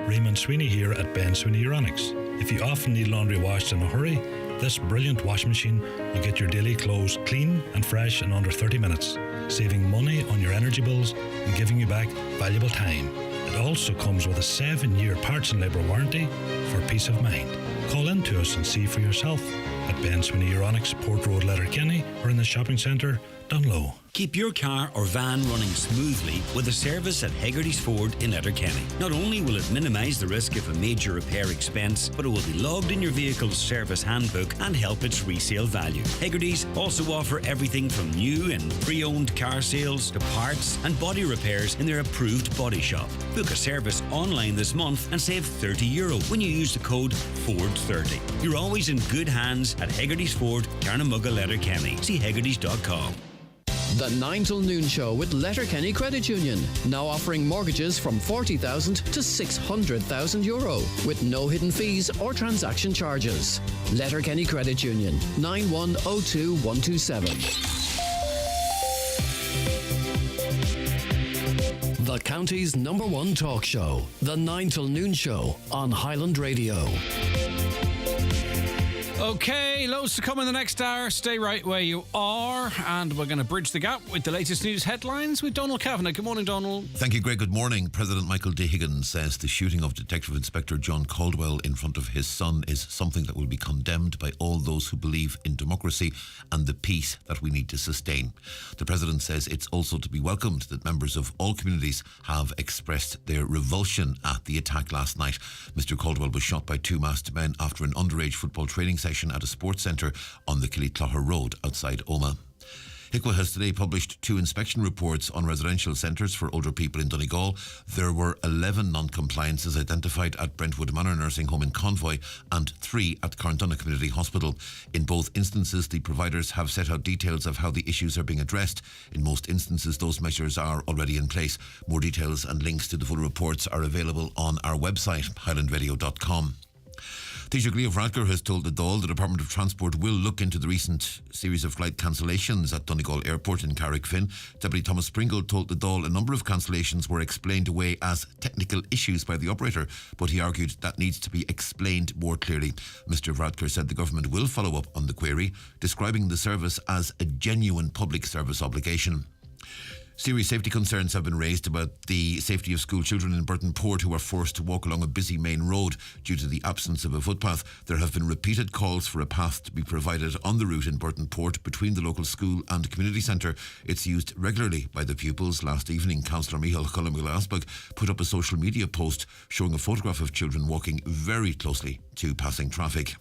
Raymond Sweeney here at Ben Sweeney Euronics. If you often need laundry washed in a hurry, this brilliant washing machine will get your daily clothes clean and fresh in under 30 minutes, saving money on your energy bills and giving you back valuable time. It also comes with a 7-year parts and labour warranty for peace of mind. Call in to us and see for yourself at Ben Sweeney Euronics, Port Road, Letterkenny, or in the shopping centre, Dunlow. Keep your car or van running smoothly with a service at Hegarty's Ford in Letterkenny. Not only will it minimise the risk of a major repair expense, but it will be logged in your vehicle's service handbook and help its resale value. Hegarty's also offer everything from new and pre-owned car sales to parts and body repairs in their approved body shop. Book a service online this month and save €30 when you use the code FORD30. You're always in good hands at Hegarty's Ford, Carnamugga, Letterkenny. See hegartys.com. The 9 till noon show with Letterkenny Credit Union, now offering mortgages from €40,000 to €600,000 with no hidden fees or transaction charges. Letterkenny Credit Union, 9102127. The county's #1 talk show, the 9 till noon show on Highland Radio. Okay, loads to come in the next hour. Stay right where you are, and we're going to bridge the gap with the latest news headlines with Donald Kavanagh. Good morning, Donald. Thank you, Greg. Good morning. President Michael D. Higgins says the shooting of Detective Inspector John Caldwell in front of his son is something that will be condemned by all those who believe in democracy and the peace that we need to sustain. The President says it's also to be welcomed that members of all communities have expressed their revulsion at the attack last night. Mr. Caldwell was shot by 2 masked men after an underage football training session at a sports centre on the Killyclougher Road outside Omagh. HICWA has today published 2 inspection reports on residential centres for older people in Donegal. There were 11 non-compliances identified at Brentwood Manor Nursing Home in Convoy and 3 at Carndonagh Community Hospital. In both instances, the providers have set out details of how the issues are being addressed. In most instances, those measures are already in place. More details and links to the full reports are available on our website, highlandradio.com. Taoiseach Leo Varadkar has told the Dáil the Department of Transport will look into the recent series of flight cancellations at Donegal Airport in Carrickfinn. Deputy Thomas Pringle told the Dáil a number of cancellations were explained away as technical issues by the operator, but he argued that needs to be explained more clearly. Mr Varadkar said the government will follow up on the query, describing the service as a genuine public service obligation. Serious safety concerns have been raised about the safety of school children in Burton Port who are forced to walk along a busy main road due to the absence of a footpath. There have been repeated calls for a path to be provided on the route in Burton Port between the local school and community centre. It's used regularly by the pupils. Last evening, Councillor Michael Cullen-Glasbach put up a social media post showing a photograph of children walking very closely to passing traffic.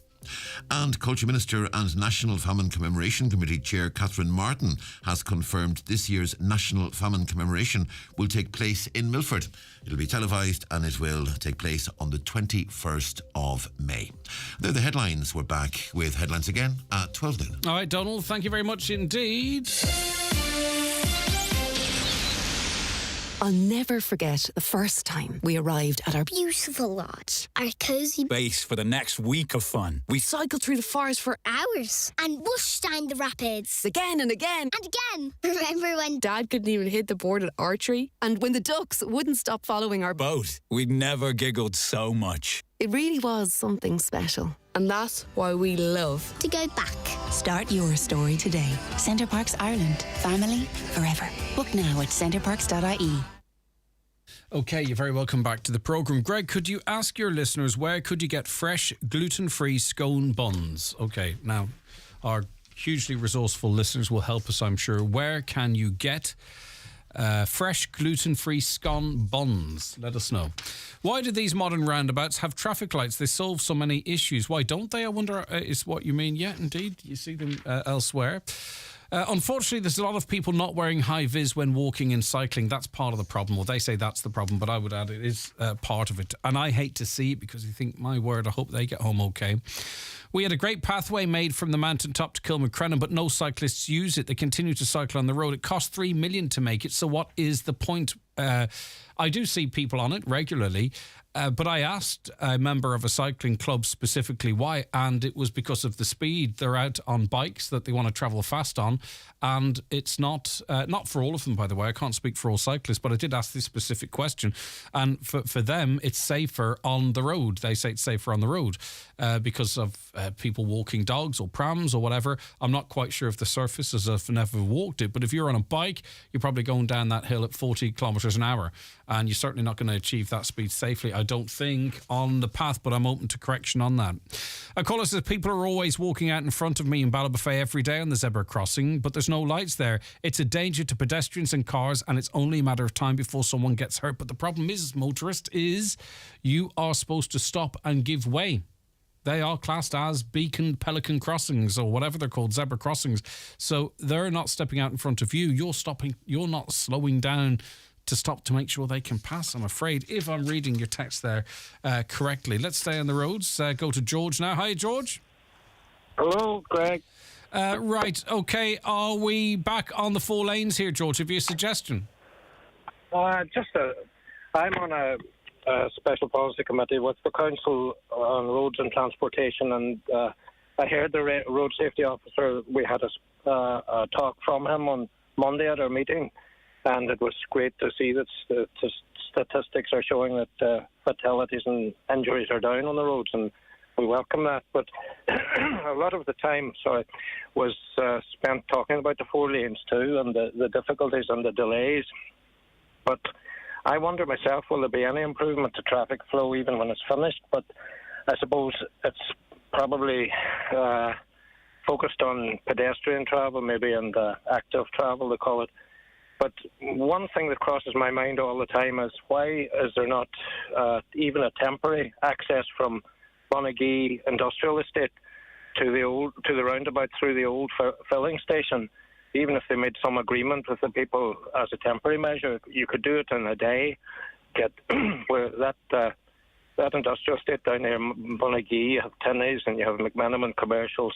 And Culture Minister and National Famine Commemoration Committee Chair Catherine Martin has confirmed this year's National Famine Commemoration will take place in Milford. It'll be televised and it will take place on the 21st of May. They're the headlines. We're back with headlines again at 12 noon. All right, Donald, thank you very much indeed. I'll never forget the first time we arrived at our beautiful lodge. Our cosy base for the next week of fun. We cycled through the forest for hours and whooshed down the rapids. Again and again. And again. Remember when Dad couldn't even hit the board at archery? And when the ducks wouldn't stop following our boat? We'd never giggled so much. It really was something special. And that's why we love to go back. Start your story today. Centre Parks Ireland. Family forever. Book now at centreparks.ie. Okay, you're very welcome back to the programme. Greg, could you ask your listeners where could you get fresh, gluten-free scone buns? Okay, now, our hugely resourceful listeners will help us, I'm sure. Where can you get fresh, gluten-free scone buns? Let us know. Why do these modern roundabouts have traffic lights? They solve so many issues. Why don't they? I wonder, is what you mean. Yeah, indeed. You see them elsewhere. Unfortunately, there's a lot of people not wearing high-vis when walking and cycling. That's part of the problem. Well, they say that's the problem, but I would add it is part of it. And I hate to see it because you think, my word, I hope they get home okay. We had a great pathway made from the mountain top to Kilmacrennan, but no cyclists use it. They continue to cycle on the road. It cost $3 million to make it, so what is the point? I do see people on it regularly, but I asked a member of a cycling club specifically why, and it was because of the speed. They're out on bikes that they want to travel fast on, and it's not for all of them, by the way. I can't speak for all cyclists, but I did ask this specific question, and for them, it's safer on the road. They say it's safer on the road because of people walking dogs or prams or whatever. I'm not quite sure if the surface, as I've never walked it, but if you're on a bike, you're probably going down that hill at 40 kilometres an hour, and you're certainly not going to achieve that speed safely, I don't think, on the path, but I'm open to correction on that. A caller says, people are always walking out in front of me in Ballabafay every day on the zebra crossing, but there's no lights there. It's a danger to pedestrians and cars, and it's only a matter of time before someone gets hurt. But the problem is, motorist, is you are supposed to stop and give way. They are classed as beacon pelican crossings or whatever they're called, zebra crossings. So they're not stepping out in front of you. You're stopping. You're not slowing down to stop to make sure they can pass, I'm afraid, if I'm reading your text there correctly. Let's stay on the roads. Go to George now. Hi, George. Hello, Greg. Right, okay. Are we back on the 4 lanes here, George? Have you a suggestion? I'm on a special policy committee with the Council on Roads and Transportation, and I heard the road safety officer. We had a talk from him on Monday at our meeting, and it was great to see that the statistics are showing that fatalities and injuries are down on the roads, and we welcome that. But a lot of the time, was spent talking about the 4 lanes too, and the difficulties and the delays. But I wonder myself, will there be any improvement to traffic flow even when it's finished? But I suppose it's probably focused on pedestrian travel, maybe, and active travel, they call it. But one thing that crosses my mind all the time is, why is there not even a temporary access from Bonagee Industrial Estate to the roundabout through the old filling station? Even if they made some agreement with the people as a temporary measure, you could do it in a day. Get where that industrial estate down there, Bonagee, you have Tinney's and you have McMenamin Commercials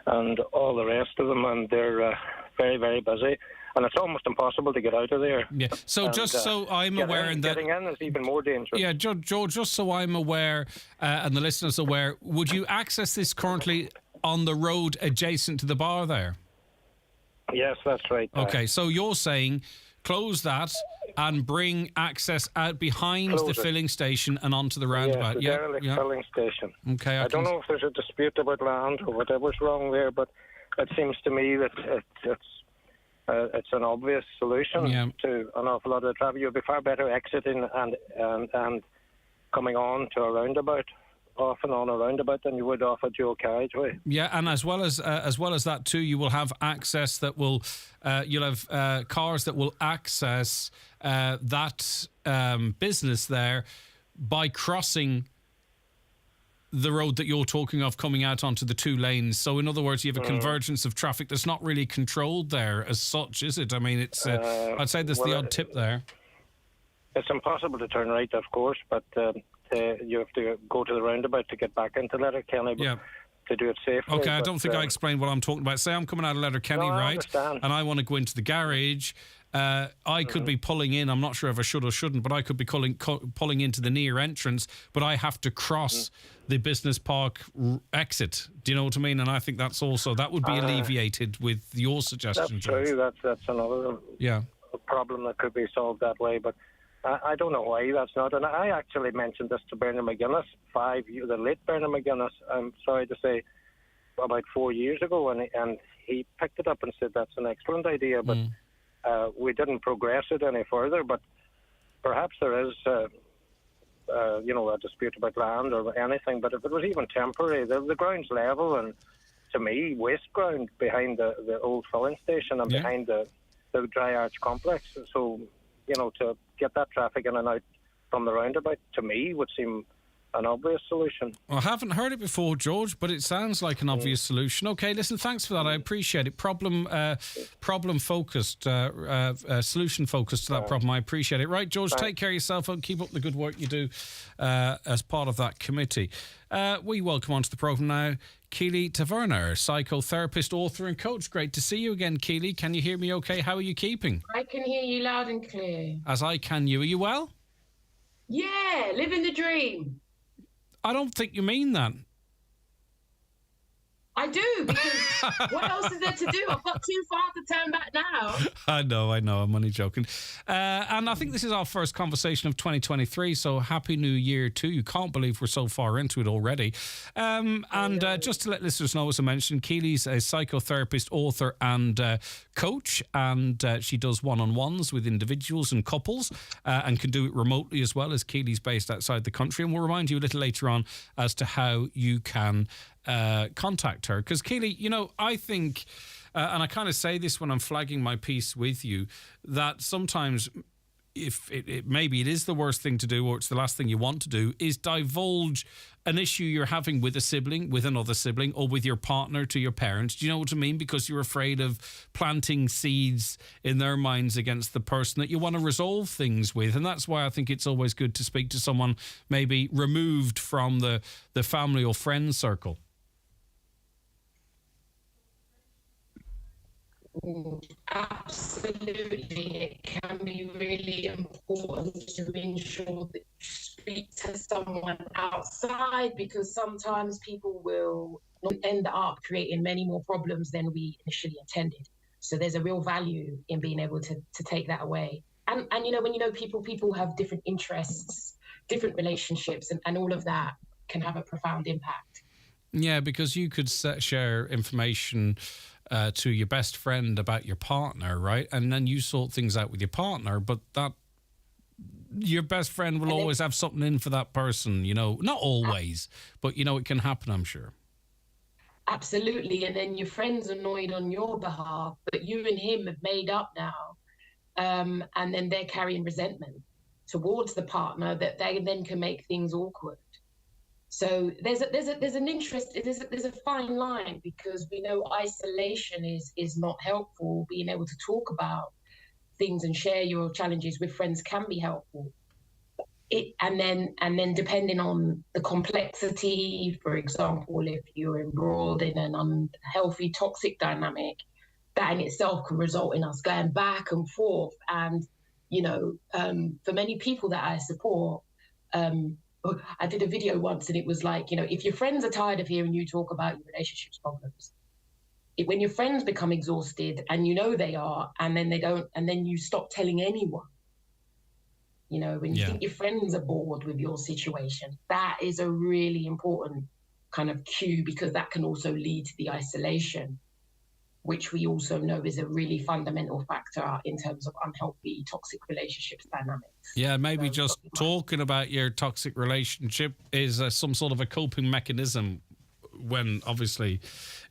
and all the rest of them, and they're very, very busy. And it's almost impossible to get out of there. Yeah. So and, just so I'm aware, getting in is even more dangerous. Yeah, George. Just so I'm aware, and the listeners are aware, would you access this currently on the road adjacent to the bar there? Yes, that's right. Okay, so you're saying close that and bring access out behind the filling station and onto the roundabout. Yeah, the derelict filling station. Okay, I don't know if there's a dispute about land or whatever's wrong there, but it seems to me that it's an obvious solution to an awful lot of traffic. You'd be far better exiting and coming on to a roundabout, off and on a roundabout, than you would off a dual carriageway. Yeah, and as well as that too, you will have access that will you'll have cars that will access that business there by crossing the road that you're talking of coming out onto the 2 lanes. So in other words, you have a convergence of traffic that's not really controlled there as such, is it? I mean, it's I'd say there's the odd tip there. It's impossible to turn right, of course, but you have to go to the roundabout to get back into Letterkenny. Yeah. To do it safely. Okay, I don't think I explained what I'm talking about. Say I'm coming out of Letterkenny, right? Understand. And I want to go into the garage. I could be pulling in. I'm not sure if I should or shouldn't, but I could be pulling into the near entrance, but I have to cross the business park exit. Do you know what I mean? And I think that would be alleviated with your suggestion. That's true. That's another problem that could be solved that way, but I don't know why that's not. And I actually mentioned this to Bernard McGuinness, the late Bernard McGuinness, I'm sorry to say, about 4 years ago, and he picked it up and said that's an excellent idea, but we didn't progress it any further. But perhaps there is, a dispute about land or anything, but if it was even temporary, the ground's level, and to me, waste ground behind the old filling station and behind the Dry Arch complex. So, to get that traffic in and out from the roundabout, to me, would seem an obvious solution. Well, I haven't heard it before, George, but it sounds like an obvious solution. Okay, listen, thanks for that. I appreciate it. Problem focused, solution focused to that problem. I appreciate it. Right, George, take care of yourself and keep up the good work you do as part of that committee. We welcome onto the programme now Keely Taverner, psychotherapist, author and coach. Great to see you again, Keely. Can you hear me okay? How are you keeping? I can hear you loud and clear. As I can you. Are you well? Yeah, living the dream. I don't think you mean that. I do, because what else is there to do? I've got too far to turn back now. I know. I'm only joking. And I think this is our first conversation of 2023, so Happy New Year too. You can't believe we're so far into it already. Just to let listeners know, as I mentioned, Keely's a psychotherapist, author and coach, and she does one-on-ones with individuals and couples and can do it remotely as well, as Keely's based outside the country. And we'll remind you a little later on as to how you can contact her, because Keely, I think, and I kind of say this when I'm flagging my piece with you, that sometimes if maybe it is the worst thing to do, or it's the last thing you want to do, is divulge an issue you're having with a sibling, with another sibling, or with your partner to your parents. Do you know what I mean? Because you're afraid of planting seeds in their minds against the person that you want to resolve things with. And that's why I think it's always good to speak to someone maybe removed from the family or friend circle. Absolutely, it can be really important to ensure that you speak to someone outside, because sometimes people will end up creating many more problems than we initially intended. So there's a real value in being able to take that away. And when people have different interests, different relationships, and all of that can have a profound impact. Yeah, because you could share information to your best friend about your partner, right? And then you sort things out with your partner, but that your best friend will always have something in for that person, not always, but it can happen, I'm sure. Absolutely. And then your friend's annoyed on your behalf, but you and him have made up now. And then they're carrying resentment towards the partner that they then can make things awkward. So there's a fine line, because we know isolation is not helpful. Being able to talk about things and share your challenges with friends can be helpful. And then depending on the complexity, for example, if you're embroiled in an unhealthy, toxic dynamic, that in itself can result in us going back and forth. And for many people that I support, I did a video once, and it was like, if your friends are tired of hearing you talk about your relationships problems, when your friends become exhausted, and they are, and then they don't, and then you stop telling anyone, when you think your friends are bored with your situation, that is a really important kind of cue, because that can also lead to the isolation, which we also know is a really fundamental factor in terms of unhealthy, toxic relationships dynamics. Yeah, maybe just talking about your toxic relationship is some sort of a coping mechanism, when obviously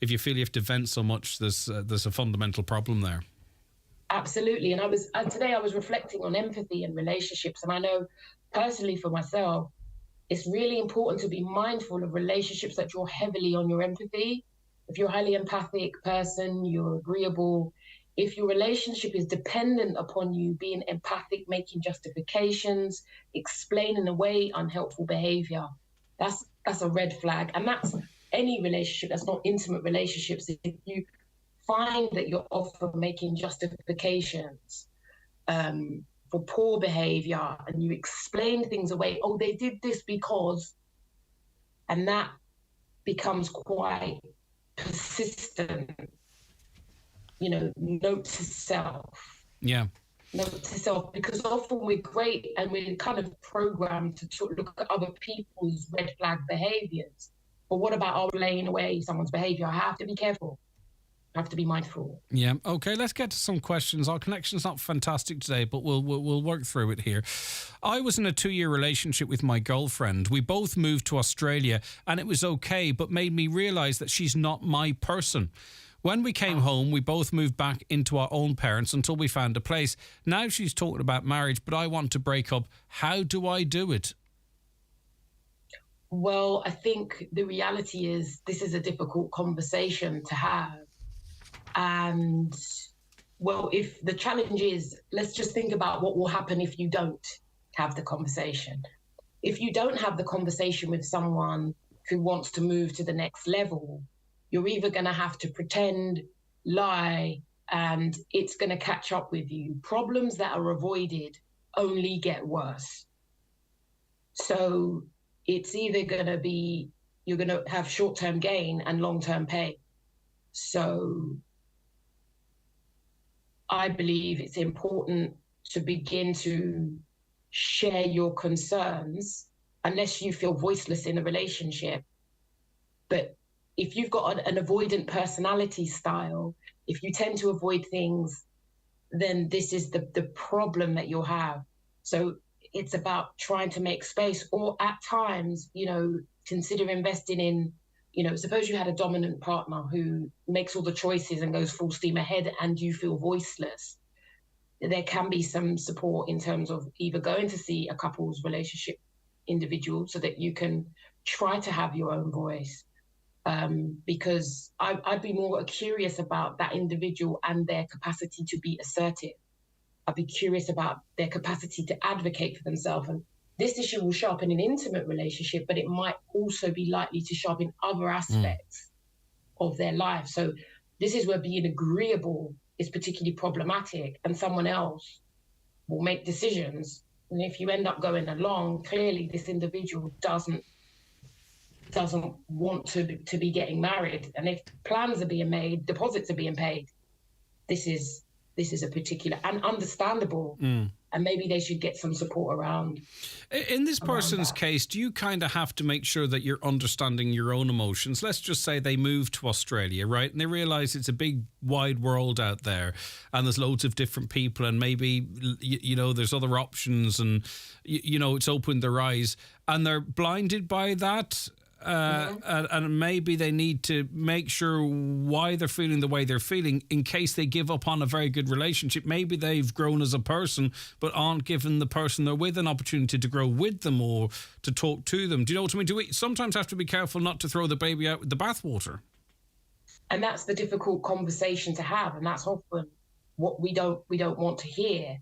if you feel you have to vent so much, there's a fundamental problem there. Absolutely. And today I was reflecting on empathy and relationships, and I know personally for myself, it's really important to be mindful of relationships that draw heavily on your empathy. If you're a highly empathic person, you're agreeable. If your relationship is dependent upon you being empathic, making justifications, explaining away unhelpful behavior, that's a red flag. And that's any relationship that's not intimate relationships. If you find that you're often making justifications for poor behavior and you explain things away, oh, they did this because, and that becomes quite persistent. You know, note to self. Yeah. Note to self, because often we're great and we're kind of programmed to look at other people's red flag behaviors. But what about our laying away someone's behavior? I have to be careful. I have to be mindful. Yeah. Okay. Let's get to some questions. Our connection's not fantastic today, but we'll work through it here. I was in a 2-year relationship with my girlfriend. We both moved to Australia, and it was okay, but made me realise that she's not my person. When we came home, we both moved back into our own parents until we found a place. Now she's talking about marriage, but I want to break up. How do I do it? Well, I think the reality is this is a difficult conversation to have. And, well, if the challenge is, let's just think about what will happen if you don't have the conversation. If you don't have the conversation with someone who wants to move to the next level, you're either going to have to pretend, lie, and it's going to catch up with you. Problems that are avoided only get worse. So it's either going to be, you're going to have short-term gain and long-term pain. So I believe it's important to begin to share your concerns, unless you feel voiceless in a relationship. But if you've got an avoidant personality style, if you tend to avoid things, then this is the problem that you'll have. So it's about trying to make space, or at times, you know, consider investing in, you know, suppose you had a dominant partner who makes all the choices and goes full steam ahead and you feel voiceless. There can be some support in terms of either going to see a couple's relationship individual so that you can try to have your own voice. Because I'd be more curious about that individual and their capacity to be assertive. I'd be curious about their capacity to advocate for themselves. And this issue will show up in an intimate relationship, but it might also be likely to show up in other aspects of their life. So this is where being agreeable is particularly problematic, and someone else will make decisions. And if you end up going along, clearly this individual doesn't want to be getting married. And if plans are being made, deposits are being paid, this is a particular and understandable. And maybe they should get some support around. In this person's case, do you kind of have to make sure that you're understanding your own emotions? Let's just say they move to Australia, right? And they realise it's a big, wide world out there and there's loads of different people and maybe, you know, there's other options and, you know, it's opened their eyes and they're blinded by that. And maybe they need to make sure why they're feeling the way they're feeling in case they give up on a very good relationship. Maybe they've grown as a person but aren't given the person they're with an opportunity to grow with them or to talk to them. Do you know what I mean? Do we sometimes have to be careful not to throw the baby out with the bathwater? And that's the difficult conversation to have, and that's often what we don't want to hear.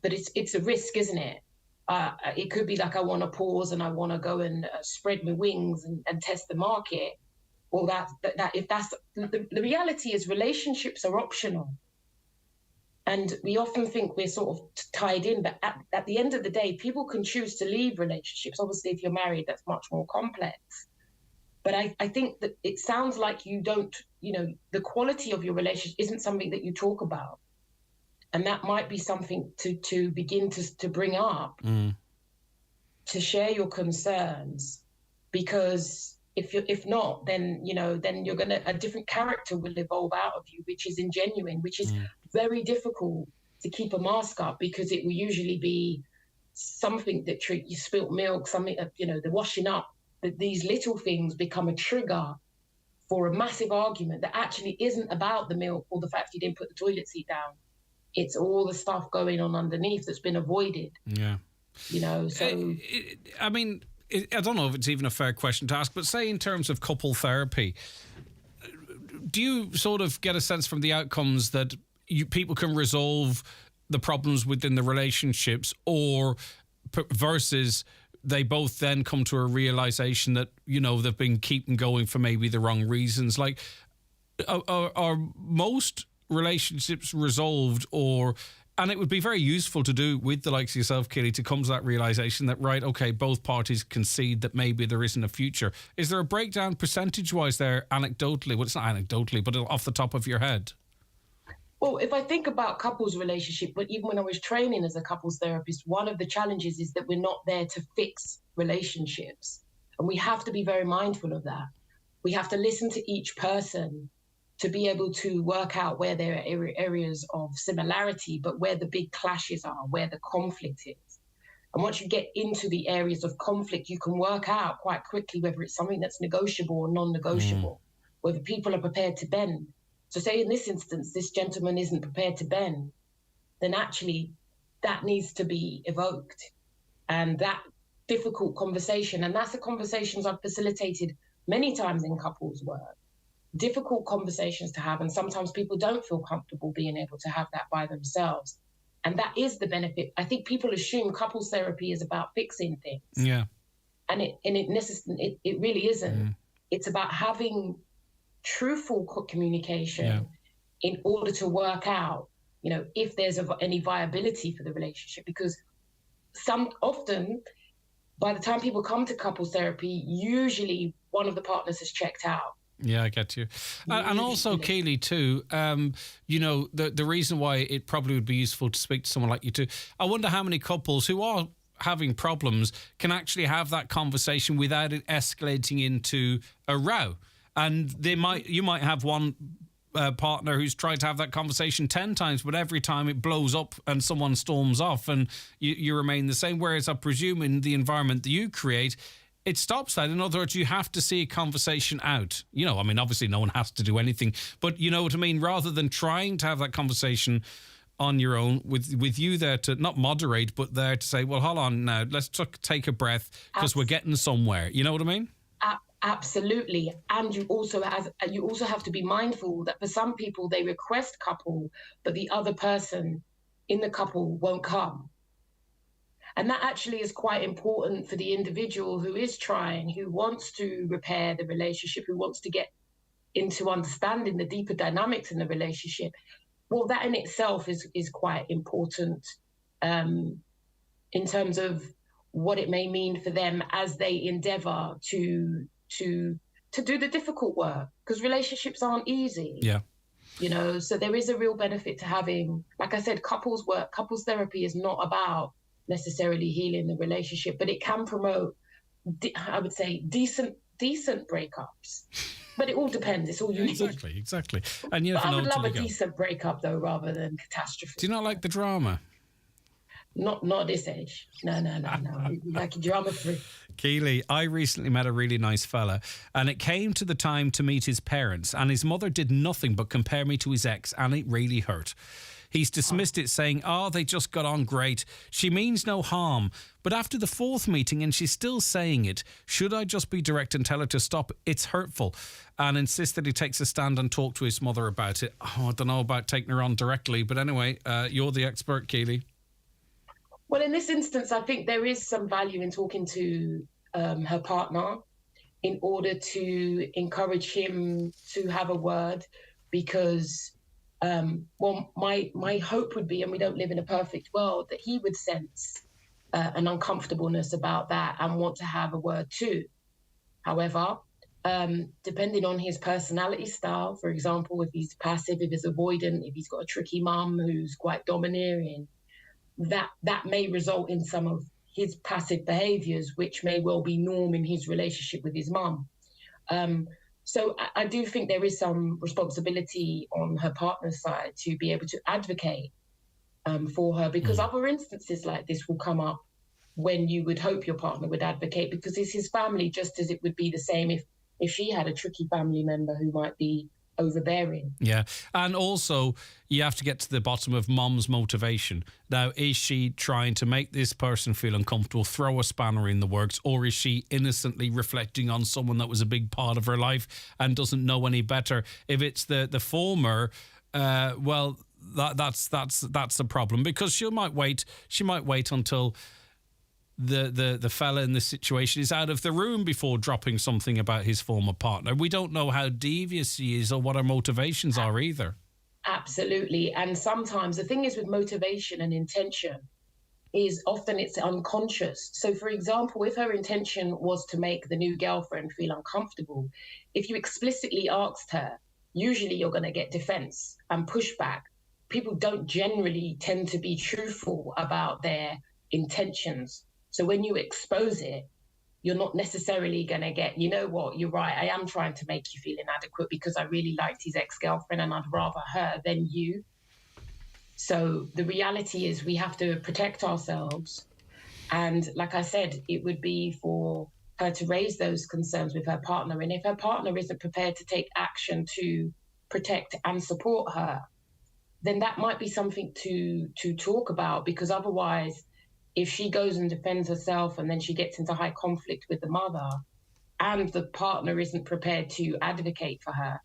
But it's a risk, isn't it? It could be like I want to pause and I want to go and spread my wings and test the market. Or that if that's the reality is relationships are optional. And we often think we're sort of tied in, but at the end of the day, people can choose to leave relationships. Obviously, if you're married, that's much more complex. But I think that it sounds like you don't, you know, the quality of your relationship isn't something that you talk about. And that might be something to begin to bring up, to share your concerns, because if not, then, you know, then you're a different character will evolve out of you, which is ingenuine, which is very difficult to keep a mask up, because it will usually be something that you spilt milk, something, you know, the washing up, that these little things become a trigger for a massive argument that actually isn't about the milk or the fact you didn't put the toilet seat down. It's all the stuff going on underneath that's been avoided. Yeah. You know, so... I mean, I don't know if it's even a fair question to ask, but say in terms of couple therapy, do you sort of get a sense from the outcomes that people can resolve the problems within the relationships, or versus they both then come to a realization that, you know, they've been keeping going for maybe the wrong reasons? Like, are most relationships resolved, or... And it would be very useful to do with the likes of yourself, Keely, to come to that realisation that, right, okay, both parties concede that maybe there isn't a future. Is there a breakdown percentage-wise there, anecdotally? Well, it's not anecdotally, but off the top of your head. Well, if I think about couples relationship, but even when I was training as a couples therapist, one of the challenges is that we're not there to fix relationships. And we have to be very mindful of that. We have to listen to each person to be able to work out where there are areas of similarity, but where the big clashes are, where the conflict is. And once you get into the areas of conflict, you can work out quite quickly whether it's something that's negotiable or non-negotiable, whether people are prepared to bend. So say in this instance, this gentleman isn't prepared to bend, then actually that needs to be evoked. And that difficult conversation, and that's the conversations I've facilitated many times in couples work, difficult conversations to have, and sometimes people don't feel comfortable being able to have that by themselves. And that is the benefit. I think people assume couples therapy is about fixing things. Yeah. And it really isn't. It's about having truthful communication in order to work out, you know, if there's any viability for the relationship. Because often, by the time people come to couples therapy, usually one of the partners has checked out. Yeah, I get you. And also, Keely, too, you know, the reason why it probably would be useful to speak to someone like you too, I wonder how many couples who are having problems can actually have that conversation without it escalating into a row. And you might have one partner who's tried to have that conversation 10 times, but every time it blows up and someone storms off and you remain the same. Whereas I presume in the environment that you create, it stops that. In other words, you have to see a conversation out. You know, I mean, obviously no one has to do anything, but you know what I mean? Rather than trying to have that conversation on your own with you there to not moderate, but there to say, well, hold on now, let's take a breath because we're getting somewhere. You know what I mean? Absolutely. And you also have to be mindful that for some people, they request couple, but the other person in the couple won't come. And that actually is quite important for the individual who is trying, who wants to repair the relationship, who wants to get into understanding the deeper dynamics in the relationship. Well, that in itself is quite important in terms of what it may mean for them as they endeavour to do the difficult work, because relationships aren't easy. Yeah. You know, so there is a real benefit to having, like I said, couples work. Couples therapy is not about necessarily healing the relationship, but it can promote, I would say, decent breakups. But it all depends. It's all unique. Exactly. And you never know. I would love a decent breakup though, rather than catastrophe. Do you not like the drama? Not at this age. No. Like drama free. Keely, I recently met a really nice fella, and it came to the time to meet his parents, and his mother did nothing but compare me to his ex, and it really hurt. He's dismissed it, saying, they just got on great. She means no harm. But after the fourth meeting, and she's still saying it, should I just be direct and tell her to stop? It's hurtful. And insist that he takes a stand and talk to his mother about it. I don't know about taking her on directly. But anyway, you're the expert, Keely. Well, in this instance, I think there is some value in talking to her partner in order to encourage him to have a word, because... my hope would be, and we don't live in a perfect world, that he would sense an uncomfortableness about that and want to have a word too. However, depending on his personality style, for example, if he's passive, if he's avoidant, if he's got a tricky mum who's quite domineering, that may result in some of his passive behaviours, which may well be norm in his relationship with his mum. So I do think there is some responsibility on her partner's side to be able to advocate for her, because other instances like this will come up when you would hope your partner would advocate, because it's his family, just as it would be the same if she had a tricky family member who might be overbearing. Yeah. And also, you have to get to the bottom of mom's motivation. Now, is she trying to make this person feel uncomfortable, throw a spanner in the works, or is she innocently reflecting on someone that was a big part of her life and doesn't know any better? If it's the former, well, that's a problem, because she might wait until the fella in this situation is out of the room before dropping something about his former partner. We don't know how devious he is or what her motivations are either. Absolutely. And sometimes the thing is with motivation and intention is often it's unconscious. So, for example, if her intention was to make the new girlfriend feel uncomfortable, if you explicitly asked her, usually you're going to get defense and pushback. People don't generally tend to be truthful about their intentions. So when you expose it, you're not necessarily going to get, you know what, you're right, I am trying to make you feel inadequate because I really liked his ex-girlfriend and I'd rather her than you. So the reality is we have to protect ourselves. And like I said, it would be for her to raise those concerns with her partner. And if her partner isn't prepared to take action to protect and support her, then that might be something to talk about, because otherwise, if she goes and defends herself and then she gets into high conflict with the mother and the partner isn't prepared to advocate for her,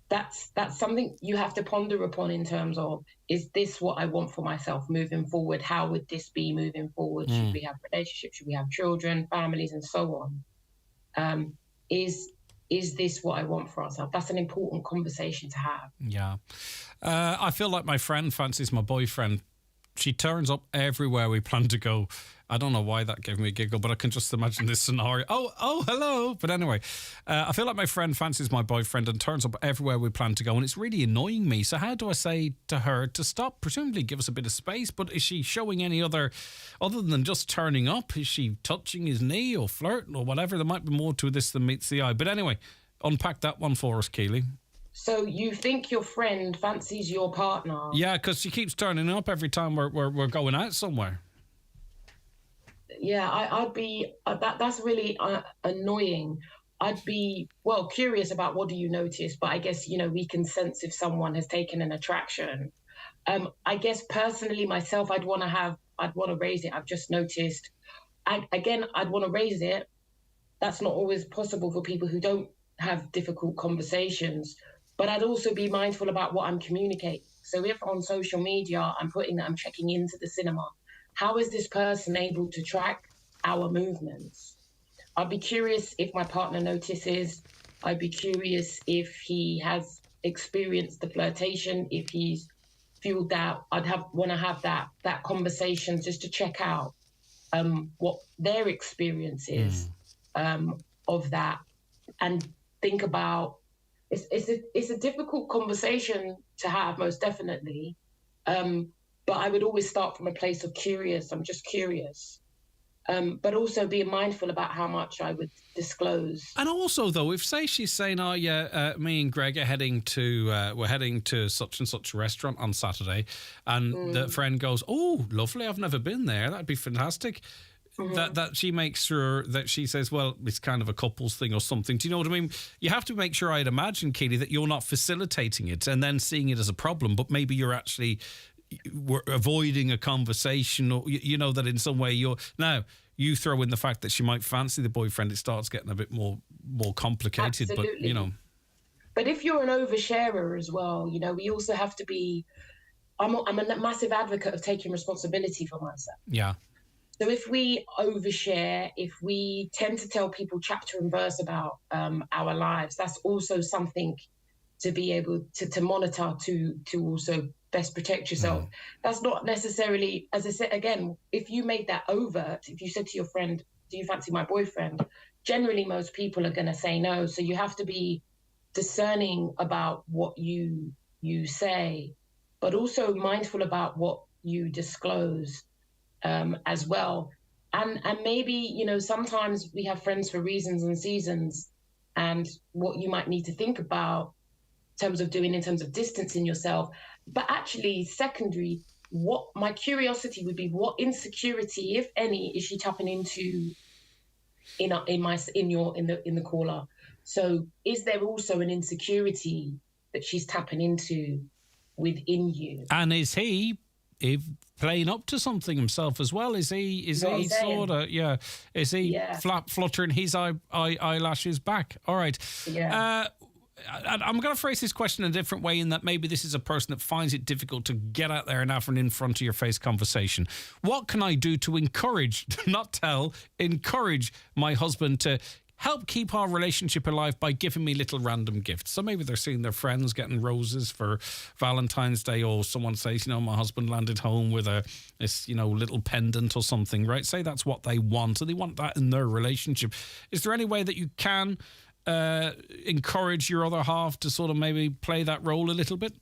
that's something you have to ponder upon in terms of, is this what I want for myself moving forward? How would this be moving forward? Should we have relationships? Should we have children, families, and so on? Is this what I want for ourselves? That's an important conversation to have. Yeah. I feel like my friend fancies my boyfriend. She turns up everywhere we plan to go. I don't know why that gave me a giggle, but I can just imagine this scenario. Oh, hello. But anyway, I feel like my friend fancies my boyfriend and turns up everywhere we plan to go, and it's really annoying me. So how do I say to her to stop? Presumably give us a bit of space, but is she showing any other than just turning up? Is she touching his knee or flirting or whatever? There might be more to this than meets the eye. But anyway, unpack that one for us, Keely. So you think your friend fancies your partner? Yeah, because she keeps turning up every time we're going out somewhere. Yeah, I'd be that's really annoying. I'd be curious about what do you notice, but I guess we can sense if someone has taken an attraction. I guess personally myself, I'd want to raise it. I've just noticed. I'd want to raise it. That's not always possible for people who don't have difficult conversations. But I'd also be mindful about what I'm communicating. So if on social media I'm putting that I'm checking into the cinema, how is this person able to track our movements? I'd be curious if my partner notices. I'd be curious if he has experienced the flirtation, if he's fueled that. I'd want to have that conversation just to check out what their experience is of that, and think about. It's a difficult conversation to have, most definitely. But I would always start from a place of curious. I'm just curious. But also being mindful about how much I would disclose. And also, though, if say she's saying, "Oh yeah, me and Greg are heading to such and such restaurant on Saturday," and the friend goes, "Oh, lovely! I've never been there. That'd be fantastic." That she makes sure that she says, well, it's kind of a couples thing or something. Do you know what I mean? You have to make sure, I'd imagine, Keely, that you're not facilitating it and then seeing it as a problem, but maybe you're actually avoiding a conversation, or that in some way you throw in the fact that she might fancy the boyfriend. It starts getting a bit more complicated. Absolutely. But But if you're an oversharer as well, we also have to be. I'm a massive advocate of taking responsibility for myself. Yeah. So if we overshare, if we tend to tell people chapter and verse about our lives, that's also something to be able to monitor, to also best protect yourself. That's not necessarily, as I said, again, if you made that overt, if you said to your friend, do you fancy my boyfriend? Generally, most people are going to say no. So you have to be discerning about what you say, but also mindful about what you disclose. As well. And maybe, sometimes we have friends for reasons and seasons, and what you might need to think about in terms of distancing yourself. But actually, secondary, what my curiosity would be, what insecurity, if any, is she tapping into in the caller? So is there also an insecurity that she's tapping into within you. And is he playing up to something himself as well? Is he sort of, is he fluttering his eyelashes back? All right. Yeah. I'm going to phrase this question in a different way, in that maybe this is a person that finds it difficult to get out there and have an in front of your face conversation. What can I do to encourage my husband to help keep our relationship alive by giving me little random gifts? So maybe they're seeing their friends getting roses for Valentine's Day, or someone says, my husband landed home with this little pendant or something, right? Say that's what they want, so they want that in their relationship. Is there any way that you can encourage your other half to sort of maybe play that role a little bit?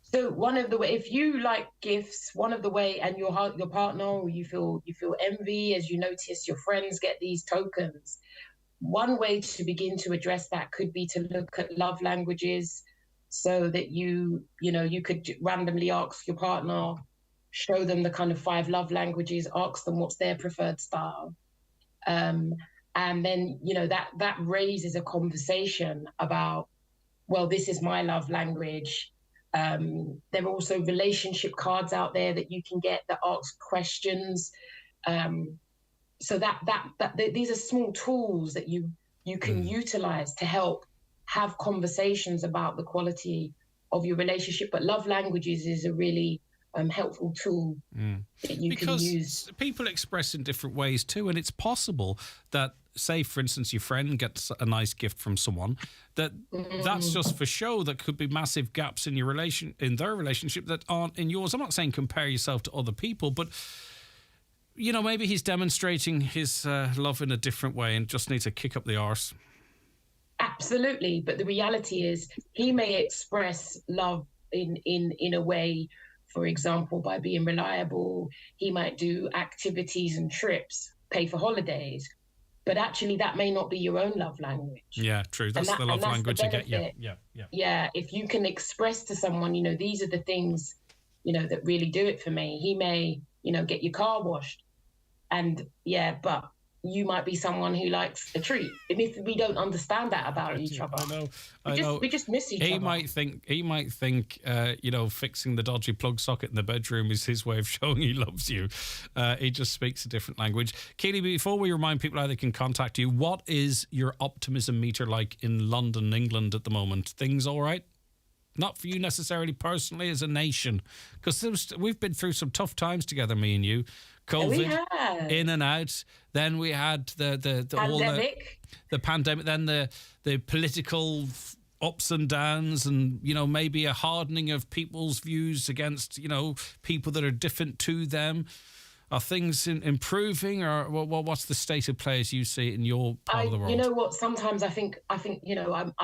So one of the way, if you like gifts, one of the way, and your partner, or you feel envy as you notice your friends get these tokens, one way to begin to address that could be to look at love languages, so that you could randomly ask your partner, show them the kind of 5 love languages, ask them what's their preferred style. And then, that raises a conversation about, well, this is my love language. There are also relationship cards out there that you can get that ask questions. So that these are small tools that you can utilize to help have conversations about the quality of your relationship. But love languages is a really helpful tool that you can use. Because people express in different ways too, and it's possible that, say, for instance, your friend gets a nice gift from someone, that's just for show. That could be massive gaps in in their relationship that aren't in yours. I'm not saying compare yourself to other people, but maybe he's demonstrating his love in a different way and just needs to kick up the arse. Absolutely, but the reality is he may express love in a way. For example, by being reliable, he might do activities and trips, pay for holidays. But actually, that may not be your own love language. Yeah, true. That's the love language you get. Yeah. Yeah, if you can express to someone, these are the things, that really do it for me. He may, get your car washed. And but you might be someone who likes a treat. And if we don't understand that about each other, I know. We just miss each other. He might think, fixing the dodgy plug socket in the bedroom is his way of showing he loves you. He just speaks a different language. Katie, before we remind people how they can contact you, what is your optimism meter like in London, England at the moment? Things all right? Not for you necessarily personally, as a nation, because we've been through some tough times together, me and you. COVID, in and out. Then we had the pandemic. The pandemic. Then the political ups and downs, and maybe a hardening of people's views against people that are different to them. Are things improving, or what's the state of play as you see it in your part of the world? You know what? Sometimes I think I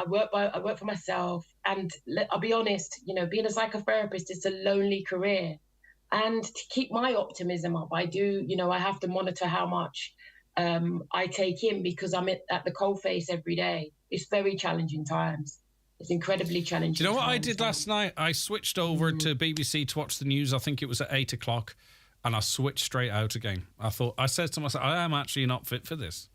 work for myself, and I'll be honest. Being a psychotherapist, it's a lonely career. And to keep my optimism up, I have to monitor how much I take in, because I'm at the coalface every day. It's very challenging times. It's incredibly challenging. Do you know what I did last night? I switched over to BBC to watch the news. I think it was at 8 o'clock, and I switched straight out again. I said to myself, I am actually not fit for this.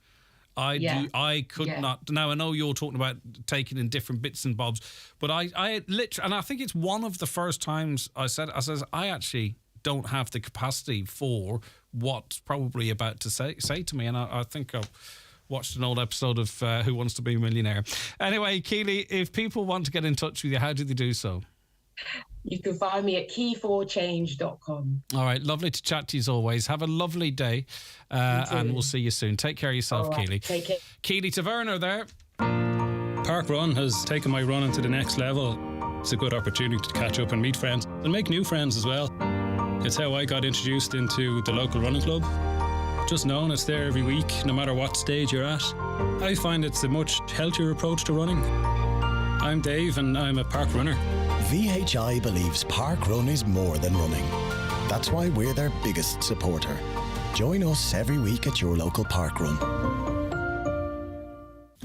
I could not. Now, I know you're talking about taking in different bits and bobs, but I literally, and I think it's one of the first times I said, I actually don't have the capacity for what's probably about to say to me. And I think I've watched an old episode of Who Wants to Be a Millionaire. Anyway, Keely, if people want to get in touch with you, how do they do so? You can find me at key4change.com. All right, lovely to chat to you as always. Have a lovely day, and we'll see you soon. Take care of yourself, right, Keely. Take care. Keely Taverner there. Park Run has taken my running to the next level. It's a good opportunity to catch up and meet friends and make new friends as well. It's how I got introduced into the local running club. Just knowing it's there every week, no matter what stage you're at. I find it's a much healthier approach to running. I'm Dave and I'm a park runner. VHI believes Park Run is more than running. That's why we're their biggest supporter. Join us every week at your local Park Run.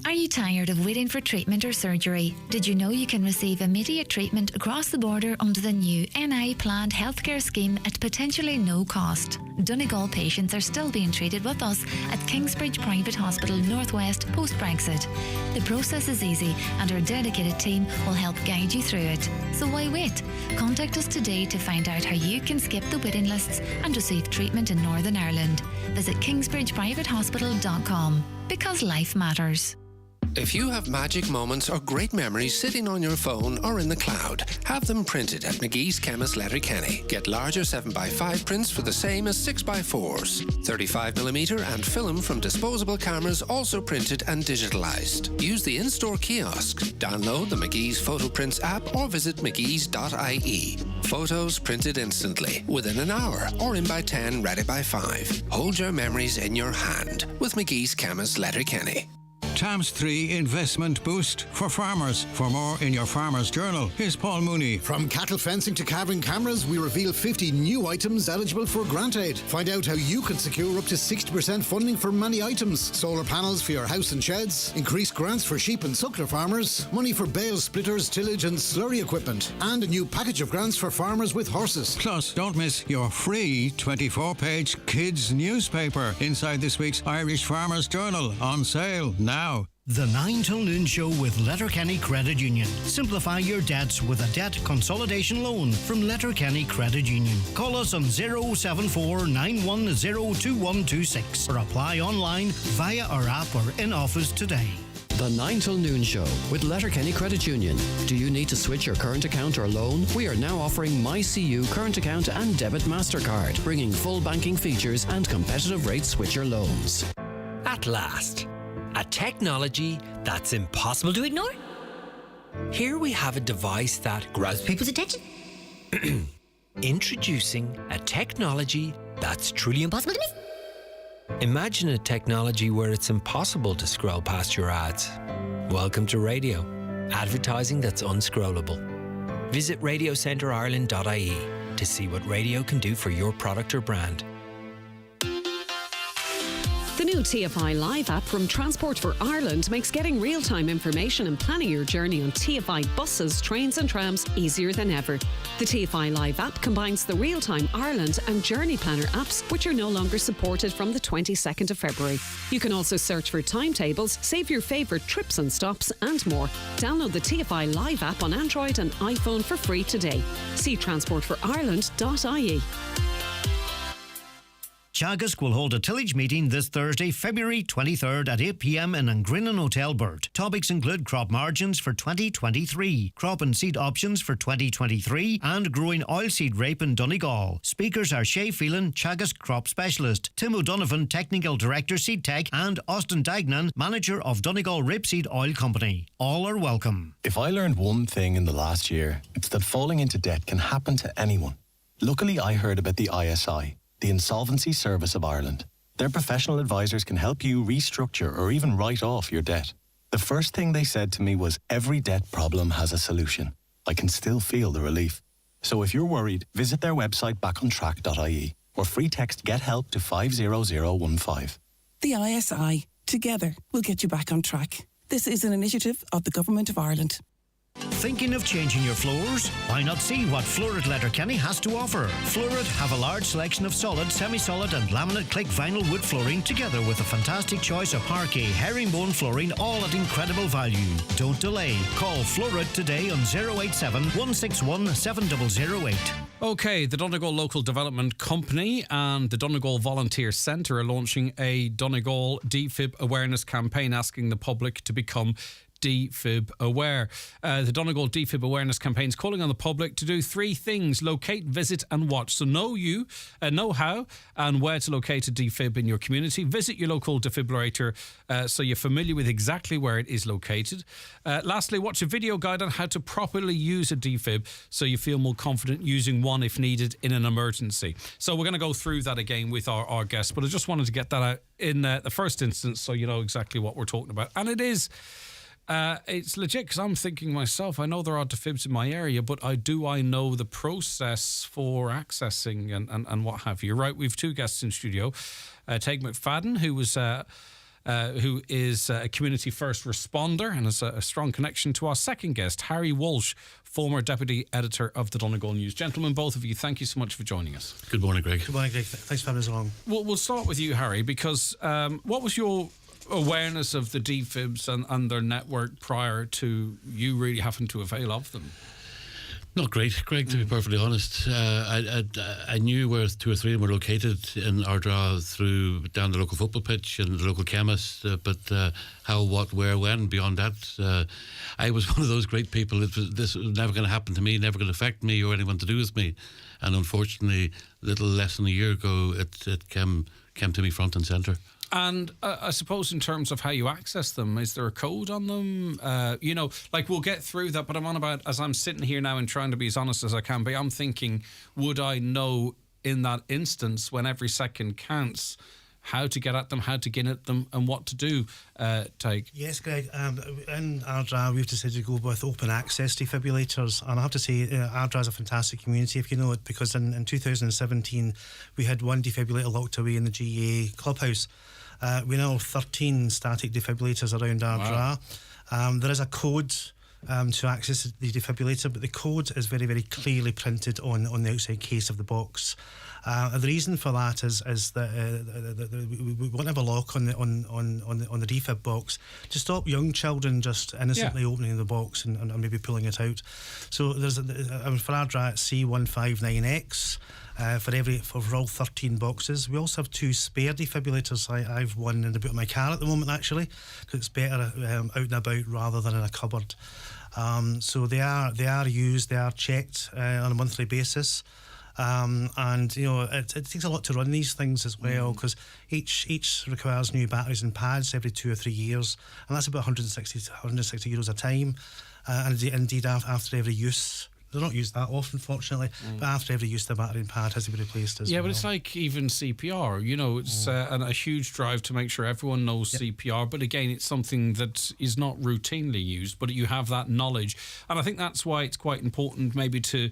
Are you tired of waiting for treatment or surgery? Did you know you can receive immediate treatment across the border under the new NI planned healthcare scheme at potentially no cost? Donegal patients are still being treated with us at Kingsbridge Private Hospital Northwest post-Brexit. The process is easy and our dedicated team will help guide you through it. So why wait? Contact us today to find out how you can skip the waiting lists and receive treatment in Northern Ireland. Visit kingsbridgeprivatehospital.com, because life matters. If you have magic moments or great memories sitting on your phone or in the cloud, have them printed at McGee's Chemist Letterkenny. Get larger 7x5 prints for the same as 6x4s. 35mm and film from disposable cameras also printed and digitalised. Use the in-store kiosk, download the McGee's Photo Prints app or visit mcgees.ie. Photos printed instantly, within an hour, or in by 10, ready by 5. Hold your memories in your hand with McGee's Chemist Letterkenny. Times 3 investment boost for farmers. For more in your Farmer's Journal, here's Paul Mooney. From cattle fencing to carving cameras, we reveal 50 new items eligible for grant aid. Find out how you can secure up to 60% funding for many items. Solar panels for your house and sheds, increased grants for sheep and suckler farmers, money for bale splitters, tillage and slurry equipment, and a new package of grants for farmers with horses. Plus, don't miss your free 24-page kids newspaper inside this week's Irish Farmer's Journal, on sale now. The 9 till noon show with Letterkenny Credit Union. Simplify your debts with a debt consolidation loan from Letterkenny Credit Union. Call us on 074 910 2126 or apply online via our app or in office today. The 9 till noon show with Letterkenny Credit Union. Do you need to switch your current account or loan? We are now offering MyCU current account and debit MasterCard, bringing full banking features and competitive rate switcher loans. At last, a technology that's impossible to ignore. Here we have a device that grabs people's attention. Introducing a technology that's truly impossible to miss. Imagine a technology where it's impossible to scroll past your ads. Welcome to radio, advertising that's unscrollable. Visit radiocenterireland.ie to see what radio can do for your product or brand. The new TFI Live app from Transport for Ireland makes getting real-time information and planning your journey on TFI buses, trains and trams easier than ever. The TFI Live app combines the Real-Time Ireland and Journey Planner apps, which are no longer supported from the 22nd of February. You can also search for timetables, save your favourite trips and stops and more. Download the TFI Live app on Android and iPhone for free today. See transportforireland.ie. Teagasc will hold a tillage meeting this Thursday, February 23rd at 8 p.m. in Angrinnan Hotel Burt. Topics include crop margins for 2023, crop and seed options for 2023, and growing oilseed rape in Donegal. Speakers are Shay Phelan, Teagasc crop specialist, Tim O'Donovan, technical director Seed Tech, and Austin Dagnan, manager of Donegal Rapeseed Oil Company. All are welcome. If I learned one thing in the last year, it's that falling into debt can happen to anyone. Luckily, I heard about the ISI, the Insolvency Service of Ireland. Their professional advisors can help you restructure or even write off your debt. The first thing they said to me was, every debt problem has a solution. I can still feel the relief. So if you're worried, visit their website backontrack.ie or free text Get Help to 50015. The ISI. Together, we'll get you back on track. This is an initiative of the Government of Ireland. Thinking of changing your floors? Why not see what Florid Letterkenny has to offer? Florid have a large selection of solid, semi-solid and laminate click vinyl wood flooring, together with a fantastic choice of parquet, herringbone flooring, all at incredible value. Don't delay. Call Florid today on 087 161 7008. OK, the Donegal Local Development Company and the Donegal Volunteer Centre are launching a Donegal DFib awareness campaign asking the public to become DFib aware. The Donegal DFib awareness campaign is calling on the public to do three things: locate, visit and watch. So know how and where to locate a DFib in your community. Visit your local defibrillator so you're familiar with exactly where it is located. Lastly, watch a video guide on how to properly use a DFib so you feel more confident using one if needed in an emergency. So we're going to go through that again with our guests, but I just wanted to get that out in the first instance so you know exactly what we're talking about. And it is... it's legit, because I'm thinking myself, I know there are defibs in my area, but I know the process for accessing and what have you. Right, we've two guests in studio. Taig McFadden, who was who is a community first responder and has a strong connection to our second guest, Harry Walsh, former deputy editor of the Donegal News. Gentlemen, both of you, thank you so much for joining us. Good morning, Greg. Good morning, Greg. Thanks for having us along. We'll start with you, Harry, because what was your awareness of the defibs and their network prior to you really having to avail of them? Not great, Greg, to be perfectly honest. I knew where 2 or 3 of them were located in Ardra through down the local football pitch and the local chemist, but how, what, where, when, beyond that, I was one of those great people. This was never going to happen to me, never going to affect me or anyone to do with me. And unfortunately, a little less than a year ago, it came to me front and centre. And I suppose in terms of how you access them, is there a code on them? You know, like we'll get through that, but I'm on about, as I'm sitting here now and trying to be as honest as I can be, I'm thinking, would I know in that instance when every second counts how to get at them, how to get at them and what to do, Take? Yes, Greg. In Ardra, we've decided to go with open access defibrillators. And I have to say, Ardra is a fantastic community, if you know it, because in 2017, we had 1 defibrillator locked away in the GA clubhouse. We now have 13 static defibrillators around Ardra. Wow. There is a code to access the defibrillator, but the code is very, very clearly printed on the outside case of the box. The reason for that is that we won't have a lock on the defib box to stop young children just innocently opening the box and maybe pulling it out. So there's for Ardra it's C159X. For all 13 boxes. We also have 2 spare defibrillators. I've one in the boot of my car at the moment, actually, because it's better out and about rather than in a cupboard. So they are used, they are checked on a monthly basis. And you know it takes a lot to run these things as well, because each requires new batteries and pads every 2 or 3 years, and that's about 160 euros a time. And indeed after every use. They're not used that often, fortunately, but after every use, the battery and pad has to be replaced as well. Yeah, but it's like even CPR, you know, it's a huge drive to make sure everyone knows CPR, but again, it's something that is not routinely used, but you have that knowledge. And I think that's why it's quite important maybe to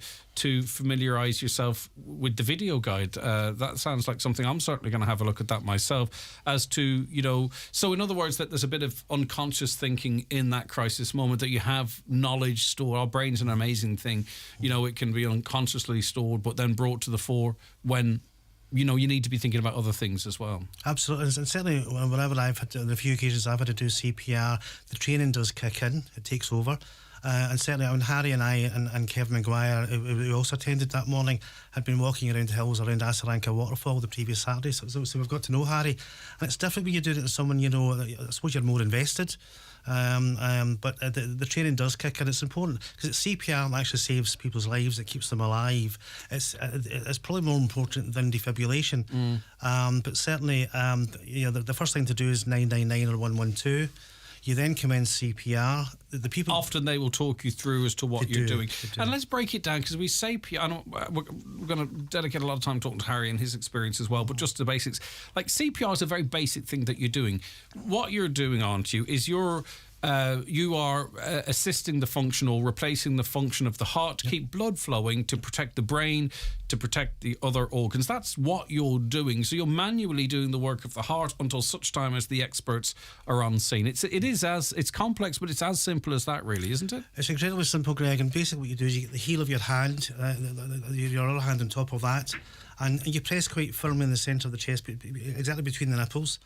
familiarise yourself with the video guide. That sounds like something I'm certainly going to have a look at that myself, as to, you know, so in other words, that there's a bit of unconscious thinking in that crisis moment, that you have knowledge stored. Our brain's an amazing thing. You know, it can be unconsciously stored, but then brought to the fore when, you know, you need to be thinking about other things as well. Absolutely. And certainly whenever I've had, on the few occasions I've had to do CPR, the training does kick in, it takes over. And certainly when Harry and I and Kevin Maguire, who also attended that morning, had been walking around the hills around Asaranka Waterfall the previous Saturday, so we've got to know Harry. And it's different when you do it to someone, you know, I suppose you're more invested. But the training does kick in. It's important because CPR actually saves people's lives. It keeps them alive. It's probably more important than defibrillation. But certainly, you know, the first thing to do is 999 or 112. You then commence CPR. The people often they will talk you through as to what you're doing. And let's break it down, because we say we're going to dedicate a lot of time talking to Harry and his experience as well. But just the basics, like CPR is a very basic thing that you're doing. What you're doing, aren't you, is you are assisting the function or replacing the function of the heart to keep blood flowing, to protect the brain, to protect the other organs. That's what you're doing. So you're manually doing the work of the heart until such time as the experts are on scene. It's complex, but it's as simple as that, really, isn't it? It's incredibly simple, Greg. And basically what you do is you get the heel of your hand, your other hand on top of that, and you press quite firmly in the centre of the chest, exactly between the nipples.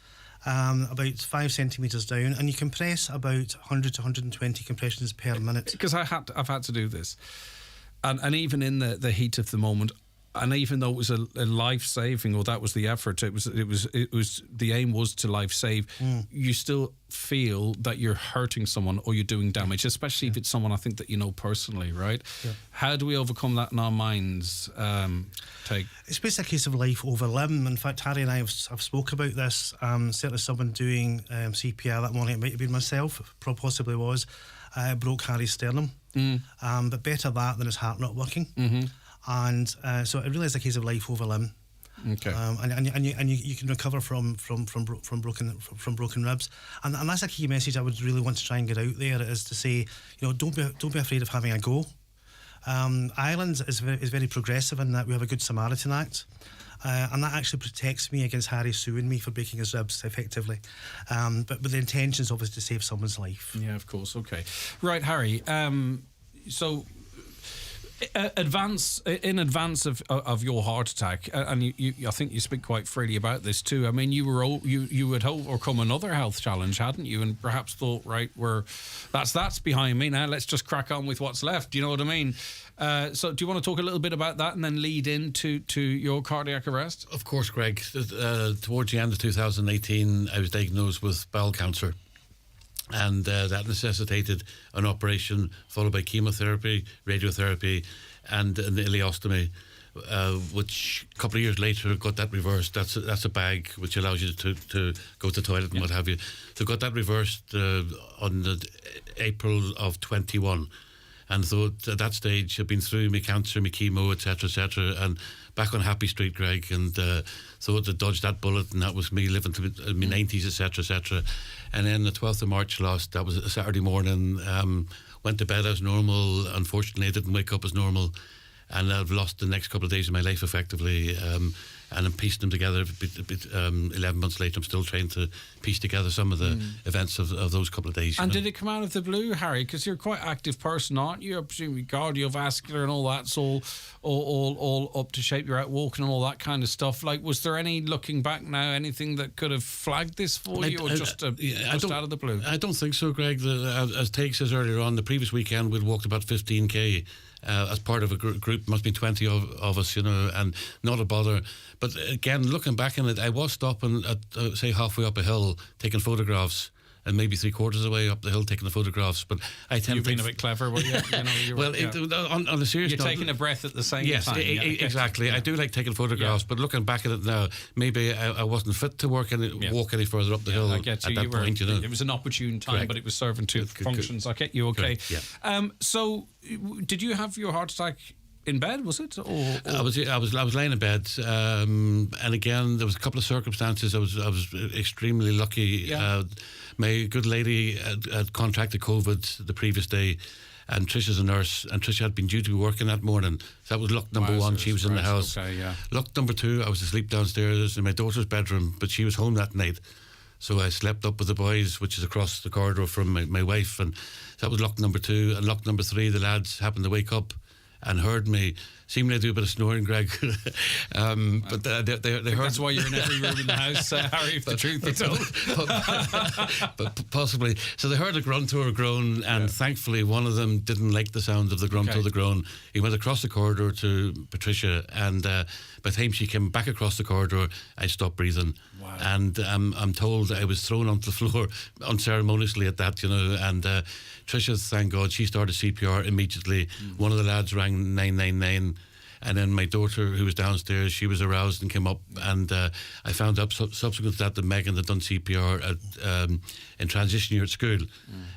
About 5 centimetres down, and you compress about 100 to 120 compressions per minute. Because I've had to do this, and even in the heat of the moment, and even though it was a life saving, or that was the effort, it was the aim was to life save. You still feel that you're hurting someone or you're doing damage, especially if it's someone I think that you know personally, right? Yeah. How do we overcome that in our minds? Take. It's basically a case of life over limb. In fact, Harry and I have spoke about this. Certainly someone doing CPR that morning, it might have been myself, possibly was, broke Harry's sternum. But better that than his heart not working. And so it really is a case of life over limb. Okay. And you can recover from broken ribs, and that's a key message I would really want to try and get out there, is to say, you know, don't be afraid of having a go. Ireland is very progressive in that we have a Good Samaritan Act. And that actually protects me against Harry suing me for breaking his ribs, effectively. But the intention is obviously to save someone's life. Yeah, of course. Okay. Right, Harry. So, in advance of your heart attack, and you, I think you speak quite freely about this too. I mean, you had overcome another health challenge, hadn't you? And perhaps thought, right, that's behind me now. Let's just crack on with what's left. Do you know what I mean? So do you want to talk a little bit about that and then lead into your cardiac arrest? Of course, Greg. Towards the end of 2018, I was diagnosed with bowel cancer. And that necessitated an operation followed by chemotherapy, radiotherapy, and an ileostomy, which a couple of years later got that reversed. That's a bag which allows you to go to the toilet and what have you. So got that reversed on the April of 21. And so at that stage, I've been through my cancer, my chemo, etc., and back on Happy Street, Greg, and thought to dodge that bullet, and that was me living to my 90s, etc. And then the 12th of March that was a Saturday morning, went to bed as normal. Unfortunately, I didn't wake up as normal, and I've lost the next couple of days of my life, effectively. And I'm piecing them together. 11 months later, I'm still trying to piece together some of the events of those couple of days. And did it come out of the blue, Harry? Because you're quite an active person, aren't you? Presumably cardiovascular and all that's all up to shape. You're out walking and all that kind of stuff. Like, was there any, looking back now, anything that could have flagged this for you, or just out of the blue? I don't think so, Greg. As Take says earlier on, the previous weekend we'd walked about 15k. As part of a group, must be 20 of us, and not a bother. But again, looking back on it, I was stopping at, say, halfway up a hill, taking photographs, and maybe 3/4 of the way up the hill taking the photographs. But I tend You've been a bit clever, well, yeah. Well, on a serious note, you're taking a breath at the same time. Yes, exactly. Yeah. I do like taking photographs, but looking back at it now, maybe I wasn't fit to walk any further up the hill I get you. at that point. It was an opportune time, but it was serving two functions. I get you. Okay. Yeah. So, did you have your heart attack in bed, was it? Or? I was laying in bed, and again there was a couple of circumstances. I was extremely lucky. Yeah. My good lady had contracted COVID the previous day, and Trisha's a nurse, and Trisha had been due to be working that morning. So that was luck number one. She was in the house. Okay, yeah. Luck number two, I was asleep downstairs in my daughter's bedroom, but she was home that night. So I slept up with the boys, which is across the corridor from my wife, and that was luck number two. And luck number three, the lads happened to wake up and heard me. Seemingly do a bit of snoring, Greg. But they heard. That's why you're in every room in the house, Harry, if the truth be told. But possibly. So they heard a grunt or a groan, and thankfully one of them didn't like the sound of the grunt or the groan. He went across the corridor to Patricia, and by the time she came back across the corridor, I stopped breathing. Wow. And I'm told I was thrown onto the floor unceremoniously at that, and Tricia, thank God, she started CPR immediately. One of the lads rang 999, and then my daughter, who was downstairs, she was aroused and came up, and I found out subsequent to that Megan had done CPR in transition year at school.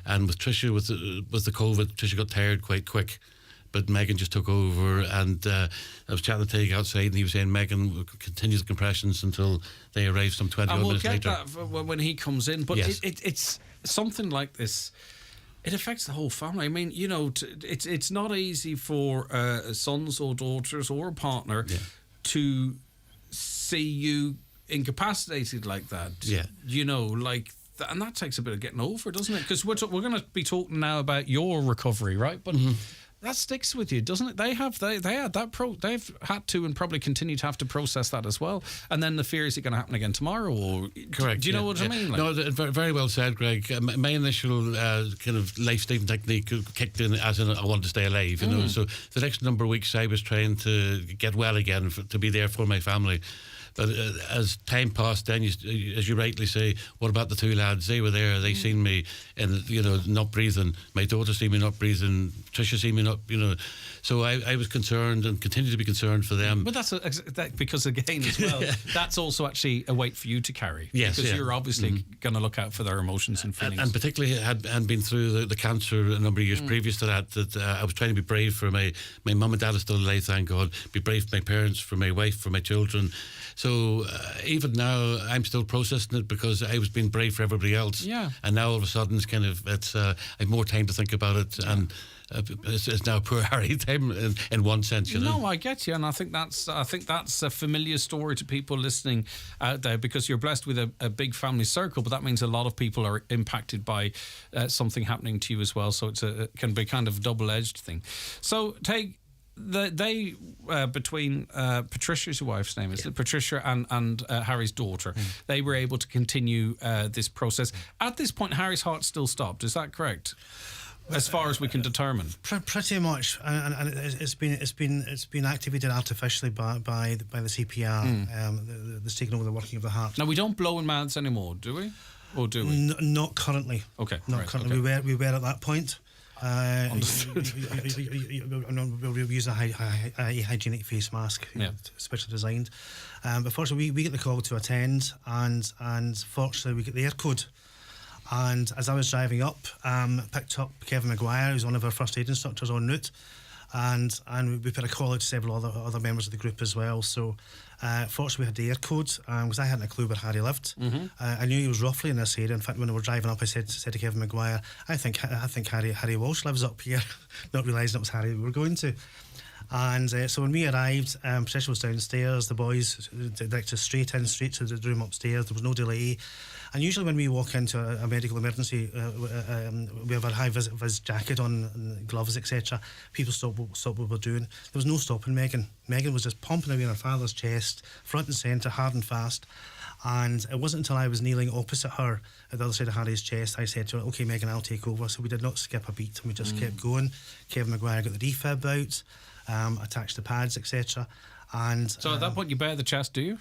And with Tricia, with the COVID, Tricia got tired quite quick, but Megan just took over, and I was chatting to Tig outside, and he was saying Megan would continue the compressions until they arrived some 20 minutes later. And we'll get that when he comes in, but yes. It's something like this. It affects the whole family. I mean, it's not easy for sons or daughters or a partner to see you incapacitated like that. Yeah. And that takes a bit of getting over, doesn't it? Because we're going to be talking now about your recovery, right? But that sticks with you, doesn't it? They had that they've had to and probably continue to have to process that as well. And then the fear, is it going to happen again tomorrow? Or correct? Do you know what I mean? No, very well said, Greg. My initial kind of life-saving technique kicked in as in I wanted to stay alive. You know, so the next number of weeks I was trying to get well again, to be there for my family. But as time passed, then as you rightly say, what about the two lads? They were there. They seen me, and not breathing. My daughter seen me not breathing. Tricia seen me not. So I was concerned and continue to be concerned for them. But that's because again as well, that's also actually a weight for you to carry. Yes, because you're obviously going to look out for their emotions and feelings. And particularly had been through the cancer a number of years previous to that. I was trying to be brave for my mum and dad are still alive, thank God. Be brave for my parents, for my wife, for my children. So even now, I'm still processing it because I was being brave for everybody else. Yeah. And now all of a sudden, I have more time to think about it, and it's now poor Harry time in one sense, you know. No, I get you, and I think that's a familiar story to people listening out there, because you're blessed with a big family circle, but that means a lot of people are impacted by something happening to you as well. So it can be kind of a double-edged thing. So between Patricia's wife's name is it Patricia and Harry's daughter, they were able to continue this process. At this point, Harry's heart still stopped. Is that correct? As far as we can determine, pretty much, and it's been activated artificially by the CPR. That's taken over the working of the heart. Now, we don't blow in mouths anymore, do we? Or do we? Not currently. Okay, not currently. Okay. We were at that point. Understood. We'll use a hygienic face mask, specially designed. But fortunately, we get the call to attend, and fortunately, we get the air code. And as I was driving up, picked up Kevin Maguire, who's one of our first aid instructors en route, and we put a call out to several other members of the group as well. So fortunately we had the air code, because I hadn't a clue where Harry lived. I knew he was roughly in this area. In fact, when we were driving up, I said to Kevin Maguire, I think Harry Walsh lives up here, not realising it was Harry we were going to. And so when we arrived, Patricia was downstairs, the boys directed us straight to the room upstairs. There was no delay. And usually when we walk into a medical emergency, we have a high-vis jacket on, and gloves, etc. People stop what we're doing. There was no stopping Megan. Megan was just pumping away in her father's chest, front and centre, hard and fast. And it wasn't until I was kneeling opposite her at the other side of Harry's chest, I said to her, OK, Megan, I'll take over. So we did not skip a beat, and we just kept going. Kevin Maguire got the defib out, attached the pads, etc. And so at that point, you bare the chest, do you?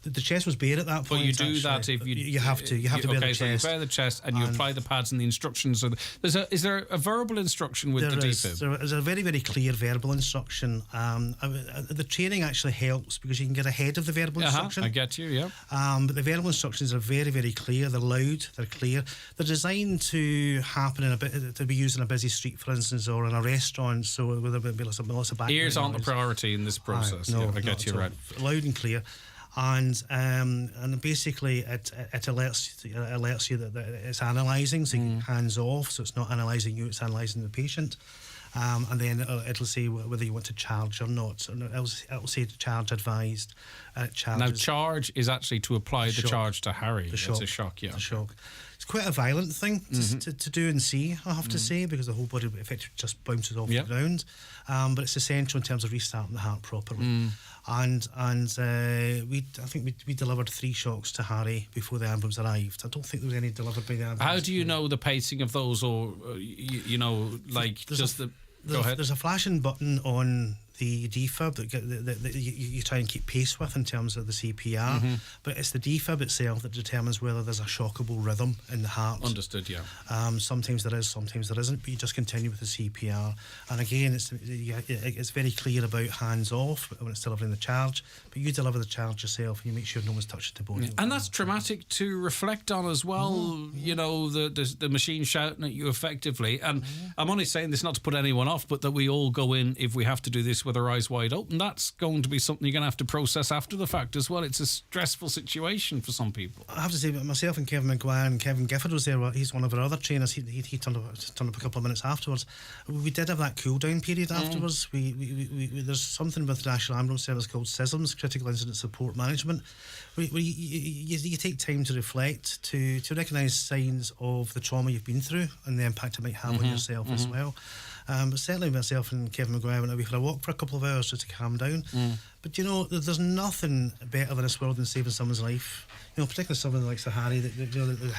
The chest was bare at that point. But you do that if you have to. You have to bare the chest. Okay, so you bare the chest and you apply the pads and the instructions. Is there a verbal instruction with the defib? There is a very, very clear verbal instruction. The training actually helps because you can get ahead of the verbal instruction. I get you, yeah. But the verbal instructions are very, very clear. They're loud. They're clear. They're designed to happen to be used in a busy street, for instance, or in a restaurant. So with a bit lots of background ears aren't the priority in this process. No, I get you right. Loud and clear. And basically it alerts you that it's analysing, so hands off, so it's not analysing you, it's analysing the patient. And then it'll say whether you want to charge or not. So it'll say charge advised. Now, charge is actually to apply the charge to Harry. It's a shock, yeah. The shock. It's quite a violent thing to do and see, I have to say, because the whole body effectively just bounces off the ground. But it's essential in terms of restarting the heart properly. And I think we delivered 3 shocks to Harry before the ambulance arrived. I don't think there was any delivered by the ambulance. How do you know the pacing of those, or Go ahead. There's a flashing button on the defib that you try and keep pace with in terms of the CPR, but it's the defib itself that determines whether there's a shockable rhythm in the heart. Understood, yeah. Sometimes there is, sometimes there isn't, but you just continue with the CPR. And again, it's very clear about hands off when it's delivering the charge, but you deliver the charge yourself and you make sure no one's touching the body. And that's traumatic to reflect on as well, you know, the machine shouting at you effectively. And I'm only saying this not to put anyone off, but that we all go in, if we have to do this with our eyes wide open, that's going to be something you're going to have to process after the fact as well. It's a stressful situation for some people. I have to say, myself and Kevin Maguire and Kevin Gifford was there. He's one of our other trainers. He turned up a couple of minutes afterwards. We did have that cool down period afterwards. We there's something with the National Ambulance Service called CISMS, Critical Incident Support Management, where you take time to reflect, to recognise signs of the trauma you've been through and the impact it might have on yourself as well. But certainly myself and Kevin Maguire went away for a walk for a couple of hours just to calm down. But you know, there's nothing better in this world than saving someone's life. You know, particularly someone like Harry,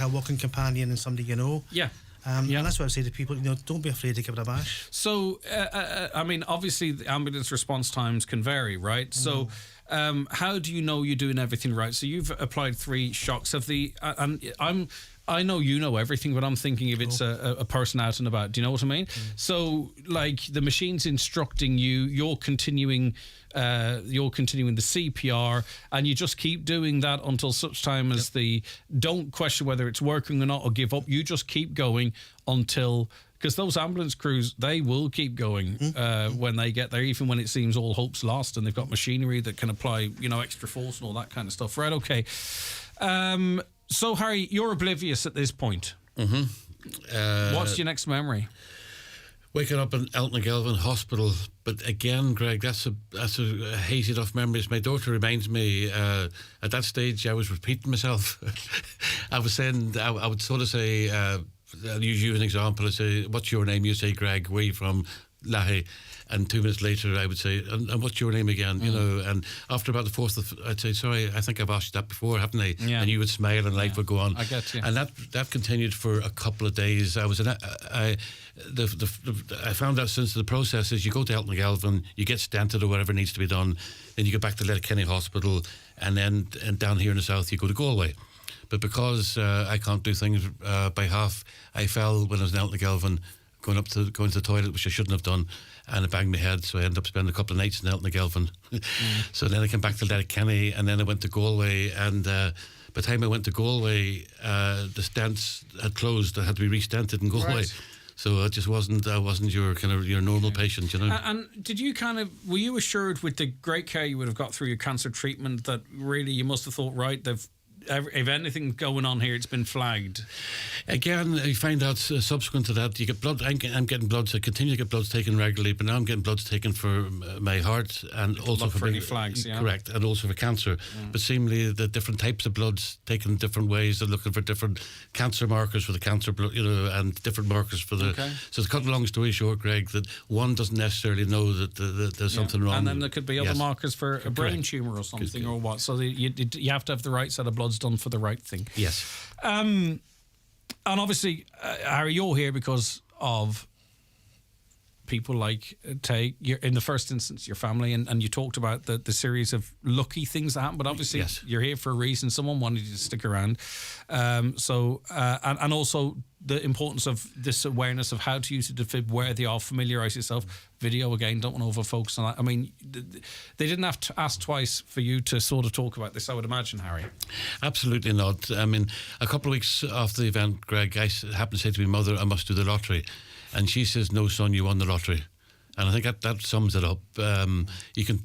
a walking companion and somebody you know. Yeah. And that's what I say to people, you know, don't be afraid to give it a bash. So, I mean, obviously the ambulance response times can vary, right? So, how do you know you're doing everything right? So you've applied 3 shocks of the, I know you know everything, but I'm thinking if it's a person out and about. Do you know what I mean? So, like, the machine's instructing you, you're continuing the CPR, and you just keep doing that until such time as don't question whether it's working or not, or give up. You just keep going until, because those ambulance crews, they will keep going when they get there, even when it seems all hope's lost, and they've got machinery that can apply, you know, extra force and all that kind of stuff. Right? Okay. So, Harry, you're oblivious at this point. What's your next memory? Waking up in Elton Gelvin Hospital, but again, Greg, that's a hazy enough memory. My daughter reminds me, at that stage I was repeating myself. I was saying, I would sort of say, I'll use you as an example. I say, what's your name? You say, Greg, where are you from? Lahi. And 2 minutes later, I would say, and what's your name again? You know, and after about the fourth, I'd say, sorry, I think I've asked you that before, haven't I? Yeah. And you would smile and life would go on. I get you. And that continued for a couple of days. I found out since the process is you go to Elton Gelvin, you get stented or whatever needs to be done, then you go back to Letterkenny Hospital, and then down here in the south, you go to Galway. But because I can't do things by half, I fell when I was in Elton Gelvin, going to the toilet, which I shouldn't have done, and I banged my head, so I ended up spending a couple of nights in Elton Gelvin. So then I came back to Letterkenny, and then I went to Galway, and by the time I went to Galway, the stents had closed. I had to be re-stented in Galway. Right. So I wasn't your normal patient, you know. And did you were you assured with the great care you would have got through your cancer treatment that really you must have thought, right, if anything's going on here, it's been flagged? Again, you find out subsequent to that, you get blood. I'm getting bloods. I continue to get bloods taken regularly, but now I'm getting bloods taken for my heart and also for any flags. Yeah, correct, and also for cancer. But seemingly, the different types of bloods taken different ways. They're looking for different cancer markers for the cancer blood, you know, and different markers for the. Okay. So to cut a long story short, Greg, that one doesn't necessarily know that there's something wrong, and then there could be other markers for a brain tumour or something or what. So you have to have the right set of bloods done for the right thing. Yes. And obviously, Harry, you're here because of people like in the first instance, your family, and you talked about the series of lucky things that happen, but obviously you're here for a reason. Someone wanted you to stick around. And also the importance of this awareness of how to use a defib, where they are, familiarise yourself. Video, again, don't want to overfocus on that. I mean, they didn't have to ask twice for you to sort of talk about this, I would imagine, Harry. Absolutely not. I mean, a couple of weeks after the event, Greg, I happened to say to my mother, I must do the lottery. And she says, no, son, you won the lottery. And I think that sums it up. You can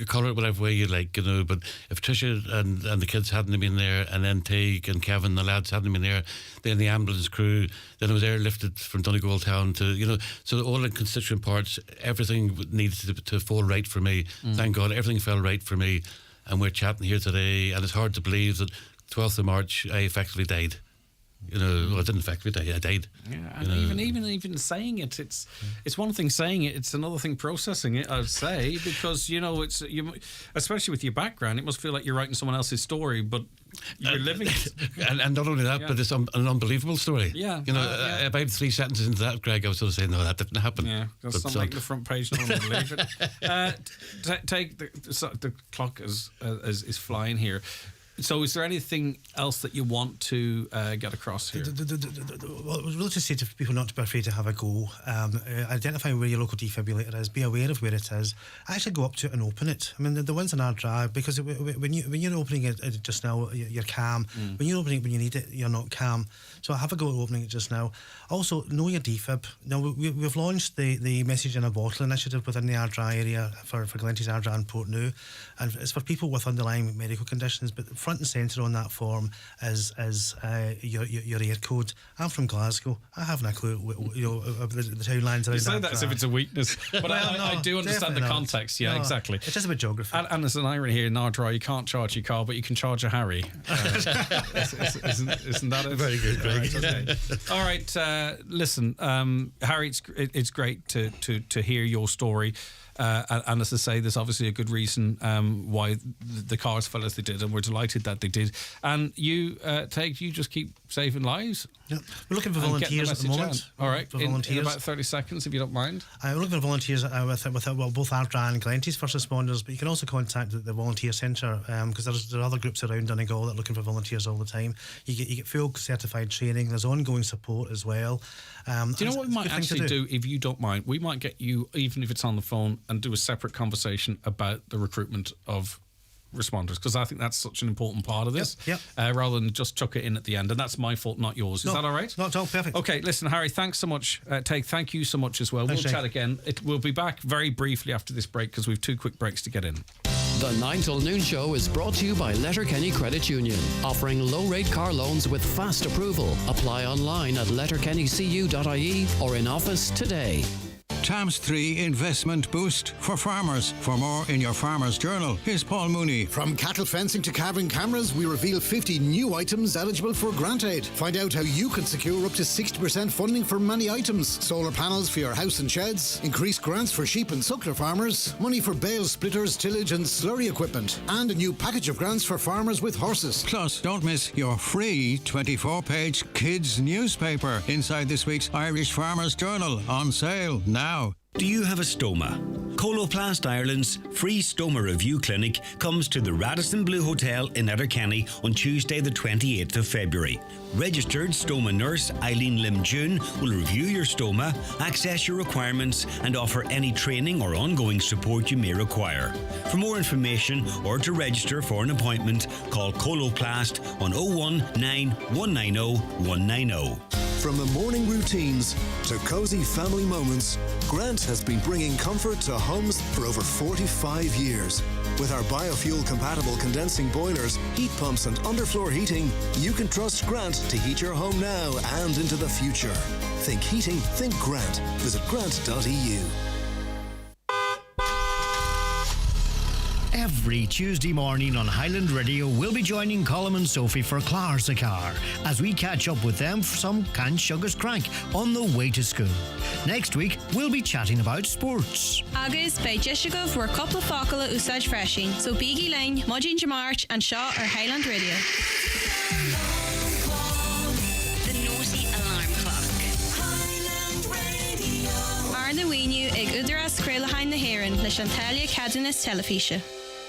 colour it whatever way you like, you know, but if Tricia and the kids hadn't been there, and then Teig and Kevin, the lads, hadn't been there, then the ambulance crew, then it was airlifted from Donegal town to, you know, so all the constituent parts, everything needed to fall right for me. Thank God, everything fell right for me. And we're chatting here today, and it's hard to believe that 12th of March, I effectively died. You know, well, I didn't effectively die. I died. Yeah, and even saying it, it's one thing saying it, it's another thing processing it, I'd say, because you know especially with your background, it must feel like you're writing someone else's story, but you're living it. And not only that, but it's an unbelievable story. Yeah, you know, about 3 sentences into that, Greg, I was sort of saying, no, that didn't happen. Yeah, because some make the front page, no one will believe it. Take the clock is flying here. So is there anything else that you want to get across here? Well, I was really to say to people not to be afraid to have a go. Identify where your local defibrillator is, be aware of where it is, actually go up to it and open it. I mean, the ones in our drive, because when you're opening it just now, you're calm. When you're opening it when you need it, you're not calm. So have a go at opening it just now. Also, know your defib. Now, we've launched the Message in a Bottle initiative within the Ardra area for Glenties, Ardra and Portneuf, and it's for people with underlying medical conditions, but front and centre on that form is your air code. I'm from Glasgow. I haven't a clue, the town lines around. You say that as if it's a weakness, but I do understand the context. Yeah, exactly. It's just about geography. And there's an irony here in Ardra, you can't charge your car, but you can charge a Harry. Isn't that it? Very good, Greg. Right, okay. All right, listen, Harry, it's great to hear your story. And as I say, there's obviously a good reason why the cars fell as they did, and we're delighted that they did. And you just keep saving lives. Yeah. We're looking for volunteers at the moment. All right, in about 30 seconds, if you don't mind. We're looking for volunteers with both Ardra and Glenties first responders, but you can also contact the volunteer centre because there are other groups around Donegal that are looking for volunteers all the time. You get full certified training. There's ongoing support as well. Do you know what we might actually do, if you don't mind? We might get you, even if it's on the phone, and do a separate conversation about the recruitment of responders, because I think that's such an important part of this. Yep. Rather than just chuck it in at the end, and that's my fault, not yours. Is that all right? Not at all. Perfect. Okay, listen, Harry, thanks so much. Thank you so much as well. Thanks, we'll chat again. We'll be back very briefly after this break because we've 2 quick breaks to get in. The 9 till noon show is brought to you by Letterkenny Credit Union, offering low-rate car loans with fast approval. Apply online at letterkennycu.ie or in office today. Times 3 investment boost for farmers. For more in your Farmer's Journal, here's Paul Mooney. From cattle fencing to carving cameras, we reveal 50 new items eligible for grant aid. Find out how you can secure up to 60% funding for many items. Solar panels for your house and sheds, increased grants for sheep and suckler farmers, money for bale splitters, tillage and slurry equipment, and a new package of grants for farmers with horses. Plus, don't miss your free 24-page kids newspaper inside this week's Irish Farmer's Journal, on sale now. Do you have a stoma? Coloplast Ireland's free stoma review clinic comes to the Radisson Blue Hotel in Letterkenny on Tuesday the 28th of February. Registered stoma nurse Eileen Lim-June will review your stoma, access your requirements and offer any training or ongoing support you may require. For more information or to register for an appointment, call Coloplast on 019 190 190. From the morning routines to cosy family moments, Grant has been bringing comfort to homes for over 45 years. With our biofuel-compatible condensing boilers, heat pumps and underfloor heating, you can trust Grant to heat your home now and into the future. Think heating, think Grant. Visit grant.eu. Every Tuesday morning on Highland Radio, we'll be joining Colm and Sophie for Clar's a Car as we catch up with them for some canned sugars crank on the way to school. Next week, we'll be chatting about sports. Agus bei Jeshigov were couple of Fakala Usage Freshing, so Biggie Lane, Mudging Jamarch, and Shaw are Highland Radio. The Naughty Alarm Clock. Arna Weenu ag Udras Krelahain na Heron, na Chantalia Cadinis Telefisha.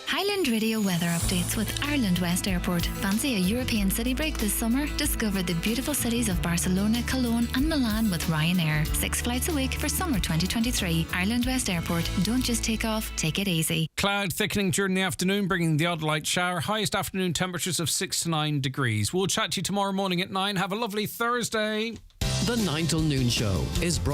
Highland Radio weather updates with Ireland West Airport. Fancy a European city break this summer? Discover the beautiful cities of Barcelona, Cologne and Milan with Ryanair. 6 flights a week for summer 2023. Ireland West Airport. Don't just take off, take it easy. Cloud thickening during the afternoon, bringing the odd light shower. Highest afternoon temperatures of 6 to 9 degrees. We'll chat to you tomorrow morning at 9. Have a lovely Thursday. The 9 till noon show is brought